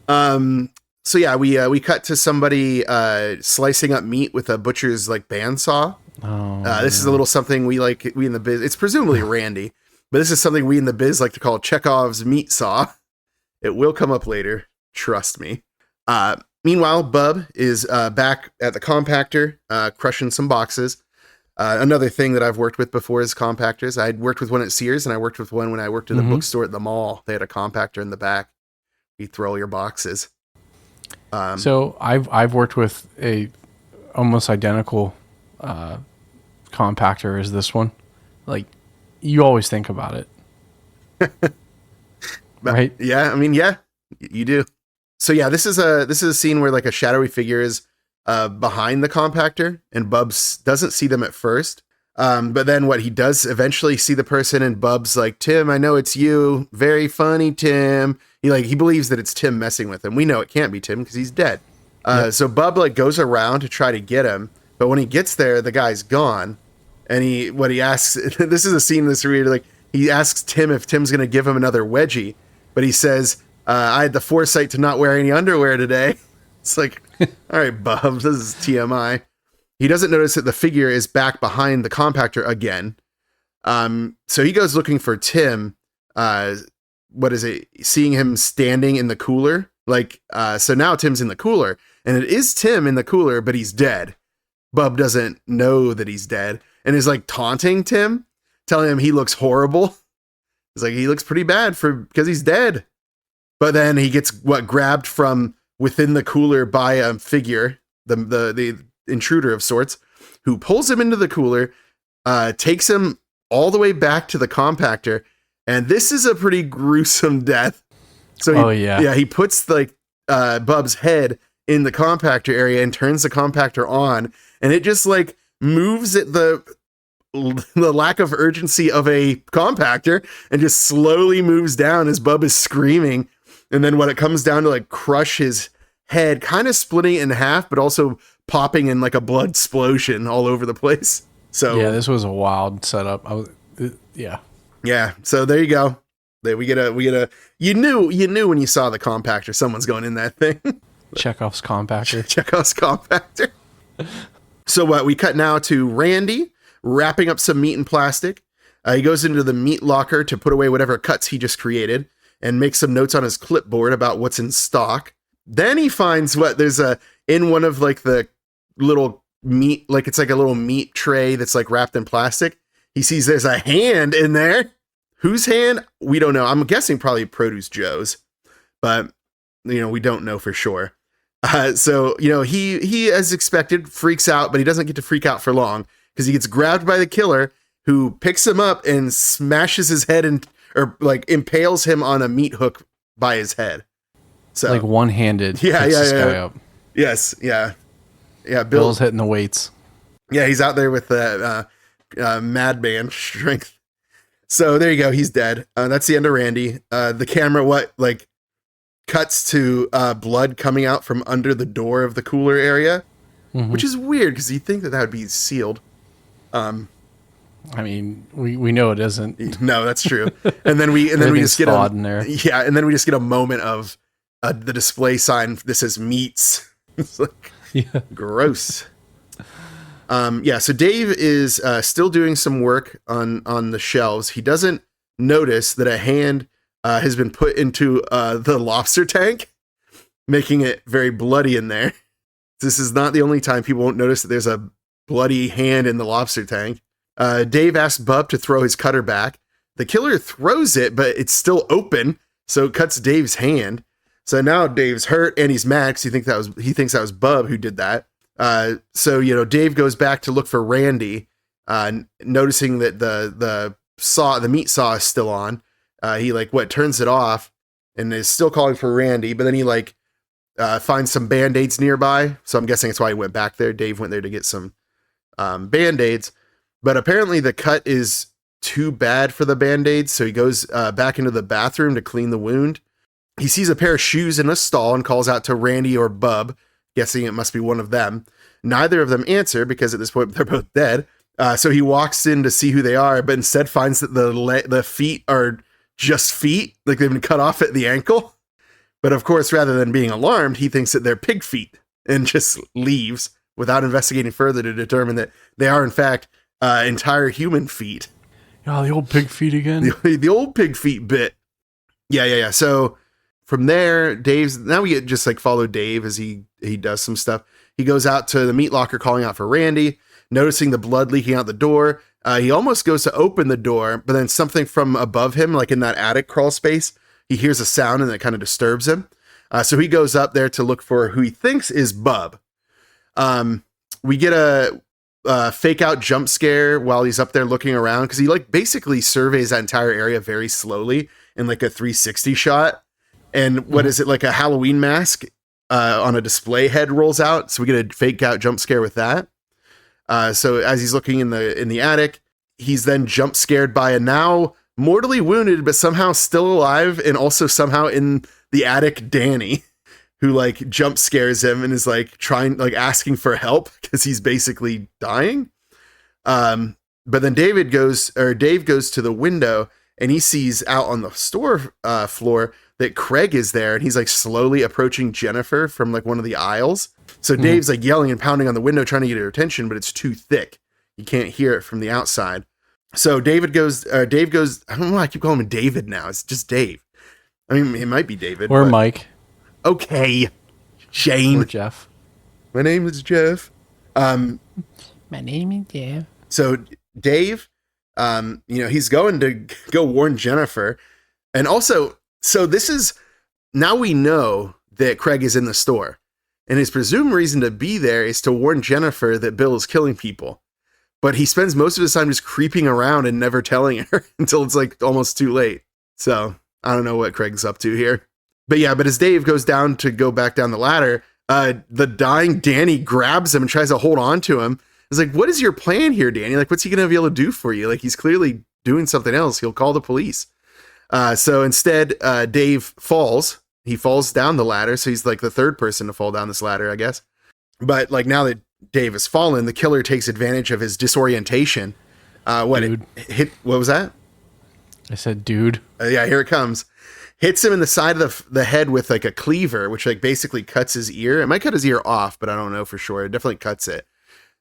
So yeah, we cut to somebody slicing up meat with a butcher's like bandsaw. This is a little something we in the biz. It's presumably Randy, but this is something we in the biz like to call Chekhov's meat saw. It will come up later. Trust me. Meanwhile, Bub is back at the compactor, crushing some boxes. Another thing that I've worked with before is compactors. I worked with one at Sears, and I worked with one when I worked at the bookstore at the mall. They had a compactor in the back. You throw your boxes. So I've worked with a almost identical compactor as this one. Like you always think about it, right? Yeah, I mean, yeah, you do. So yeah, this is a scene where like a shadowy figure is behind the compactor, and Bubs doesn't see them at first. But then he does eventually see the person, and Bubs like, Tim, I know it's you. Very funny, Tim. He believes that it's Tim messing with him. We know it can't be Tim because he's dead. So Bub like goes around to try to get him, but when he gets there, the guy's gone. And he asks, this is a scene that's weird. Like he asks Tim if Tim's gonna give him another wedgie, but he says, I had the foresight to not wear any underwear today. It's like, all right, Bub, this is TMI. He doesn't notice that the figure is back behind the compactor again. So he goes looking for Tim. Seeing him standing in the cooler. So now Tim's in the cooler, and it is Tim in the cooler, but he's dead. Bub doesn't know that he's dead and is like taunting Tim, telling him he looks horrible. He's like, he looks pretty bad because he's dead. But then he gets grabbed from within the cooler by a figure, the intruder of sorts, who pulls him into the cooler, takes him all the way back to the compactor, and this is a pretty gruesome death. So he puts Bub's head in the compactor area and turns the compactor on, and it just like moves at the the lack of urgency of a compactor and just slowly moves down as Bub is screaming. And then when it comes down to like crush his head, kind of splitting it in half, but also popping in like a blood explosion all over the place. So yeah, this was a wild setup. Yeah. So there you go. We get a. You knew when you saw the compactor, someone's going in that thing. Chekhov's compactor. Chekhov's compactor. So what? We cut now to Randy wrapping up some meat in plastic. He goes into the meat locker to put away whatever cuts he just created and makes some notes on his clipboard about what's in stock. Then he finds in one of like the little meat, like it's like a little meat tray that's like wrapped in plastic. He sees there's a hand in there. Whose hand? We don't know. I'm guessing probably Produce Joe's, but we don't know for sure. So he as expected freaks out, but he doesn't get to freak out for long because he gets grabbed by the killer, who picks him up and smashes his head or like impales him on a meat hook by his head. So like one-handed. Yeah. Guy up. Yes. Yeah. Yeah. Bill's hitting the weights. Yeah. He's out there with the madman strength. So there you go. He's dead. That's the end of Randy. The camera, cuts to blood coming out from under the door of the cooler area, which is weird because you'd think that would be sealed. I mean, we know it isn't. No, that's true. And then we just get in there. Yeah, and then we just get a moment of the display sign. This says meats. It's like gross. So Dave is still doing some work on the shelves. He doesn't notice that a hand has been put into the lobster tank, making it very bloody in there. This is not the only time people won't notice that there's a bloody hand in the lobster tank. Dave asks Bub to throw his cutter back. The killer throws it, but it's still open, so it cuts Dave's hand. So now Dave's hurt and he's mad because he thinks that was Bub who did that. So Dave goes back to look for Randy, noticing that the meat saw is still on. He turns it off and is still calling for Randy, but then he finds some Band-Aids nearby. So I'm guessing that's why he went back there. Dave went there to get some Band-Aids, but apparently the cut is too bad for the Band-Aids. So he goes back into the bathroom to clean the wound. He sees a pair of shoes in a stall and calls out to Randy or Bub, guessing it must be one of them. Neither of them answer because at this point they're both dead. So he walks in to see who they are, but instead finds that the feet are just feet, like they've been cut off at the ankle. But of course, rather than being alarmed, he thinks that they're pig feet and just leaves without investigating further to determine that they are in fact entire human feet. Oh, the old pig feet again. The old pig feet bit. Yeah. So from there, now we just follow Dave as he does some stuff. He goes out to the meat locker calling out for Randy, noticing the blood leaking out the door. He almost goes to open the door, but then something from above him, like in that attic crawl space, he hears a sound and it kind of disturbs him. So he goes up there to look for who he thinks is Bub. We get a fake out jump scare while he's up there looking around because he basically surveys that entire area very slowly in a 360 shot. And what is it, like a Halloween mask on a display head rolls out. So we get a fake out jump scare with that. So as he's looking in the attic, he's then jump scared by a now mortally wounded, but somehow still alive and also somehow in the attic, Danny, who jump scares him and is asking for help because he's basically dying. But then Dave goes to the window and he sees out on the store floor that Craig is there and he's slowly approaching Jennifer from one of the aisles. So Dave's yelling and pounding on the window trying to get her attention, but it's too thick. You can't hear it from the outside. So Dave goes, I don't know why I keep calling him David now. It's just Dave. I mean, it might be David. Or Mike. Okay. Shane. Or Jeff. My name is Jeff. My name is Jeff. So Dave, he's going to go warn Jennifer. And also, so this is, now we know that Craig is in the store. And his presumed reason to be there is to warn Jennifer that Bill is killing people. But he spends most of his time just creeping around and never telling her until it's almost too late. So I don't know what Craig's up to here. But as Dave goes down to go back down the ladder, the dying Danny grabs him and tries to hold on to him. was like, what is your plan here, Danny? Like, what's he going to be able to do for you? Like, he's clearly doing something else. He'll call the police. So instead, Dave falls. He falls down the ladder. So he's like the third person to fall down this ladder, I guess. But like now that Dave has fallen, the killer takes advantage of his disorientation. What was that? I said, dude. Yeah, here it comes. Hits him in the side of the head with like a cleaver, which like basically cuts his ear. It might cut his ear off, but I don't know for sure. It definitely cuts it.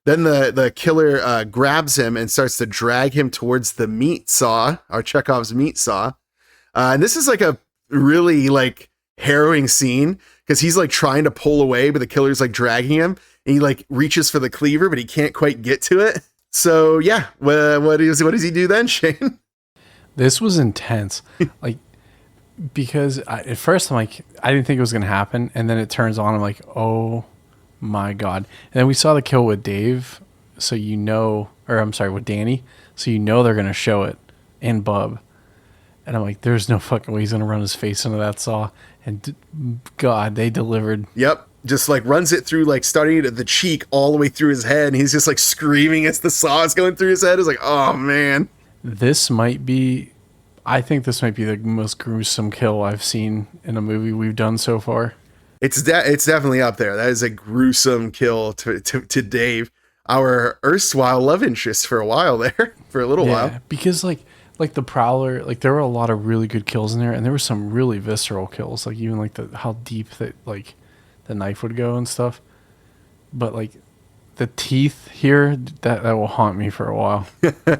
Then the killer grabs him and starts to drag him towards the meat saw, our Chekhov's meat saw. And this is like a really like harrowing scene because he's like trying to pull away, but the killer's like dragging him. And he like reaches for the cleaver, but he can't quite get to it. So yeah, what does he do then, Shane? This was intense. Like, because at first I'm like, I didn't think it was going to happen. And then it turns on. I'm like, oh my God. And then we saw the kill with Dave. So, with Danny. So, they're going to show it, and Bub. And I'm like, there's no fucking way he's going to run his face into that saw. And God, they delivered. Yep. Just like runs it through, like starting at the cheek all the way through his head. And he's just like screaming as the saw is going through his head. It's like, oh man. I think this might be the most gruesome kill I've seen in a movie we've done so far. It's definitely up there. That is a gruesome kill to Dave, our erstwhile love interest for a while there, for a little while. Because like the Prowler, like there were a lot of really good kills in there, and there were some really visceral kills, like even like how deep that like the knife would go and stuff. But like the teeth here, that will haunt me for a while. Yeah,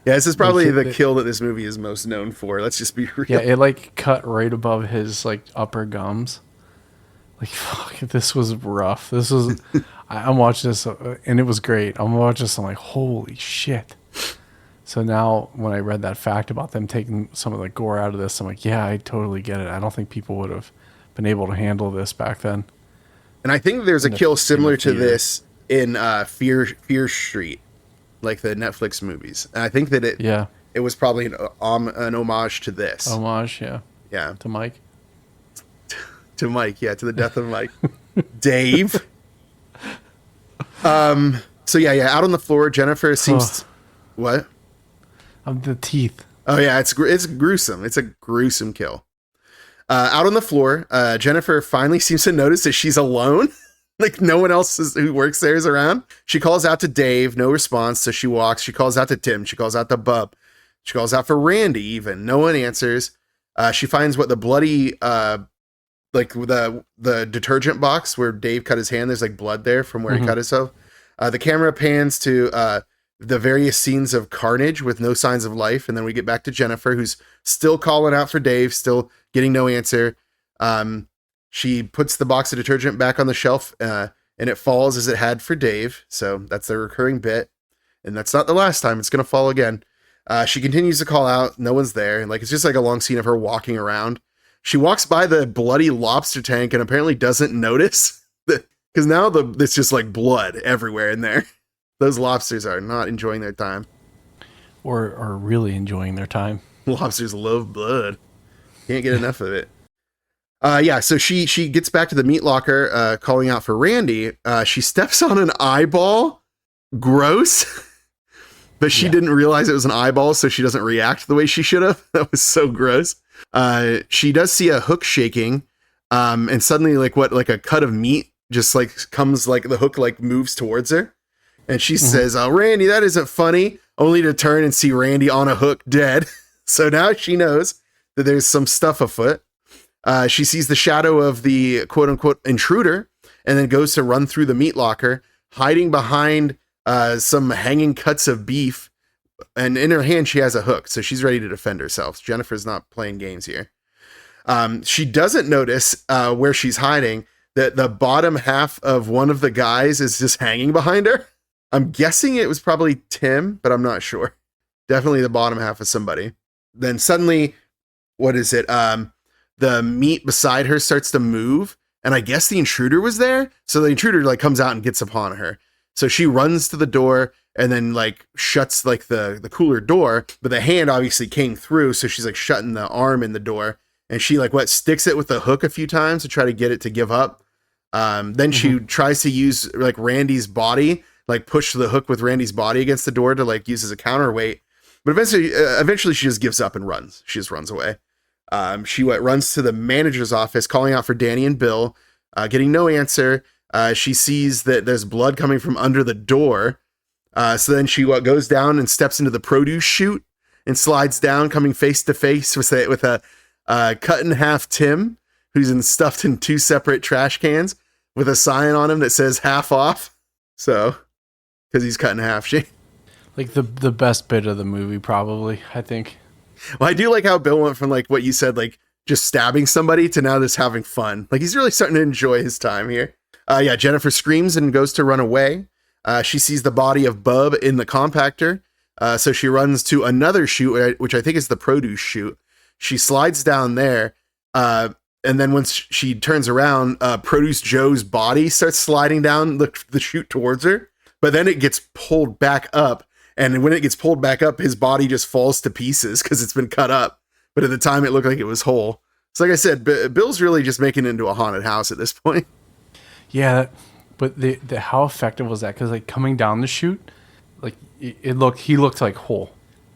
this is probably the kill that this movie is most known for. Let's just be real. Yeah, it like cut right above his like upper gums. Like, fuck, this was rough. This was, I'm watching this and it was great. I'm watching this, I'm like, holy shit. So now when I read that fact about them taking some of the gore out of this, I'm like, yeah, I totally get it. I don't think people would have been able to handle this back then. And I think there's a kill similar to this in Fear Street, like the Netflix movies. And I think that it was probably an homage to this. Homage, yeah. Yeah. To Mike. To Mike, yeah, to the death of Mike. Dave. So yeah, out on the floor, Jennifer seems... What? Of the teeth. Oh yeah, it's gruesome. It's a gruesome kill. Out on the floor, Jennifer finally seems to notice that she's alone. Like no one else who works there is around. She calls out to Dave, no response, so she walks. She calls out to Tim. She calls out to Bub. She calls out for Randy even. No one answers. She finds what the bloody... like the detergent box where Dave cut his hand. There's like blood there from where he cut himself. The camera pans to the various scenes of carnage with no signs of life. And then we get back to Jennifer, who's still calling out for Dave, still getting no answer. She puts the box of detergent back on the shelf and it falls as it had for Dave. So that's the recurring bit. And that's not the last time. It's going to fall again. She continues to call out. No one's there. Like, it's just like a long scene of her walking around. She walks by the bloody lobster tank and apparently doesn't notice because now it's just like blood everywhere in there. Those lobsters are not enjoying their time. Or are really enjoying their time. Lobsters love blood. Can't get enough of it. So she gets back to the meat locker, calling out for Randy. She steps on an eyeball. Gross. But she didn't realize it was an eyeball, so she doesn't react the way she should have. That was so gross. She does see a hook shaking, and suddenly like a cut of meat just like comes, like the hook like moves towards her. And she says, "Oh, Randy, that isn't funny," only to turn and see Randy on a hook dead. So now she knows that there's some stuff afoot. She sees the shadow of the quote unquote intruder and then goes to run through the meat locker, hiding behind some hanging cuts of beef, and in her hand she has a hook, so she's ready to defend herself. Jennifer's not playing games here. She doesn't notice where she's hiding that the bottom half of one of the guys is just hanging behind her. I'm guessing it was probably Tim, but I'm not sure. Definitely the bottom half of somebody. Then suddenly, what is it? The meat beside her starts to move, and I guess the intruder was there. So the intruder like comes out and gets upon her. So she runs to the door and then like shuts like the cooler door, but the hand obviously came through. So she's like shutting the arm in the door, and she like sticks it with the hook a few times to try to get it to give up. Then she tries to use like Randy's body like push the hook with Randy's body against the door to like use as a counterweight. But eventually she just gives up and runs. She just runs away. She runs to the manager's office, calling out for Danny and Bill, getting no answer. She sees that there's blood coming from under the door. So then she goes down and steps into the produce chute and slides down, coming face to face with a cut in half Tim, who's stuffed in 2 separate trash cans with a sign on him that says half off. So, because he's cut in half. Like the best bit of the movie, probably, I think. Well, I do like how Bill went from like what you said, like just stabbing somebody to now just having fun. Like he's really starting to enjoy his time here. Jennifer screams and goes to run away. She sees the body of Bub in the compactor. So she runs to another chute, which I think is the produce chute. She slides down there. And then once she turns around, Produce Joe's body starts sliding down the chute towards her. But then it gets pulled back up. And when it gets pulled back up, his body just falls to pieces because it's been cut up. But at the time, it looked like it was whole. So like I said, Bill's really just making it into a haunted house at this point. Yeah, but the how effective was that? Because like coming down the chute, like he looked like whole.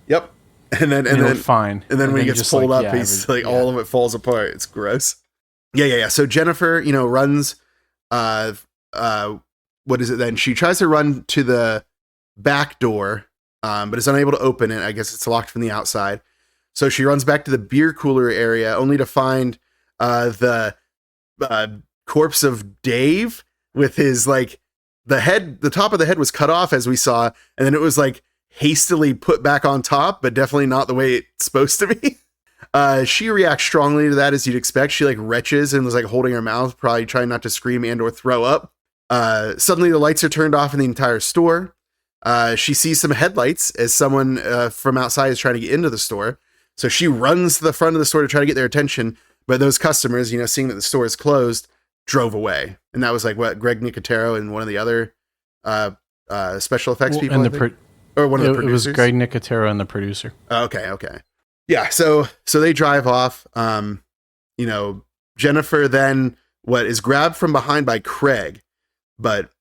Yep. And then fine. And then when he gets pulled up, he's like all of it falls apart. It's gross. Yeah. So Jennifer, runs. What is it then? She tries to run to the back door, but is unable to open it. I guess it's locked from the outside. So she runs back to the beer cooler area, only to find the corpse of Dave with his the top of the head was cut off, as we saw, and then it was like hastily put back on top, but definitely not the way it's supposed to be. She reacts strongly to that, as you'd expect. She like retches and was like holding her mouth, probably trying not to scream and or throw up. Suddenly the lights are turned off in the entire store. She sees some headlights as someone from outside is trying to get into the store. So she runs to the front of the store to try to get their attention. But those customers, seeing that the store is closed, drove away. And that was like what Greg Nicotero and one of the other special effects people. And or one of the producers. It was Greg Nicotero and the producer. Okay. Yeah. So they drive off. Jennifer then is grabbed from behind by Craig, but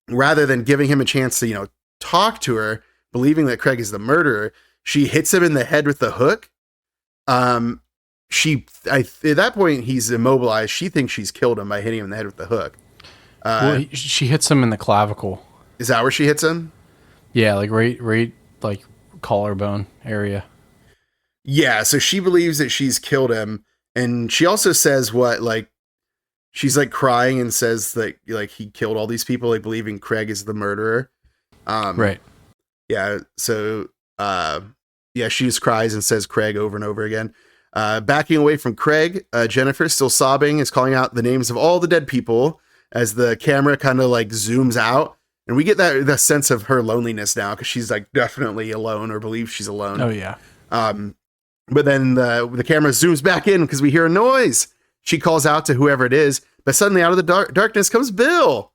rather than giving him a chance to, talk to her, believing that Craig is the murderer, she hits him in the head with the hook. At that point, he's immobilized. She thinks she's killed him by hitting him in the head with the hook. She hits him in the clavicle. Is that where she hits him? Yeah, like right, like collarbone area. Yeah, so she believes that she's killed him, and she also says she's like crying and says that like he killed all these people, like believing Craig is the murderer. Right. Yeah. So, she just cries and says Craig over and over again. Backing away from Craig, Jennifer, still sobbing, is calling out the names of all the dead people as the camera kind of like zooms out. And we get that sense of her loneliness now, because she's like definitely alone, or believes she's alone. Oh, yeah. But then the camera zooms back in because we hear a noise. She calls out to whoever it is, but suddenly out of the darkness comes Bill.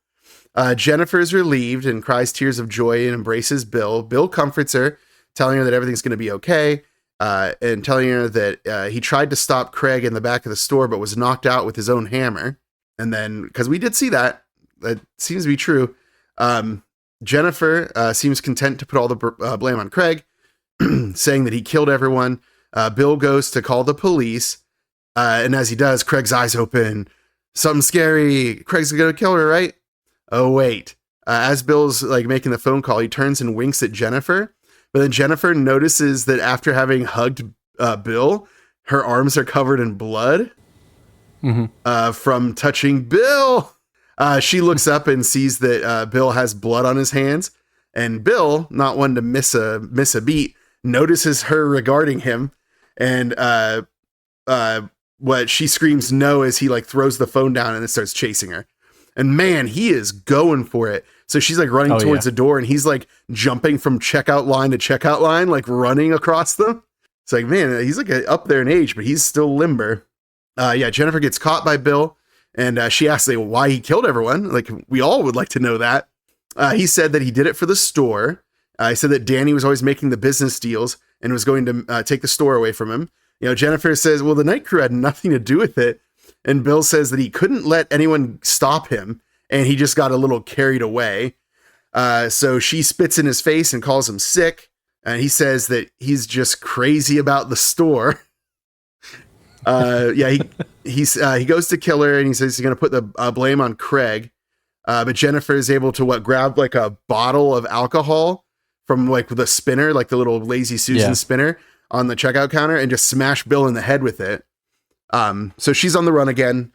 Jennifer is relieved and cries tears of joy and embraces Bill. Bill comforts her, telling her that everything's going to be okay, and telling her that he tried to stop Craig in the back of the store, but was knocked out with his own hammer. And then, because we did see that seems to be true, Jennifer seems content to put all the blame on Craig, saying that he killed everyone. Bill goes to call the police, and as he does, Craig's eyes open. Something scary. Craig's gonna kill her, right? Oh, wait. As Bill's like making the phone call, he turns and winks at Jennifer. But then Jennifer notices that after having hugged Bill, her arms are covered in blood from touching Bill. She looks up and sees that Bill has blood on his hands. And Bill, not one to miss a beat, notices her regarding him. And what she screams no as he like throws the phone down and then starts chasing her. And man, he is going for it. So she's like running towards the door, and he's like jumping from checkout line to checkout line, like running across them. It's like, man, he's like up there in age, but he's still limber. Jennifer gets caught by Bill, and she asks why he killed everyone. Like, we all would like to know that. He said that he did it for the store. He said that Danny was always making the business deals and was going to take the store away from him. Jennifer says, well, the night crew had nothing to do with it. And Bill says that he couldn't let anyone stop him, and he just got a little carried away. So she spits in his face and calls him sick. And he says that he's just crazy about the store. He goes to kill her and he says he's going to put the blame on Craig. But Jennifer is able to grab like a bottle of alcohol from like the spinner, like the little Lazy Susan spinner on the checkout counter, and just smash Bill in the head with it. So she's on the run again.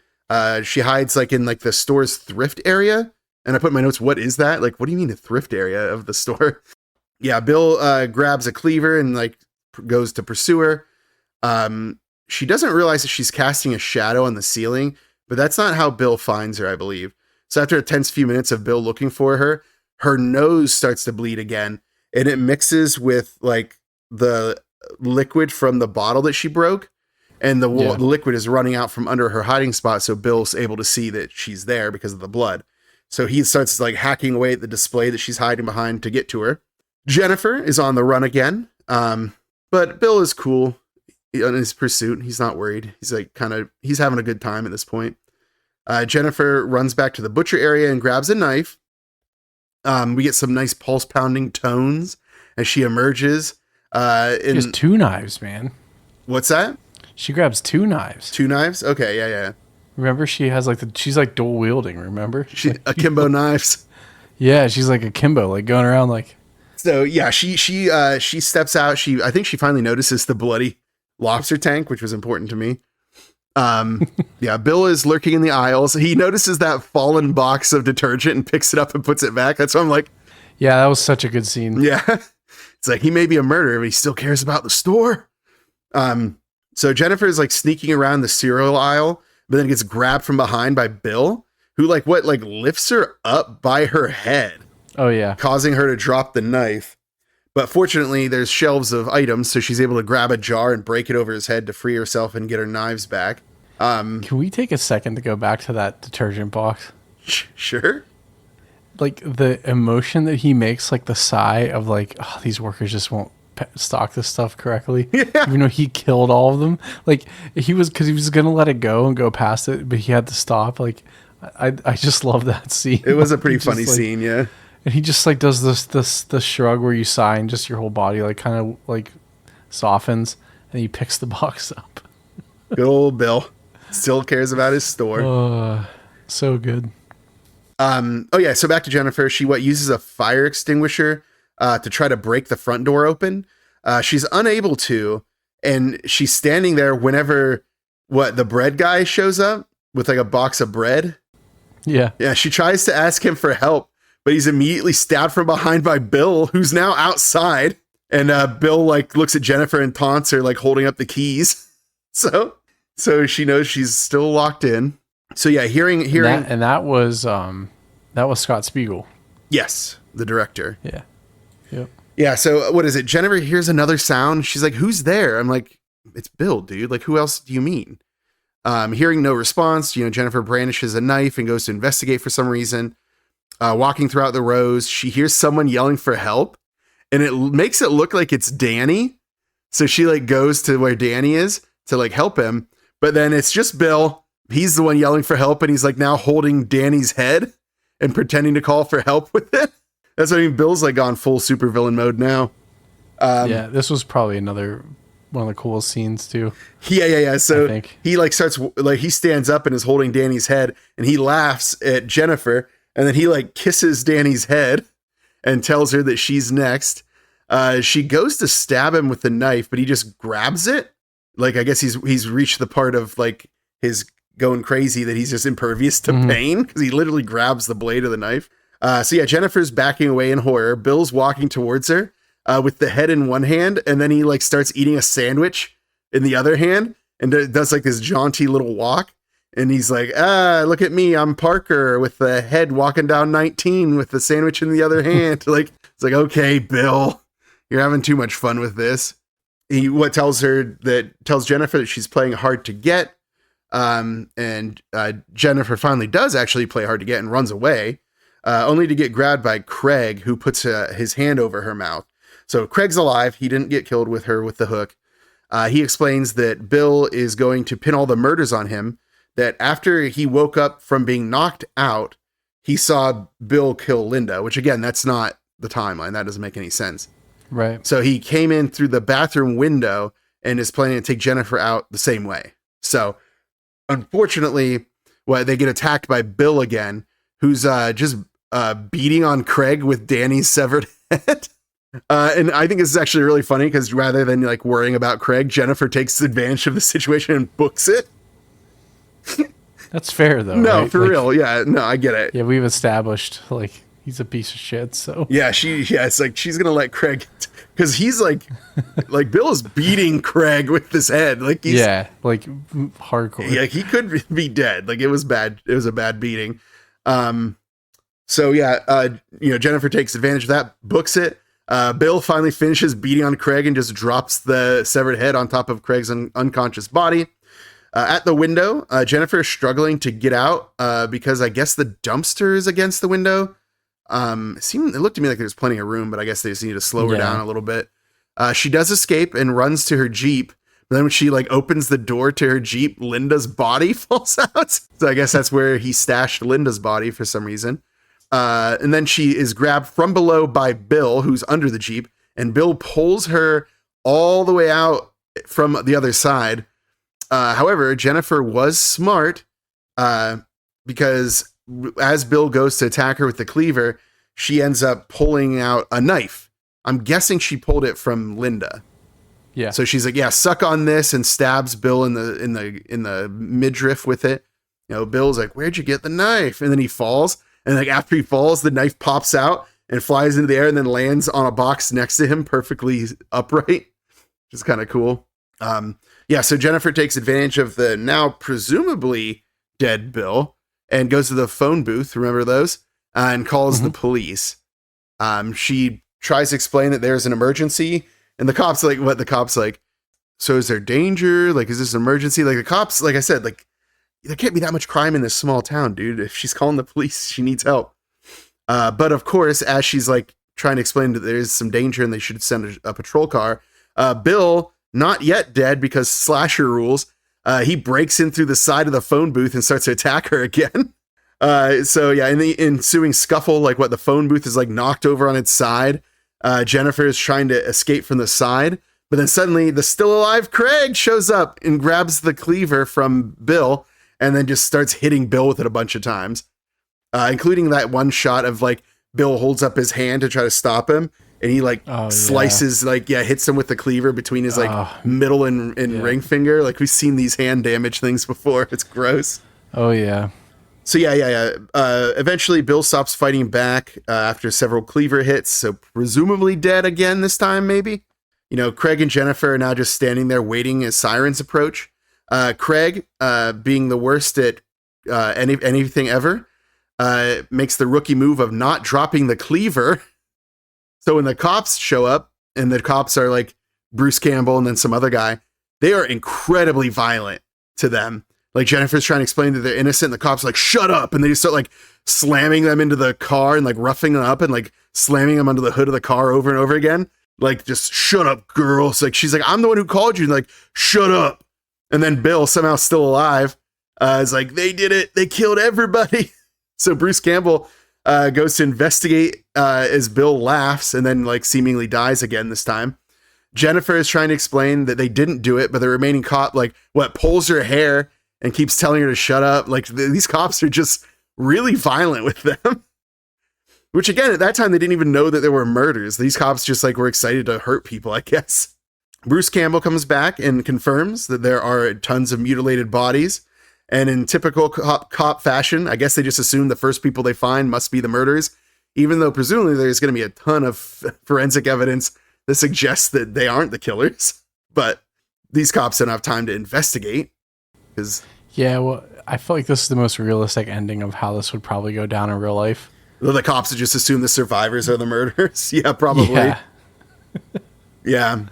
She hides like in like the store's thrift area. And I put in my notes, what is that? Like, what do you mean a thrift area of the store? Yeah, Bill grabs a cleaver and like goes to pursue her. She doesn't realize that she's casting a shadow on the ceiling, but that's not how Bill finds her, I believe. So after a tense few minutes of Bill looking for her, her nose starts to bleed again, and it mixes with like the liquid from the bottle that she broke, and the liquid is running out from under her hiding spot, so Bill's able to see that she's there because of the blood. So he starts like hacking away at the display that she's hiding behind to get to her. Jennifer is on the run again, but Bill is cool in his pursuit. He's not worried. He's like he's having a good time at this point. Jennifer runs back to the butcher area and grabs a knife. We get some nice pulse pounding tones as she emerges. She has 2 knives, man. What's that? She grabs 2 knives. 2 knives? Okay, yeah. Remember, she has she's like dual wielding. Remember, akimbo knives. Yeah, she's like akimbo, like going around like. So yeah, she steps out. I think she finally notices the bloody lobster tank, which was important to me. Yeah, Bill is lurking in the aisles. He notices that fallen box of detergent and picks it up and puts it back. That's why I'm like, yeah, that was such a good scene. Yeah, it's like he may be a murderer, but he still cares about the store. So Jennifer is like sneaking around the cereal aisle, but then gets grabbed from behind by Bill, who lifts her up by her head. Oh yeah, causing her to drop the knife. But fortunately, there's shelves of items, so she's able to grab a jar and break it over his head to free herself and get her knives back. Can we take a second to go back to that detergent box? Sure. Like the emotion that he makes, like the sigh of like, oh, these workers just won't stock this stuff correctly. Yeah. Even though he killed all of them. Like he was going to let it go and go past it, but he had to stop. Like I just love that scene. It was a pretty funny scene, yeah. And he just like does this shrug where you sigh and just your whole body like kind of like softens, and he picks the box up. Good old Bill. Still cares about his store. So good. So back to Jennifer. She uses a fire extinguisher to try to break the front door open. She's unable to, and she's standing there whenever the bread guy shows up with like a box of bread. Yeah. Yeah, she tries to ask him for help, but he's immediately stabbed from behind by Bill, who's now outside. And Bill like looks at Jennifer and taunts her, like holding up the keys. So she knows she's still locked in. So yeah, hearing that was Scott Spiegel. Yes, the director. Yeah. Yep. Yeah. So what is it? Jennifer hears another sound. She's like, "Who's there?" I'm like, "It's Bill, dude. Like, who else do you mean?" Hearing no response, Jennifer brandishes a knife and goes to investigate for some reason. Walking throughout the rows, she hears someone yelling for help, and it makes it look like it's Danny. So she like goes to where Danny is to like help him, but then it's just Bill. He's the one yelling for help, and he's like now holding Danny's head and pretending to call for help with it. That's what I mean. Bill's like gone full supervillain mode now. Yeah, this was probably another one of the coolest scenes too. Yeah. So he like starts like he stands up and is holding Danny's head, and he laughs at Jennifer, and then he like kisses Danny's head and tells her that she's next. She goes to stab him with the knife, but he just grabs it. Like I guess he's reached the part of like his going crazy that he's just impervious to pain, because he literally grabs the blade of the knife. So yeah, Jennifer's backing away in horror. Bill's walking towards her with the head in one hand, and then he like starts eating a sandwich in the other hand, and does like this jaunty little walk. And he's like, look at me, I'm Parker with the head walking down 19 with the sandwich in the other hand. Like it's like, okay, Bill, you're having too much fun with this. He tells Jennifer that she's playing hard to get. And Jennifer finally does actually play hard to get and runs away, only to get grabbed by Craig, who puts his hand over her mouth. So Craig's alive. He didn't get killed with her with the hook. He explains that Bill is going to pin all the murders on him, that after he woke up from being knocked out, he saw Bill kill Linda, which again, that's not the timeline. That doesn't make any sense. Right. So he came in through the bathroom window and is planning to take Jennifer out the same way. So unfortunately, they get attacked by Bill again, who's just beating on Craig with Danny's severed head. And I think this is actually really funny because rather than like worrying about Craig, Jennifer takes advantage of the situation and books it. That's fair though. No, right? for real. Yeah, no, I get it. Yeah, we've established like he's a piece of shit. So yeah, it's like she's gonna let Craig because he's like Bill is beating Craig with his head. Like he's, like hardcore. Yeah, he could be dead. Like it was bad. It was a bad beating. So yeah, Jennifer takes advantage of that, books it. Bill finally finishes beating on Craig and just drops the severed head on top of Craig's unconscious body. At the window, Jennifer is struggling to get out because I guess the dumpster is against the window. It looked to me like there's plenty of room, but I guess they just need to slow her down a little bit. She does escape and runs to her Jeep. But then when she like opens the door to her Jeep, Linda's body falls out. So I guess that's where he stashed Linda's body for some reason. And then she is grabbed from below by Bill, who's under the Jeep, and Bill pulls her all the way out from the other side. However, Jennifer was smart because as Bill goes to attack her with the cleaver, she ends up pulling out a knife. I'm guessing she pulled it from Linda. Yeah. So she's like, "Yeah, suck on this," and stabs Bill in the midriff with it. Bill's like, "Where'd you get the knife?" And then he falls, and like after he falls, the knife pops out and flies into the air and then lands on a box next to him, perfectly upright, which is kind of cool. So Jennifer takes advantage of the now presumably dead Bill and goes to the phone booth, remember those, and calls the police. She tries to explain that there's an emergency, and the cops like, so is there danger? Like, is this an emergency? Like the cops, like I said, like there can't be that much crime in this small town, dude. If she's calling the police, she needs help. But of course, as she's like trying to explain that there's some danger and they should send a patrol car, Bill, not yet dead because slasher rules, he breaks in through the side of the phone booth and starts to attack her again. In the ensuing scuffle, the phone booth is like knocked over on its side. Jennifer is trying to escape from the side, but then suddenly the still alive Craig shows up and grabs the cleaver from Bill and then just starts hitting Bill with it a bunch of times, including that one shot of like Bill holds up his hand to try to stop him. And he slices, hits him with the cleaver between his middle and ring finger. Like we've seen these hand damage things before. It's gross. Oh yeah. So eventually Bill stops fighting back after several cleaver hits. So presumably dead again this time, maybe. Craig and Jennifer are now just standing there waiting as sirens approach. Craig, being the worst at anything ever, makes the rookie move of not dropping the cleaver. So when the cops show up, and the cops are like Bruce Campbell and then some other guy, they are incredibly violent to them. Like Jennifer's trying to explain that they're innocent, and the cops are like, "Shut up!" And they just start like slamming them into the car and like roughing them up and like slamming them under the hood of the car over and over again. Like, just shut up, girl. So, like she's like, "I'm the one who called you," and like, "Shut up!" And then Bill, somehow still alive, is like, "They did it. They killed everybody." So Bruce Campbell goes to investigate as Bill laughs and then like seemingly dies again this time. Jennifer is trying to explain that they didn't do it, but the remaining cop pulls her hair and keeps telling her to shut up. Like these cops are just really violent with them. Which again, at that time, they didn't even know that there were murders. These cops just were excited to hurt people, I guess. Bruce Campbell comes back and confirms that there are tons of mutilated bodies. And in typical cop fashion, I guess they just assume the first people they find must be the murderers, even though presumably there's going to be a ton of forensic evidence that suggests that they aren't the killers. But these cops don't have time to investigate. I feel like this is the most realistic ending of how this would probably go down in real life. The cops would just assume the survivors are the murderers. Yeah, probably. Yeah.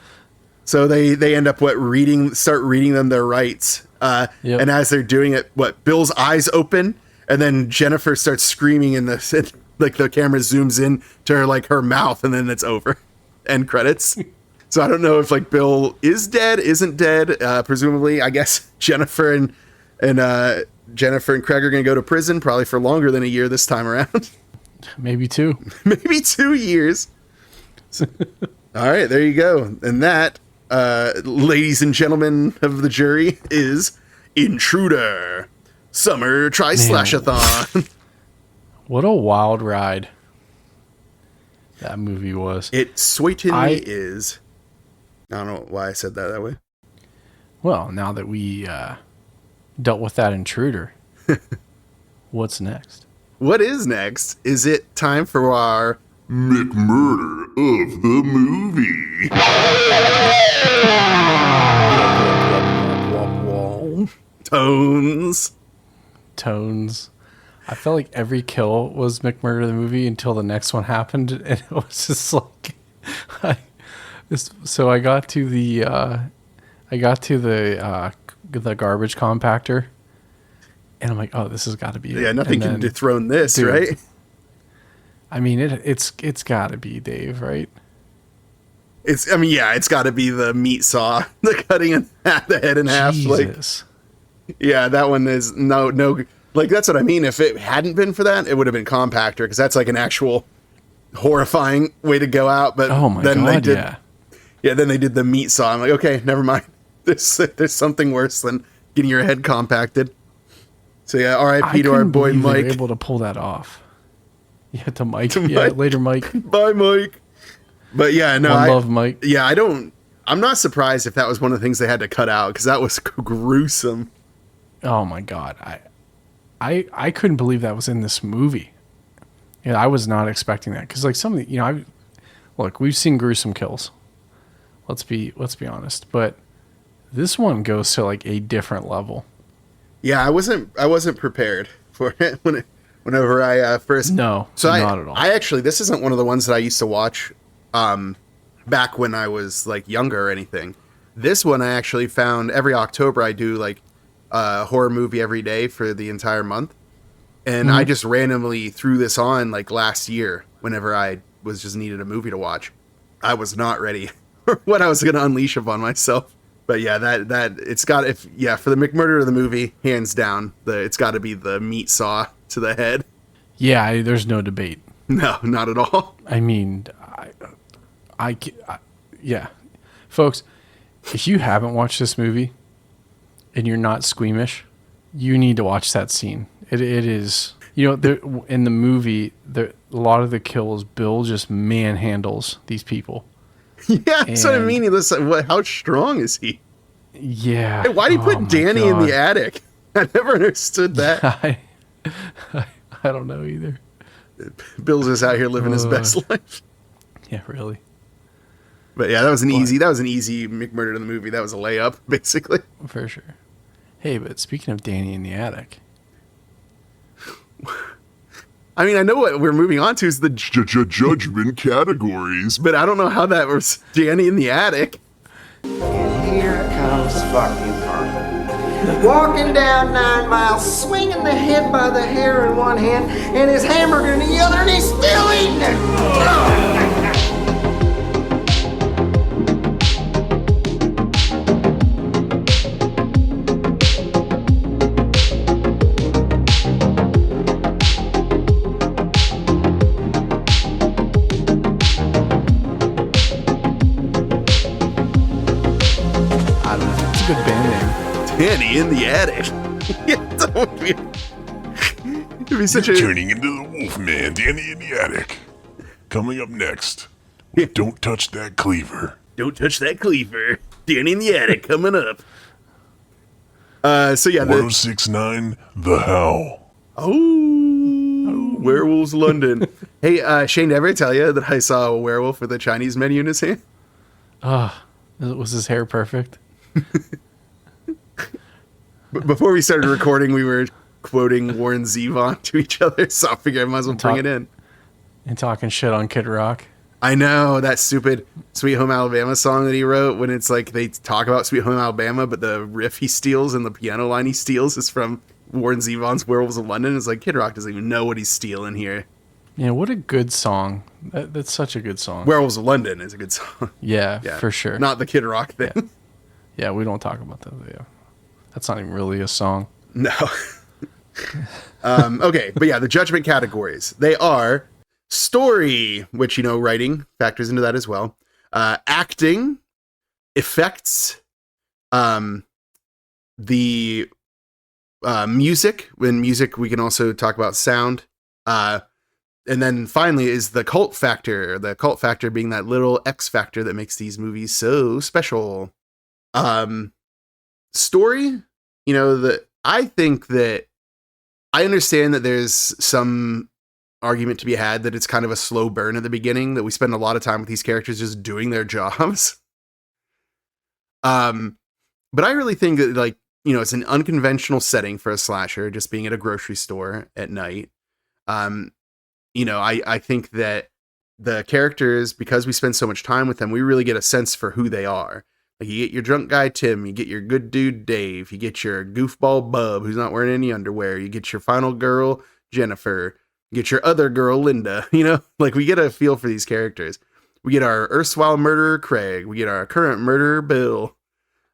So they end up start reading them their rights. And as they're doing it, Bill's eyes open, and then Jennifer starts screaming like the camera zooms in to her mouth, and then it's over. End credits. So I don't know if Bill is dead, isn't dead. Presumably, I guess Jennifer and Jennifer and Craig are going to go to prison, probably for longer than a year this time around. Maybe 2. Maybe 2 years. All right, there you go. And that, ladies and gentlemen of the jury, is Intruder, Summer Tri-Slash-A-Thon. What a wild ride that movie was. It certainly is. I don't know why I said that way. Well, now that we dealt with that intruder, what's next? What is next? Is it time for our McMurder of the movie. tones? I felt like every kill was McMurder the movie until the next one happened, and it was just like, so I got to the garbage compactor, and I'm like, oh, this has got to be it. Yeah, nothing can dethrone this, dude, right? I mean, it's got to be Dave, right? It's got to be the meat saw, the cutting the head in half. Jesus. Like, yeah, that one is no. Like, that's what I mean. If it hadn't been for that, it would have been compactor, because that's like an actual horrifying way to go out. But oh my god, yeah. Then they did the meat saw. I'm like, okay, never mind. There's something worse than getting your head compacted. So yeah, R.I.P. to our boy Mike. They were able to pull that off. Yeah, to Mike. Later, Mike. Bye, Mike. But yeah, no, I love Mike. Yeah, I'm not surprised if that was one of the things they had to cut out, because that was gruesome. Oh my god, I couldn't believe that was in this movie. Yeah, I was not expecting that, because like some of the, look, we've seen gruesome kills. Let's be honest, but this one goes to like a different level. Yeah, I wasn't prepared for it whenever I first. No, so not at all. I actually, this isn't one of the ones that I used to watch back when I was like younger or anything. This one I actually found every October. I do like a horror movie every day for the entire month, and I just randomly threw this on like last year whenever I was just needed a movie to watch. I was not ready for what I was going to unleash upon myself. But yeah, that it's got, for the McMurder of the movie, hands down, it's got to be the meat saw to the head. Yeah, there's no debate. No, not at all. I mean, yeah, folks, if you haven't watched this movie and you're not squeamish, you need to watch that scene. It is, in the movie, a lot of the kills, Bill just manhandles these people. Yeah, that's what I mean. How strong is he? Yeah. Hey, why do you put Danny in the attic? I never understood that. I don't know either. Bill's just out here living his best life. Yeah, really. But yeah, that was an easy McMurder in the movie. That was a layup, basically. For sure. Hey, but speaking of Danny in the attic. I mean, I know what we're moving on to is the Judgment categories. But I don't know how that was Danny in the attic. And here comes fucking Parker. Walking down 9 miles, swinging the head by the hair in one hand and his hamburger in the other, and he's still eating it. Good band name. Danny in the attic. It'd be such Turning into the Wolfman, Danny in the attic. Coming up next, Don't Touch That Cleaver. Don't touch that cleaver. Danny in the attic coming up. So yeah, 1069 The Howl. Oh, Werewolves London. Hey, Shane, did I ever tell you that I saw a werewolf with a Chinese menu in his hand? Was his hair perfect? Before we started recording, we were quoting Warren Zevon to each other, so I figured I might as well bring it in. And talking shit on Kid Rock. I know, that stupid Sweet Home Alabama song that he wrote, when it's like they talk about Sweet Home Alabama, but the riff he steals and the piano line he steals is from Warren Zevon's Werewolves of London. It's like, Kid Rock doesn't even know what he's stealing here. Yeah, what a good song. That's such a good song. Werewolves of London is a good song. Yeah, for sure. Not the Kid Rock thing. Yeah, we don't talk about that. Yeah. That's not even really a song. No. Okay, but yeah, the judgment categories. They are story, which, writing factors into that as well. Acting, effects, the music. In music, we can also talk about sound. And then finally is the cult factor. The cult factor being that little X factor that makes these movies so special. Story, I think that I understand that there's some argument to be had that it's kind of a slow burn at the beginning, that we spend a lot of time with these characters just doing their jobs. But I really think that, it's an unconventional setting for a slasher, just being at a grocery store at night. I think that the characters, because we spend so much time with them, we really get a sense for who they are. Like, you get your drunk guy, Tim, you get your good dude, Dave, you get your goofball Bub, who's not wearing any underwear, you get your final girl, Jennifer, you get your other girl, Linda, we get a feel for these characters. We get our erstwhile murderer, Craig, we get our current murderer, Bill.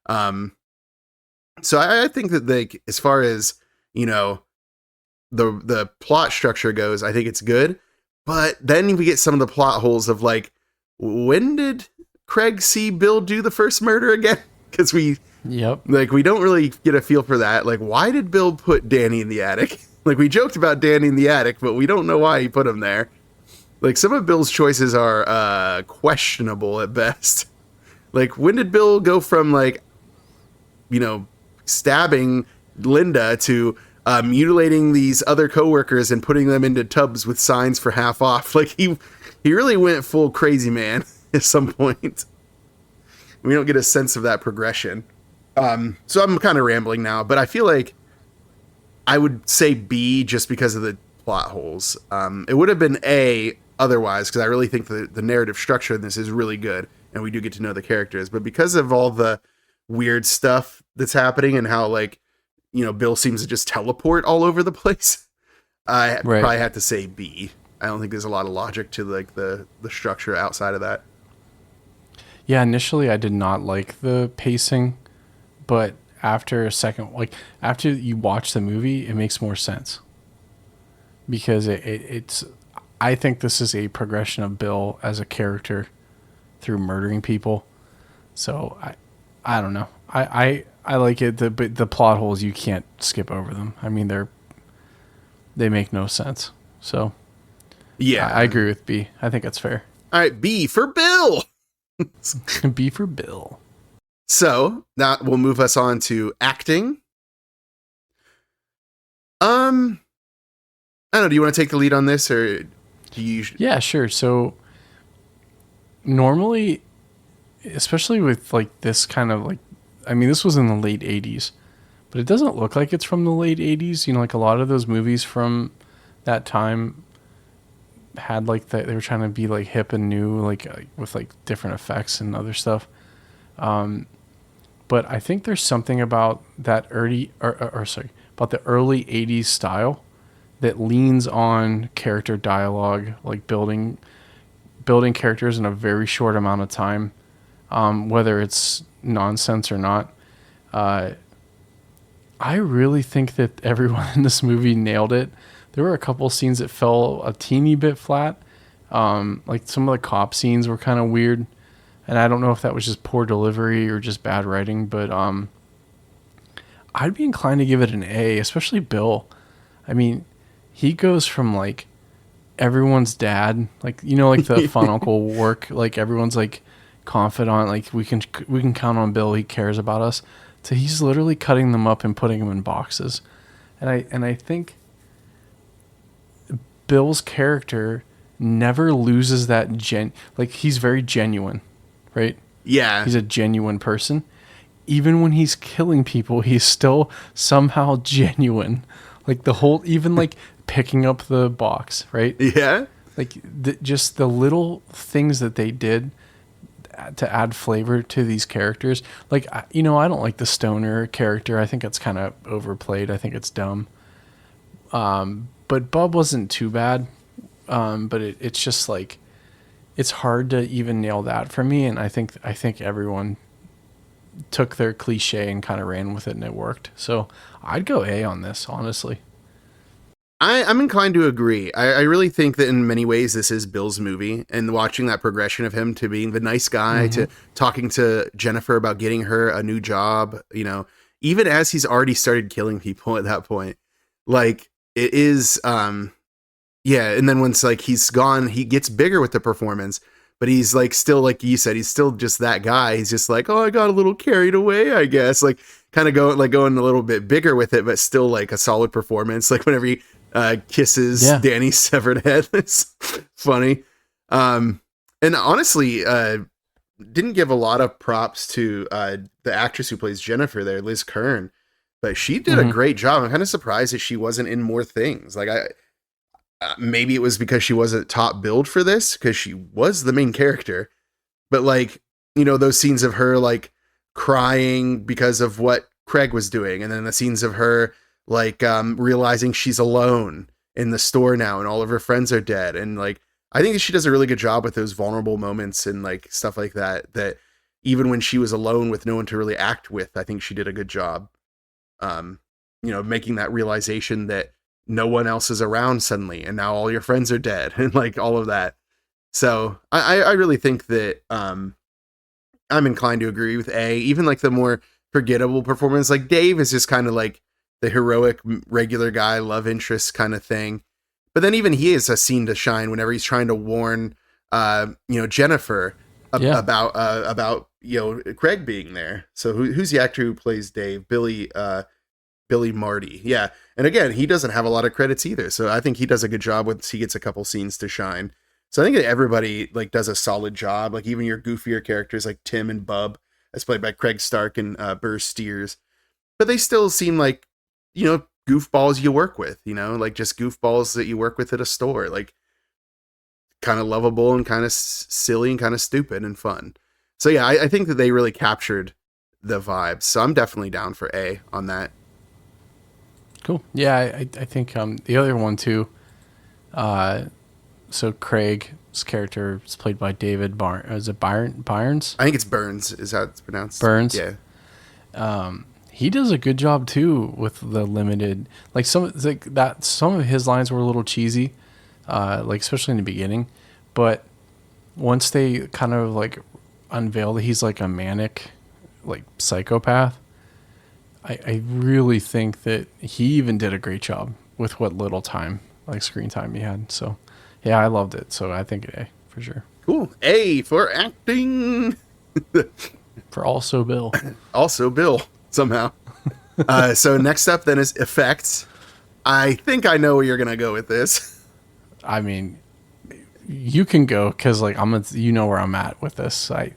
So I think that, as far as, the plot structure goes, I think it's good. But then we get some of the plot holes of, when did Craig see Bill do the first murder again? Because we don't really get a feel for that. Why did Bill put Danny in the attic? We joked about Danny in the attic, but we don't know why he put him there. Some of Bill's choices are questionable at best. When did Bill go from stabbing Linda to mutilating these other coworkers and putting them into tubs with signs for half off? He really went full crazy man at some point. We don't get a sense of that progression. So I'm kind of rambling now, but I feel like I would say B just because of the plot holes. It would have been A otherwise, because I really think the narrative structure in this is really good, and we do get to know the characters. But because of all the weird stuff that's happening and how Bill seems to just teleport all over the place, I probably have to say B. I don't think there's a lot of logic to the structure outside of that. Yeah, initially I did not like the pacing, but after a second, after you watch the movie, it makes more sense, because it's. I think this is a progression of Bill as a character through murdering people. So I don't know. I like it. The plot holes, you can't skip over them. I mean, they make no sense. So yeah, I agree with B. I think that's fair. All right, B for Bill. B for Bill. So that will move us on to acting. I don't know. Do you want to take the lead on this, or do you? Yeah, sure. So normally, especially with this kind of this was in the late 80s, but it doesn't look like it's from the late 80s. A lot of those movies from that time had they were trying to be hip and new, with different effects and other stuff. But I think there's something about that about the early 80s style that leans on character dialogue, building characters in a very short amount of time, whether it's nonsense or not. I really think that everyone in this movie nailed it. There were a couple scenes that fell a teeny bit flat. Some of the cop scenes were kind of weird, and I don't know if that was just poor delivery or just bad writing, but I'd be inclined to give it an A, especially Bill. I mean, he goes from everyone's dad, the fun uncle work, everyone's confidant, we can count on Bill, he cares about us, to he's literally cutting them up and putting them in boxes. And I think Bill's character never loses that he's very genuine, right? Yeah. He's a genuine person. Even when he's killing people, he's still somehow genuine. Even picking up the box, right? Yeah. Just the little things that they did to add flavor to these characters. I don't like the stoner character. I think it's kind of overplayed. I think it's dumb. But Bub wasn't too bad. But it's just it's hard to even nail that for me. And I think everyone took their cliche and kind of ran with it, and it worked. So I'd go A on this, honestly. I'm inclined to agree. I really think that in many ways this is Bill's movie, and watching that progression of him to being the nice guy, to talking to Jennifer about getting her a new job, even as he's already started killing people at that point. Like, it is, yeah. And then once like he's gone, he gets bigger with the performance, but he's like still, like you said, he's still just that guy. He's just like, oh, I got a little carried away, I guess. Like, kind of going a little bit bigger with it, but still like a solid performance. Like whenever he kisses Danny's severed head, it's funny. And honestly, didn't give a lot of props to the actress who plays Jennifer there, Liz Kern, but she did a great job. I'm kind of surprised that she wasn't in more things. Like maybe it was because she wasn't top billed for this, because she was the main character, but like, those scenes of her like crying because of what Craig was doing, and then the scenes of her like realizing she's alone in the store now and all of her friends are dead, and like I think she does a really good job with those vulnerable moments and like stuff like that even when she was alone with no one to really act with, I think she did a good job making that realization that no one else is around suddenly and now all your friends are dead and like all of that. So I really think that I'm inclined to agree with A. Even like the more forgettable performance, like Dave is just kind of like the heroic regular guy love interest kind of thing, but then even he is a scene to shine whenever he's trying to warn Jennifer about Craig being there. So who's the actor who plays Dave? Billy Marty. Yeah, and again, he doesn't have a lot of credits either, so I think he does a good job with, he gets a couple scenes to shine. So I think that everybody like does a solid job. Like even your goofier characters like Tim and Bub, as played by Craig Stark and Burr Steers, but they still seem like goofballs you work with. Like just goofballs that you work with at a store. Like kind of lovable and kind of silly and kind of stupid and fun. So yeah, I think that they really captured the vibes. So I'm definitely down for A on that. Cool. Yeah, I think the other one too. So Craig's character is played by David Barnes. Is it Byrnes? I think it's Burns. Is how it's pronounced? Burns. Yeah. He does a good job too with the limited, like some of his lines were a little cheesy, like especially in the beginning, but once they kind of like unveil that he's like a manic, like psychopath, I really think that he even did a great job with what little time, like screen time he had. So yeah, I loved it. So I think A for sure. Cool. A for acting. For also Bill. Also Bill, somehow. So next up then is effects. I think I know where you're going to go with this. I mean, you can go because like you know where I'm at with this. I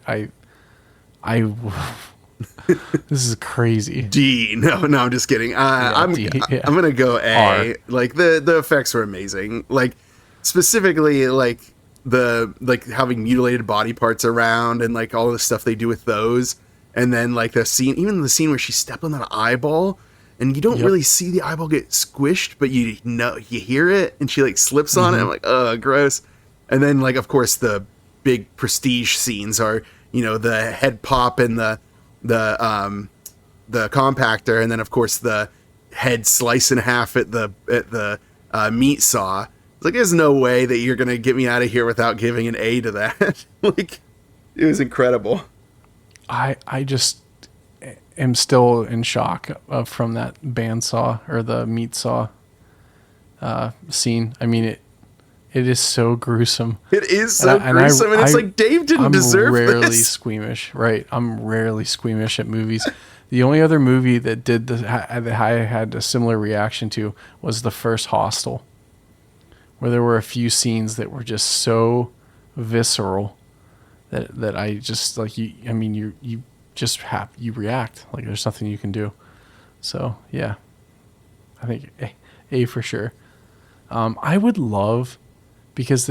this is crazy. D. No, I'm just kidding. I'm gonna go A. R. Like the effects were amazing. Like specifically like the having mutilated body parts around and like all the stuff they do with those, and then like the scene where she stepped on that eyeball and you don't really see the eyeball get squished, but you hear it and she like slips on it. I'm like, oh, gross. And then like of course the big prestige scenes are the head pop and the compactor, and then of course the head slice in half at the meat saw. It's like there's no way that you're gonna get me out of here without giving an A to that. Like it was incredible. I just am still in shock from that bandsaw or the meat saw scene. I mean it is so gruesome. It is so gruesome, and it's like Dave didn't deserve this. I'm rarely squeamish, right? I'm rarely squeamish at movies. The only other movie that did that I had a similar reaction to was the first Hostel, where there were a few scenes that were just so visceral that I just like you. I mean, you just you react like there's nothing you can do. So yeah, I think A for sure. I would love. Because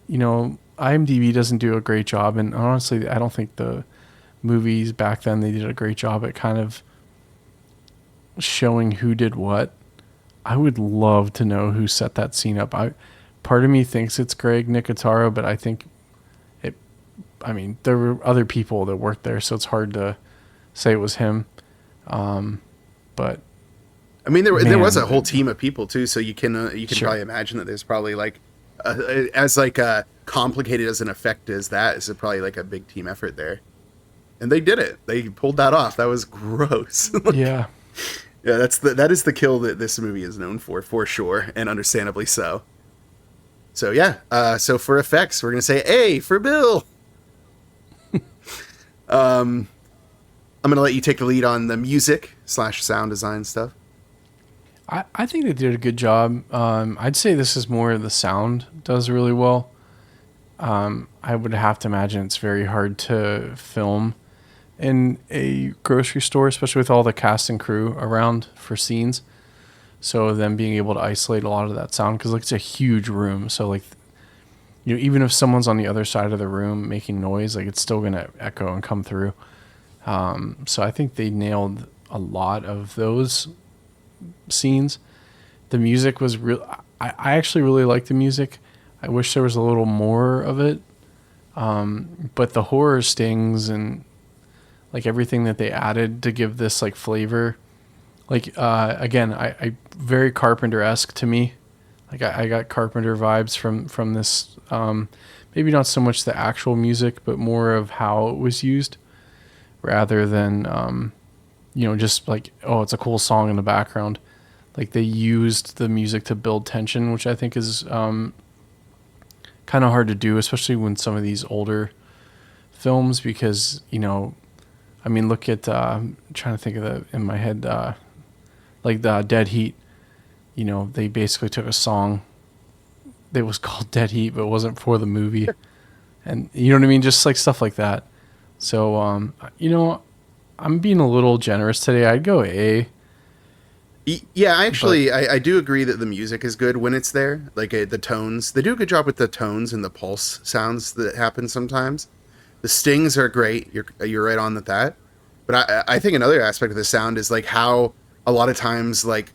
IMDb doesn't do a great job, and honestly, I don't think the movies back then they did a great job at kind of showing who did what. I would love to know who set that scene up. Part of me thinks it's Greg Nicotero, but I think it. I mean, there were other people that worked there, so it's hard to say it was him. But I mean, there was a Man. whole team of people too, so you can Sure. probably imagine that there's probably like as like complicated as an effect as that is probably like a big team effort there, and they did it. They pulled that off. That was gross. Yeah. Yeah, that is the kill that this movie is known for sure, and understandably so. So yeah, so for effects, we're gonna say A for Bill. I'm gonna let you take the lead on the music / sound design stuff. I think they did a good job. I'd say this is more the sound does really well. I would have to imagine it's very hard to film in a grocery store, especially with all the cast and crew around for scenes. So them being able to isolate a lot of that sound, because like it's a huge room. So like, you know, even if someone's on the other side of the room making noise, like it's still going to echo and come through. So I think they nailed a lot of those scenes. The music was real. I actually really like the music. I wish there was a little more of it. But the horror stings and like everything that they added to give this like flavor, like again, I very Carpenter-esque to me. Like I got Carpenter vibes from this. Maybe not so much the actual music, but more of how it was used, rather than you know, just like, oh, it's a cool song in the background. Like they used the music to build tension, which I think is kind of hard to do, especially when some of these older films, because, you know, I mean, look at, I'm trying to think of the, in my head, like the Dead Heat, you know, they basically took a song that was called Dead Heat, but it wasn't for the movie. And you know what I mean? Just like stuff like that. So, you know, I'm being a little generous today. I'd go A. Yeah, actually, I do agree that the music is good when it's there. Like the tones, they do a good job with the tones and the pulse sounds that happen sometimes. The stings are great. You're right on with that. But I think another aspect of the sound is like how a lot of times like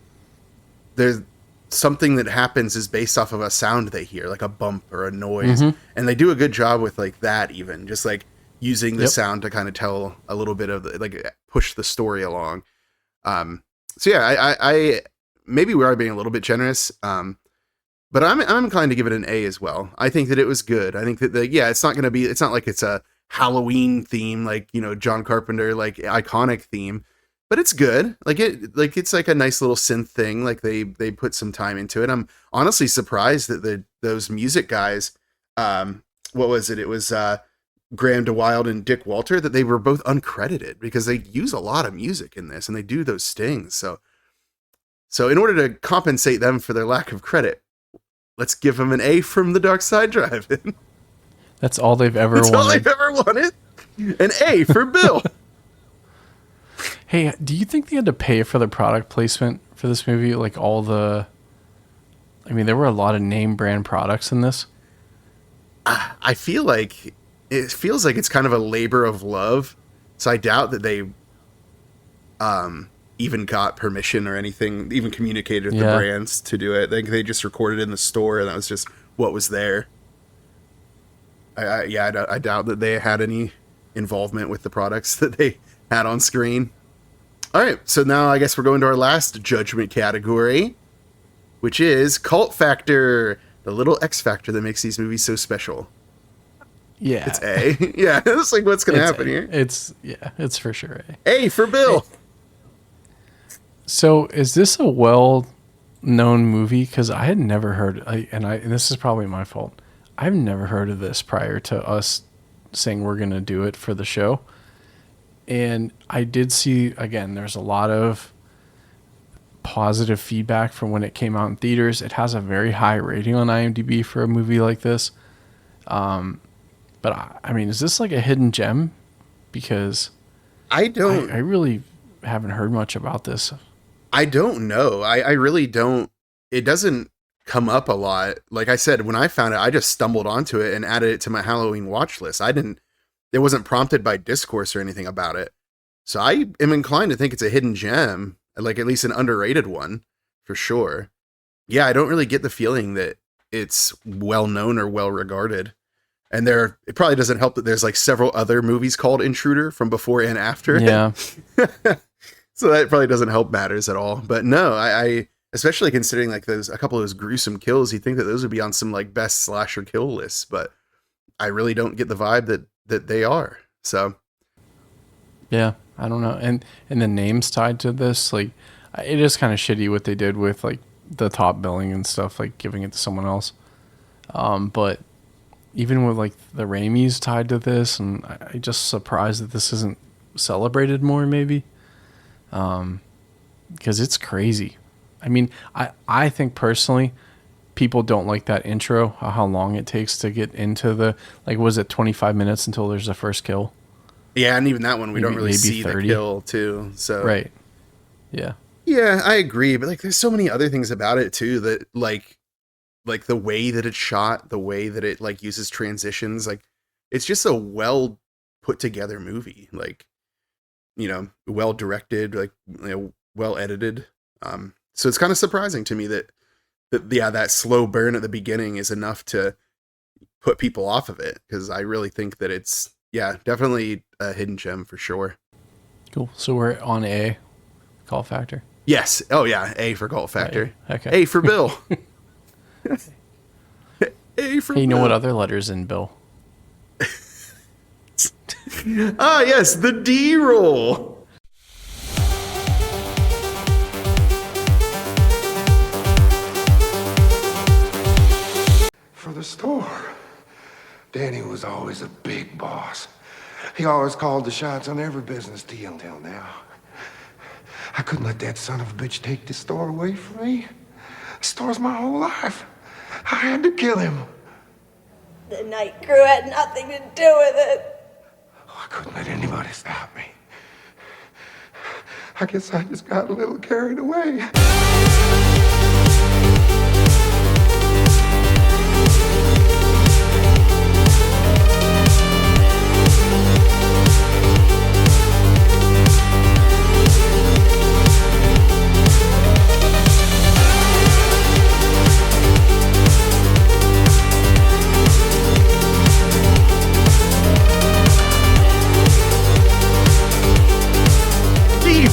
there's something that happens is based off of a sound they hear, like a bump or a noise, and they do a good job with like that, even just like using the sound to kind of tell a little bit of the, like push the story along. So yeah, I maybe we are being a little bit generous, but I'm inclined to give it an A as well. I think that it was good. I think that it's not like it's a Halloween theme, like, you know, John Carpenter, like iconic theme, but it's good. It's like a nice little synth thing. Like they put some time into it. I'm honestly surprised that those music guys, what was it? It was Graham DeWild and Dick Walter, that they were both uncredited, because they use a lot of music in this and they do those stings. So in order to compensate them for their lack of credit, let's give them an A from the Dark Side Drive-In. That's all they've ever That's wanted. all they've ever wanted. An A for Bill. Hey, do you think they had to pay for the product placement for this movie? Like I mean, there were a lot of name brand products in this. I feel like it feels like it's kind of a labor of love. So I doubt that they even got permission or anything, even communicated with the brands to do it. They just recorded in the store, and that was just what was there. I doubt that they had any involvement with the products that they had on screen. All right, so now I guess we're going to our last judgment category, which is cult factor, the little X factor that makes these movies so special. Yeah. It's A. Yeah, it's like, what's going to happen A. here? It's for sure A. A for Bill. So is this a well-known movie? Because I had never heard, and this is probably my fault, I've never heard of this prior to us saying we're going to do it for the show. And I did see, again, there's a lot of positive feedback from when it came out in theaters. It has a very high rating on IMDb for a movie like this. But I mean, is this like a hidden gem? Because I really haven't heard much about this. I don't know. I really don't. It doesn't come up a lot. Like I said, when I found it, I just stumbled onto it and added it to my Halloween watch list. It wasn't prompted by discourse or anything about it. So I am inclined to think it's a hidden gem, like at least an underrated one for sure. Yeah, I don't really get the feeling that it's well known or well regarded. And it probably doesn't help that there's like several other movies called Intruder from before and after. Yeah. So that probably doesn't help matters at all. But no, I especially considering like a couple of those gruesome kills, you'd think that those would be on some like best slasher kill lists, but I really don't get the vibe that they are. So yeah, I don't know. And the names tied to this, like, it is kind of shitty what they did with like the top billing and stuff, like giving it to someone else. But even with like the Raimis tied to this, and I just surprised that this isn't celebrated more, maybe. Because it's crazy. I mean, I think personally, people don't like that intro, how long it takes to get into the, like, was it 25 minutes until there's the first kill? Yeah, and even that one, we don't really see 30. the kill, too. So right. Yeah. Yeah, I agree. But, like, there's so many other things about it, too, that, like the way that it's shot, the way that it, like, uses transitions, like, it's just a well put together movie. Like, you know, well directed, like, you know, well edited. So it's kind of surprising to me that that slow burn at the beginning is enough to put people off of it, because I really think that it's, yeah, definitely a hidden gem for sure. Cool. So we're on A, cult factor. Yes. Oh yeah, A for cult factor. Right. Okay. A for Bill. A for Hey, you know Bill. what other letters in Bill? Ah, yes, the D roll. For the store, Danny was always a big boss. He always called the shots on every business deal until now. I couldn't let that son of a bitch take the store away from me. The store's my whole life. I had to kill him. The night crew had nothing to do with it. Oh, I couldn't let anybody stop me. I guess I just got a little carried away.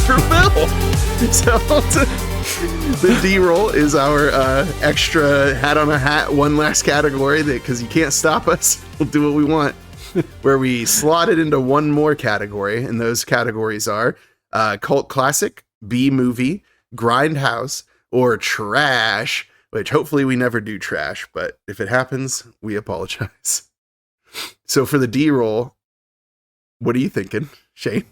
For Bill. So the D roll is our extra hat on a hat, one last category that, because you can't stop us, we'll do what we want, where we slot it into one more category, and those categories are cult classic, B movie, grindhouse, or trash, which hopefully we never do trash, but if it happens, we apologize. So for the D roll, what are you thinking, Shane?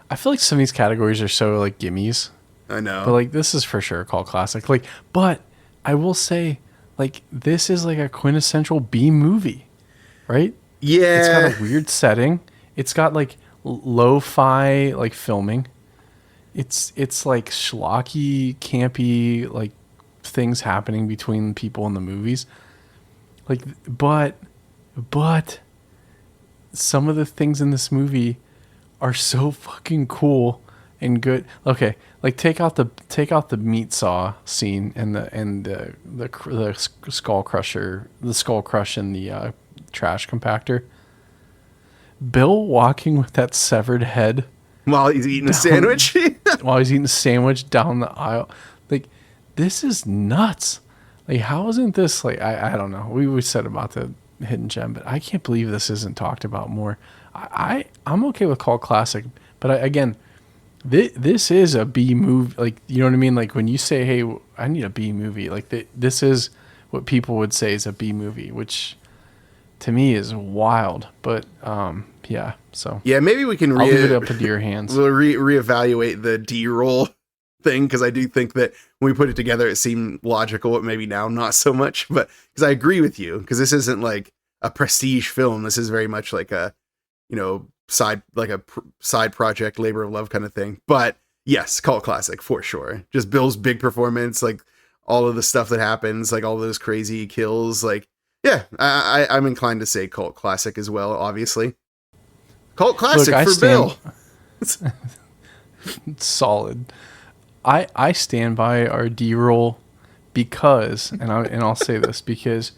I feel like some of these categories are so like gimmies. I know. But like this is for sure called classic. Like, but I will say, like, this is like a quintessential B movie, right? Yeah. It's got a weird setting. It's got like lo-fi like filming. It's like schlocky, campy, like things happening between people in the movies. Like, but some of the things in this movie are so fucking cool and good. Okay, like take out the meat saw scene and the skull crusher, the skull crush in the trash compactor. Bill walking with that severed head while he's eating a sandwich. While he's eating a sandwich down the aisle. Like, this is nuts. Like, how isn't this like, I don't know. We said about the hidden gem, but I can't believe this isn't talked about more. I'm okay with cult classic, but again, this is a B movie. Like, you know what I mean? Like when you say, "Hey, I need a B movie," like this is what people would say is a B movie, which to me is wild. But yeah. So yeah, maybe we can. I'll leave it up into your hands. We'll reevaluate the D roll thing, because I do think that when we put it together, it seemed logical, but maybe now not so much. But because I agree with you, because this isn't like a prestige film. This is very much like a, you know, side project, labor of love kind of thing. But yes, cult classic for sure. Just Bill's big performance, like all of the stuff that happens, like all those crazy kills. Like, yeah, I'm inclined to say cult classic as well. Obviously, cult classic. Look, for Bill. Solid. I stand by our D roll because, and I'll say this because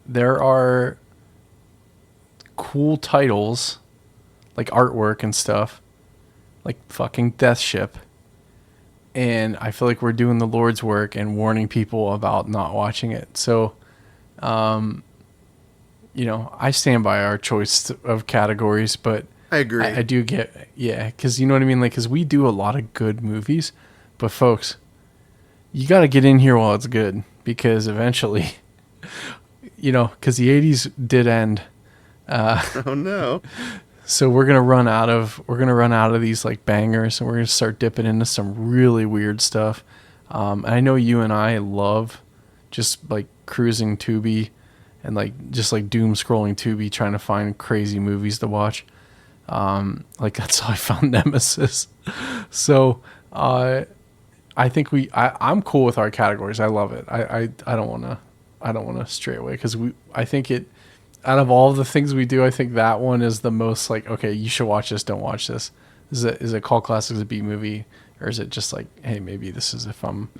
there are cool titles like artwork and stuff like fucking Death Ship. And I feel like we're doing the Lord's work and warning people about not watching it. So, you know, I stand by our choice of categories, but I agree. I do get, yeah, because you know what I mean? Like, because we do a lot of good movies, but folks, you got to get in here while it's good, because eventually, you know, because the 80s did end. Oh no. So we're gonna run out of these like bangers, and we're gonna start dipping into some really weird stuff. And I know you and I love just like cruising Tubi and like just like doom scrolling Tubi, trying to find crazy movies to watch. Like that's how I found Nemesis. So I think I'm cool with our categories. I love it. I don't wanna stray away, because I think it. Out of all the things we do, I think that one is the most like, okay, you should watch this, don't watch this. Is it called classics a B movie, or is it just like, hey, maybe this is if I'm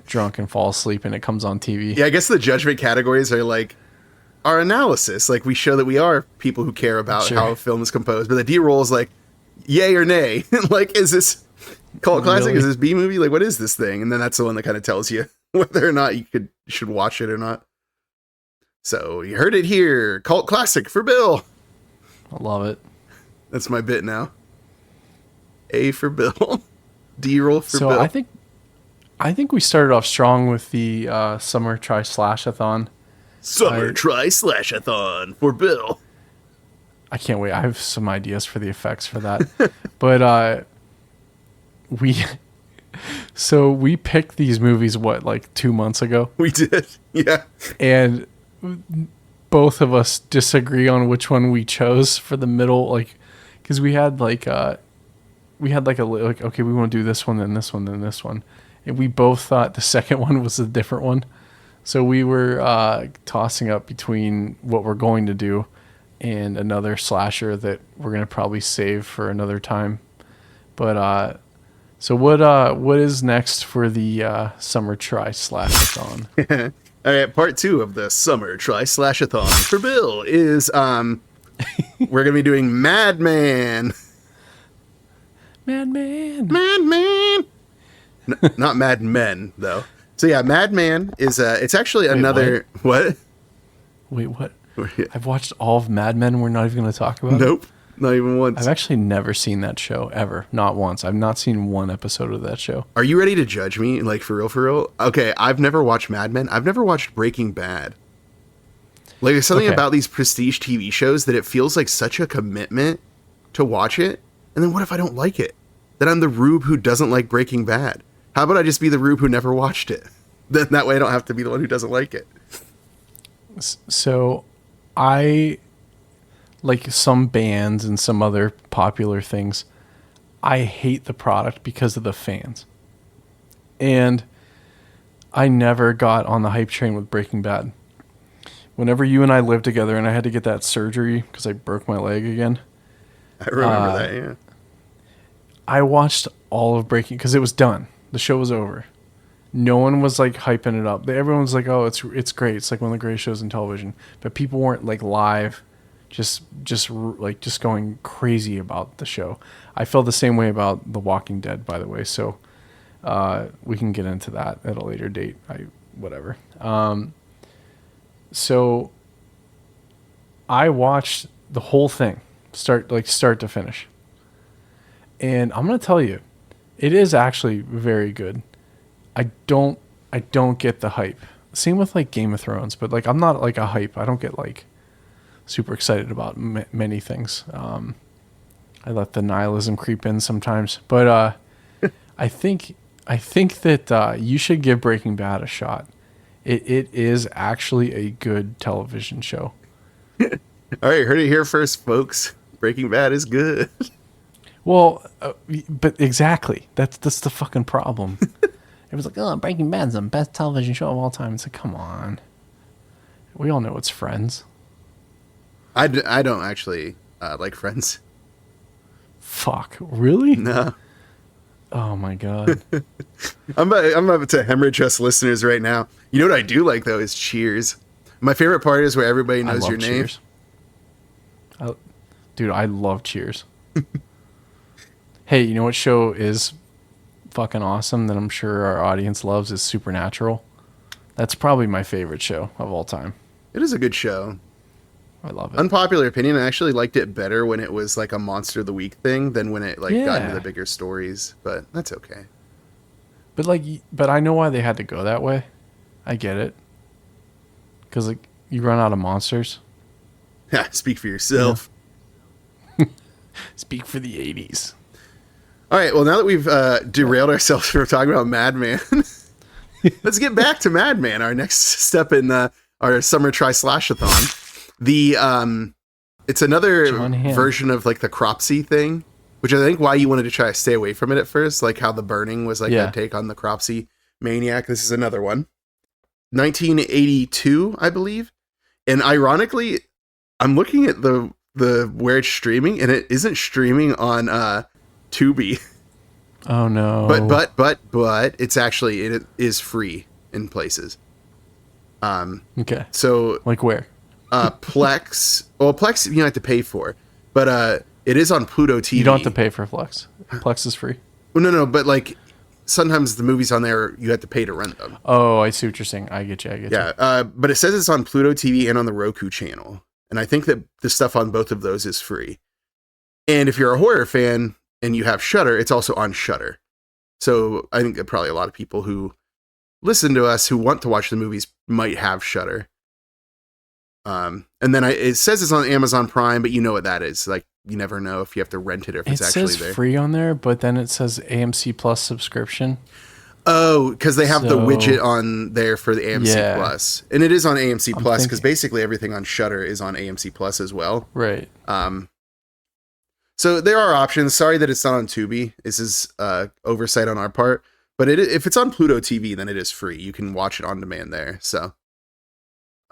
drunk and fall asleep and it comes on TV? Yeah, I guess the judgment categories are like our analysis. Like, we show that we are people who care about how a film is composed, but the D-roll is like, yay or nay. Like, is this cult classic? Really? Is this B movie? Like, what is this thing? And then that's the one that kind of tells you whether or not you should watch it or not. So you heard it here. Cult classic for Bill. I love it. That's my bit now. A for Bill. D-roll for Bill. So I think we started off strong with the Summer Tri-Slash-A-Thon. Summer Tri-Slash-A-Thon for Bill. I can't wait. I have some ideas for the effects for that. But we picked these movies, what, like 2 months ago? We did. Yeah. And both of us disagree on which one we chose for the middle, like, because we had like okay, we want to do this one, then this one, then this one, and we both thought the second one was a different one. So we were tossing up between what we're going to do and another slasher that we're gonna probably save for another time. But so what is next for the Summer Tri-Slash-A-Thon? All right, part 2 of the Summer Tri-Slash-A-Thon for Bill is we're gonna be doing Madman. Madman. Not Mad Men though. So yeah, Madman is it's actually another what? Wait, what? I've watched all of Mad Men. We're not even going to talk about it? Nope, not even once. I've actually never seen that show ever. Not once. I've not seen one episode of that show. Are you ready to judge me? Like, for real, for real? Okay, I've never watched Mad Men. I've never watched Breaking Bad. Like, there's something about these prestige TV shows that it feels like such a commitment to watch it. And then what if I don't like it? Then I'm the rube who doesn't like Breaking Bad. How about I just be the rube who never watched it? Then that way I don't have to be the one who doesn't like it. So I, like some bands and some other popular things, I hate the product because of the fans. And I never got on the hype train with Breaking Bad. Whenever you and I lived together and I had to get that surgery because I broke my leg again. I remember that, yeah. I watched all of Breaking because it was done. The show was over. No one was like hyping it up. Everyone was like, "Oh, it's great. It's like one of the greatest shows in television." But people weren't like live, just going crazy about the show. I felt the same way about The Walking Dead, by the way. So we can get into that at a later date. Whatever. So I watched the whole thing, start to finish. And I'm going to tell you, it is actually very good. I don't get the hype. Same with like Game of Thrones, but like I'm not like a hype. I don't get like super excited about many things. I let the nihilism creep in sometimes, but I think that you should give Breaking Bad a shot. It is actually a good television show. All right, heard it here first, folks. Breaking Bad is good. Well, but exactly. That's the fucking problem. It was like, oh, Breaking Bad's the best television show of all time. It's like, come on. We all know it's Friends. I don't actually like Friends. Fuck. Really? No. Oh, my God. I'm about to hemorrhage us listeners right now. You know what I do like, though, is Cheers. My favorite part is where everybody knows your name. Cheers. Dude, I love Cheers. Hey, you know what show is fucking awesome that I'm sure our audience loves is Supernatural. That's probably my favorite show of all time. It is a good show. I love it. Unpopular opinion, I actually liked it better when it was like a Monster of the Week thing than when it got into the bigger stories, but that's okay. But I know why they had to go that way. I get it. Because like you run out of monsters. Yeah, speak for yourself. Yeah. Speak for the 80s. All right, well, now that we've derailed ourselves from talking about Madman, let's get back to Madman, our next step in our Summer Tri-Slash-A-Thon. It's another version of like the Cropsy thing, which I think why you wanted to try to stay away from it at first, like how The Burning was like a take on the Cropsy maniac. This is another one. 1982, I believe. And ironically, I'm looking at the where it's streaming, and it isn't streaming on Tubi. Oh no. But it's actually, it is free in places. Okay. So like where? Plex. Well, Plex you don't have to pay for, but it is on Pluto TV. You don't have to pay for Plex. Plex is free. Well, no, but like sometimes the movies on there you have to pay to rent them. Oh, I see what you're saying. I get you. Yeah, but it says it's on Pluto TV and on the Roku channel, and I think that the stuff on both of those is free. And if you're a horror fan and you have Shudder, it's also on Shudder. So I think that probably a lot of people who listen to us who want to watch the movies might have Shudder. And then it says it's on Amazon Prime, but you know what that is. Like, you never know if you have to rent it or if it's actually there. It says free on there, but then it says AMC Plus subscription. Oh, because they have the widget on there for the AMC Plus. And it is on AMC Plus because basically everything on Shudder is on AMC Plus as well. Right. So there are options. Sorry that it's not on Tubi. This is oversight on our part. But if it's on Pluto TV, then it is free. You can watch it on demand there. So,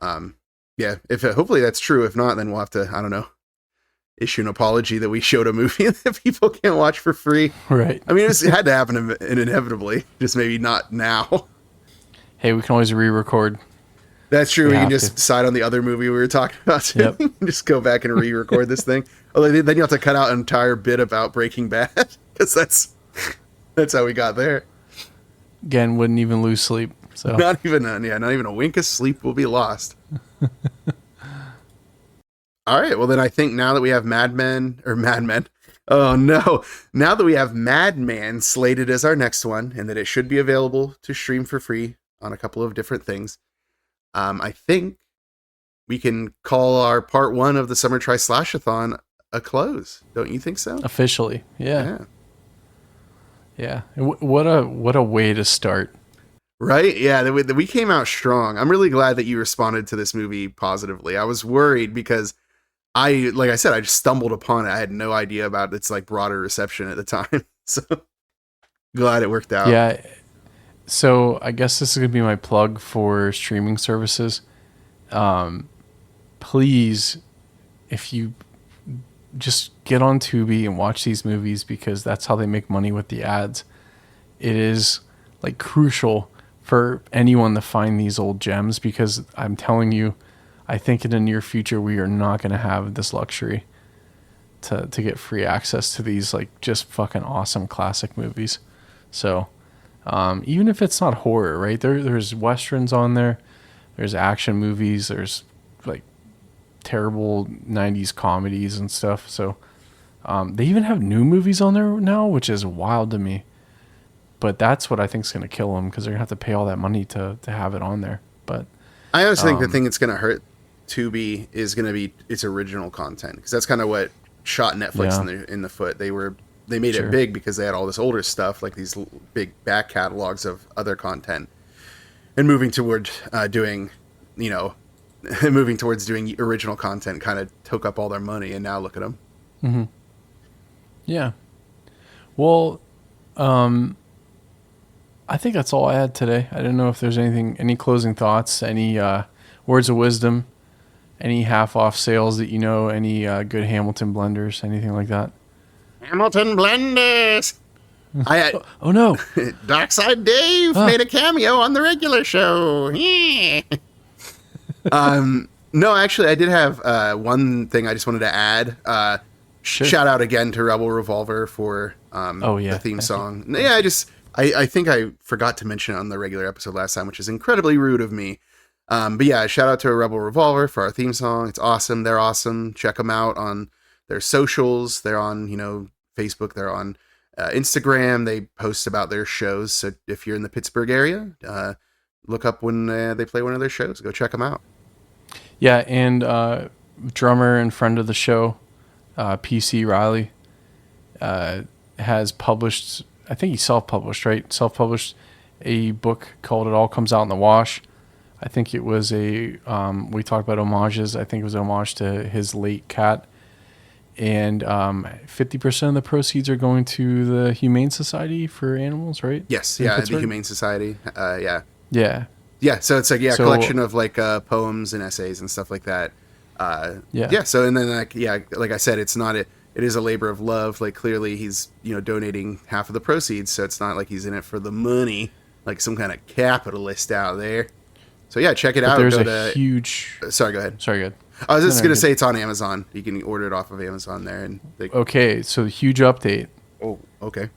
yeah, hopefully that's true. If not, then we'll have to, I don't know, issue an apology that we showed a movie that people can't watch for free. Right. I mean, it had to happen inevitably, just maybe not now. Hey, we can always re-record. That's true. We can just decide on the other movie we were talking about. Yep. Just go back and re-record this thing. Although then you have to cut out an entire bit about Breaking Bad because that's how we got there. Again, wouldn't even lose sleep. So not even a wink of sleep will be lost. All right. Well, then I think now that we have Madmen. Oh no! Now that we have Madman slated as our next one, and that it should be available to stream for free on a couple of different things, I think we can call our part 1 of the Summer Tri-Slash-A-Thon a close. Don't you think so? Officially, yeah. What a way to start. Right? Yeah, we came out strong. I'm really glad that you responded to this movie positively. I was worried because like I said, I just stumbled upon it. I had no idea about its like broader reception at the time. So glad it worked out. Yeah. So I guess this is going to be my plug for streaming services. Please, if you just get on Tubi and watch these movies because that's how they make money with the ads. It is like crucial for anyone to find these old gems because I'm telling you, I think in the near future we are not going to have this luxury to get free access to these like just fucking awesome classic movies. So even if it's not horror, right? There's westerns on there. There's action movies. There's like terrible 90s comedies and stuff. So they even have new movies on there now, which is wild to me. But that's what I think is going to kill them because they're going to have to pay all that money to have it on there. But I honestly think the thing that's going to hurt Tubi is going to be its original content because that's kind of what shot Netflix in the foot. They made it big because they had all this older stuff, like these big back catalogs of other content, and moving towards doing original content kind of took up all their money, and now look at them. Mm-hmm. Yeah. Well, I think that's all I had today. I don't know if there's any closing thoughts, any words of wisdom, any half-off sales that you know, any good Hamilton blenders, anything like that. Hamilton blenders. Oh no! Darkside Dave made a cameo on the regular show. No, actually, I did have one thing I just wanted to add. shout out again to Rebel Revolver for the theme song. Yeah, I think I forgot to mention it on the regular episode last time, which is incredibly rude of me. But yeah, shout out to Rebel Revolver for our theme song. It's awesome. They're awesome. Check them out on their socials. They're on, Facebook. They're on Instagram. They post about their shows. So if you're in the Pittsburgh area, look up when they play one of their shows. Go check them out. Yeah, and drummer and friend of the show, PC Riley, has published, I think he self-published, right? Self-published a book called It All Comes Out in the Wash. I think it was we talked about homages. I think it was an homage to his late cat. And 50% of the proceeds are going to the Humane Society for Animals, right? Yes, the Humane Society. Yeah. Yeah, so it's like a collection of like poems and essays and stuff like that. So and then like I said, it is a labor of love. Like clearly he's donating half of the proceeds, so it's not like he's in it for the money like some kind of capitalist out there. So yeah, check it out. There's a huge. Sorry, go ahead. Sorry, go ahead. I was just gonna say it's on Amazon. You can order it off of Amazon there. And okay, so the huge update. Oh, okay.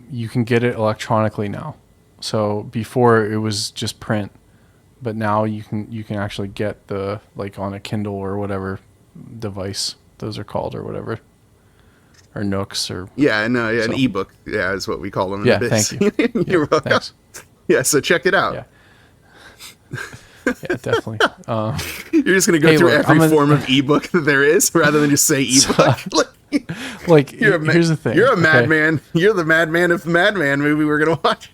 You can get it electronically now. So before it was just print, but now you can actually get the on a Kindle or whatever device those are called or whatever, or Nooks or an ebook is what we call them. Yeah, thank you. You're welcome. Thanks. Yeah, so check it out. Yeah. Yeah, definitely. You're just gonna go through every form of ebook that there is, rather than just say ebook. Here's the thing. You're a madman. You're the madman of the Madman movie we're gonna watch.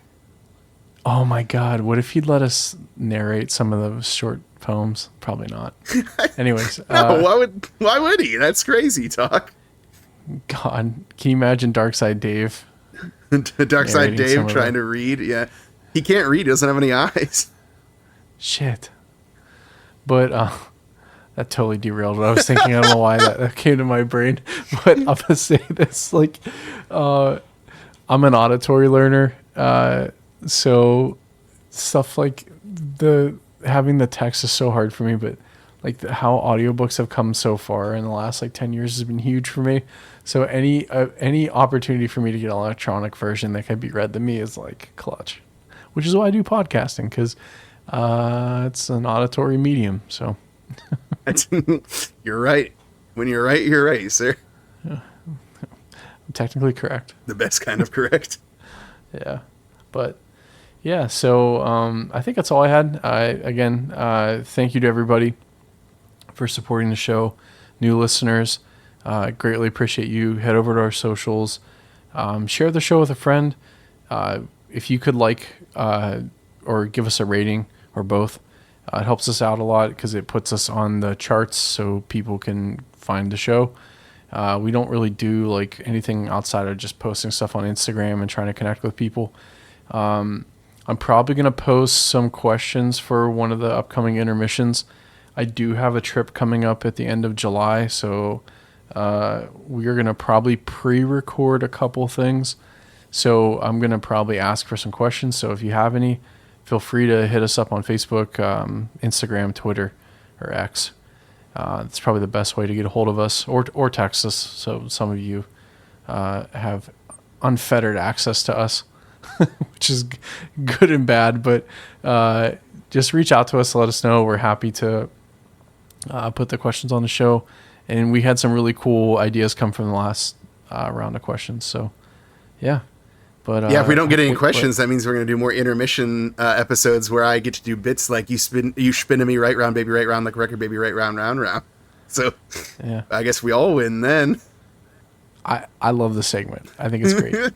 Oh my God! What if he'd let us narrate some of those short poems? Probably not. Anyways, why would he? That's crazy talk. God, can you imagine Darkside Dave? Darkside Dave trying to read. Yeah, he can't read. He doesn't have any eyes. Shit. But that totally derailed what I was thinking. I don't know why that came to my brain. But I'm gonna say this: I'm an auditory learner. So stuff like having the text is so hard for me, but how audiobooks have come so far in the last 10 years has been huge for me. So any opportunity for me to get an electronic version that can be read to me is clutch, which is why I do podcasting, because it's an auditory medium. So you're right. When you're right, sir. Yeah. I'm technically correct. The best kind of correct. Yeah. But yeah, so I think that's all I had. Again, thank you to everybody for supporting the show. New listeners, greatly appreciate you. Head over to our socials. Share the show with a friend. If you could or give us a rating or both, it helps us out a lot because it puts us on the charts so people can find the show. We don't really do anything outside of just posting stuff on Instagram and trying to connect with people. I'm probably going to post some questions for one of the upcoming intermissions. I do have a trip coming up at the end of July, so we're going to probably pre-record a couple things. So I'm going to probably ask for some questions. So if you have any, feel free to hit us up on Facebook, Instagram, Twitter, or X. It's probably the best way to get a hold of us, or text us. So some of you have unfettered access to us, which is good and bad. But just reach out to us, let us know. We're happy to put the questions on the show. And we had some really cool ideas come from the last round of questions. So, yeah. But if we don't get any questions, that means we're going to do more intermission episodes where I get to do bits like you spinning me right round, baby, right round, like record, baby, right round, round, round. So yeah, I guess we all win then. I love the segment. I think it's great.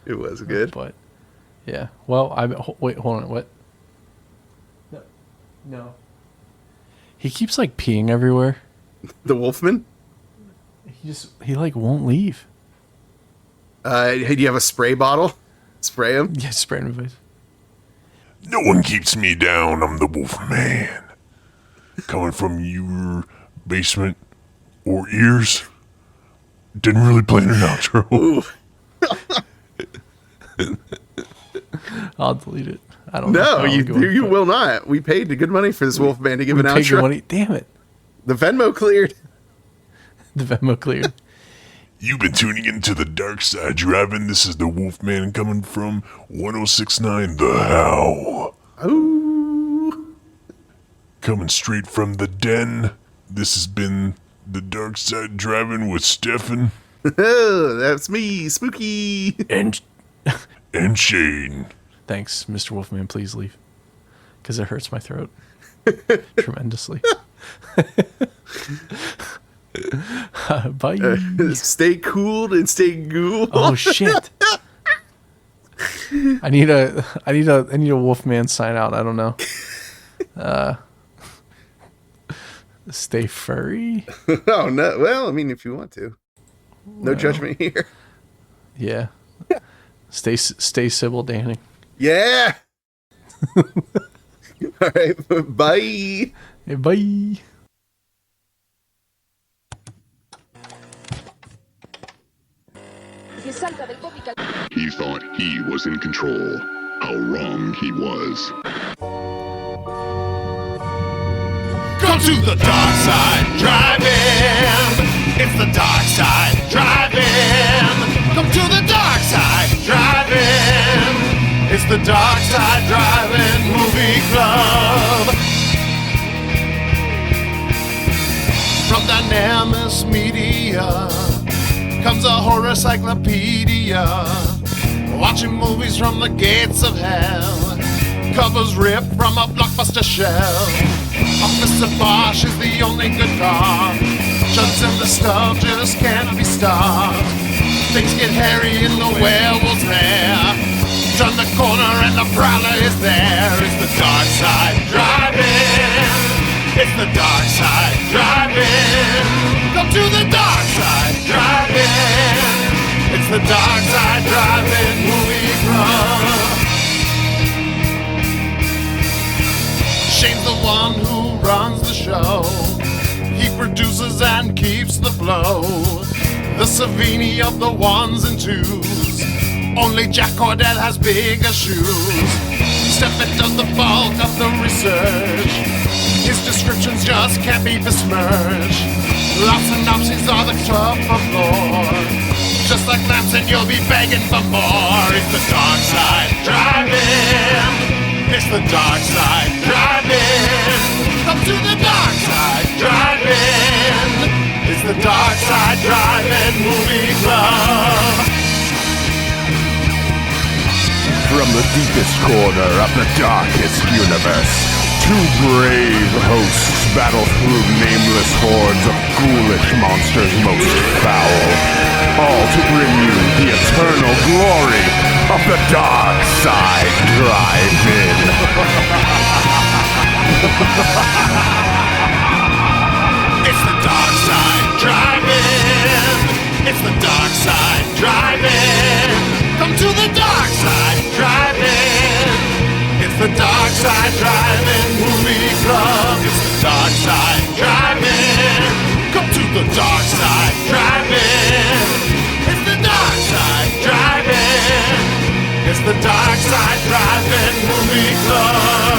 It was good. But yeah, well, wait, hold on. What? No. He keeps peeing everywhere. The Wolfman? He won't leave. Hey, do you have a spray bottle? Spray him? Yeah, spray him in the face. No one keeps me down. I'm the Wolfman. Coming from your basement or ears. Didn't really plan an outro. I'll delete it. I don't know. No, you will not. We paid the good money for this Wolfman to give an outro. Money. Damn it. The Venmo cleared. The Venmo cleared. You've been tuning into the Dark Side Driving. This is the Wolfman coming from 1069 The How. Ooh. Coming straight from the den. This has been the Dark Side Driving with Stefan. That's me, Spooky. And Shane. thanks, Mr. Wolfman. Please leave. Because it hurts my throat tremendously. Bye. Stay cool and stay cool. Oh shit. I need a Wolfman sign out. I don't know. Stay furry. Oh no. Well, I mean, if you want to. No judgment here. Yeah. Stay Sybil Danning. Yeah. All right. Bye. Hey, bye. He thought he was in control. How wrong he was. Come to the dark side, drive-in. It's the dark side, drive-in. Come to the dark side, drive-in. It's the dark side, drive-in movie club. From Dynamis Media comes a horror cyclopedia, watching movies from the gates of hell. Covers ripped from a blockbuster shelf. Officer Bosch is the only good cop. Jugs and the stuff just can't be stopped. Things get hairy in the werewolf's lair. Turn the corner and the prowler is there. It's the dark side driving. It's the dark side driving. Come to the dark side driving. It's the dark side driving movie club. Shane's the one who runs the show. He produces and keeps the flow. The Savini of the ones and twos. Only Jack Cordell has bigger shoes. Stefan does the bulk of the research. His descriptions just can't be besmirched. Lots of synopses are the top of lore. Just like Lamson, you'll be begging for more. It's the dark side driving. It's the dark side driving. Come to the dark side driving. It's the dark side driving movie club. From the deepest corner of the darkest universe, two brave hosts battle through nameless hordes of ghoulish monsters most foul, all to bring you the eternal glory of the Dark Side Drive-In. It's the dark side driving. It's the dark side driving. Come to the dark side driving. It's the dark side driving movie club. It's the dark side driving. Come to the dark side driving. It's the dark side driving. It's the dark side driving movie club.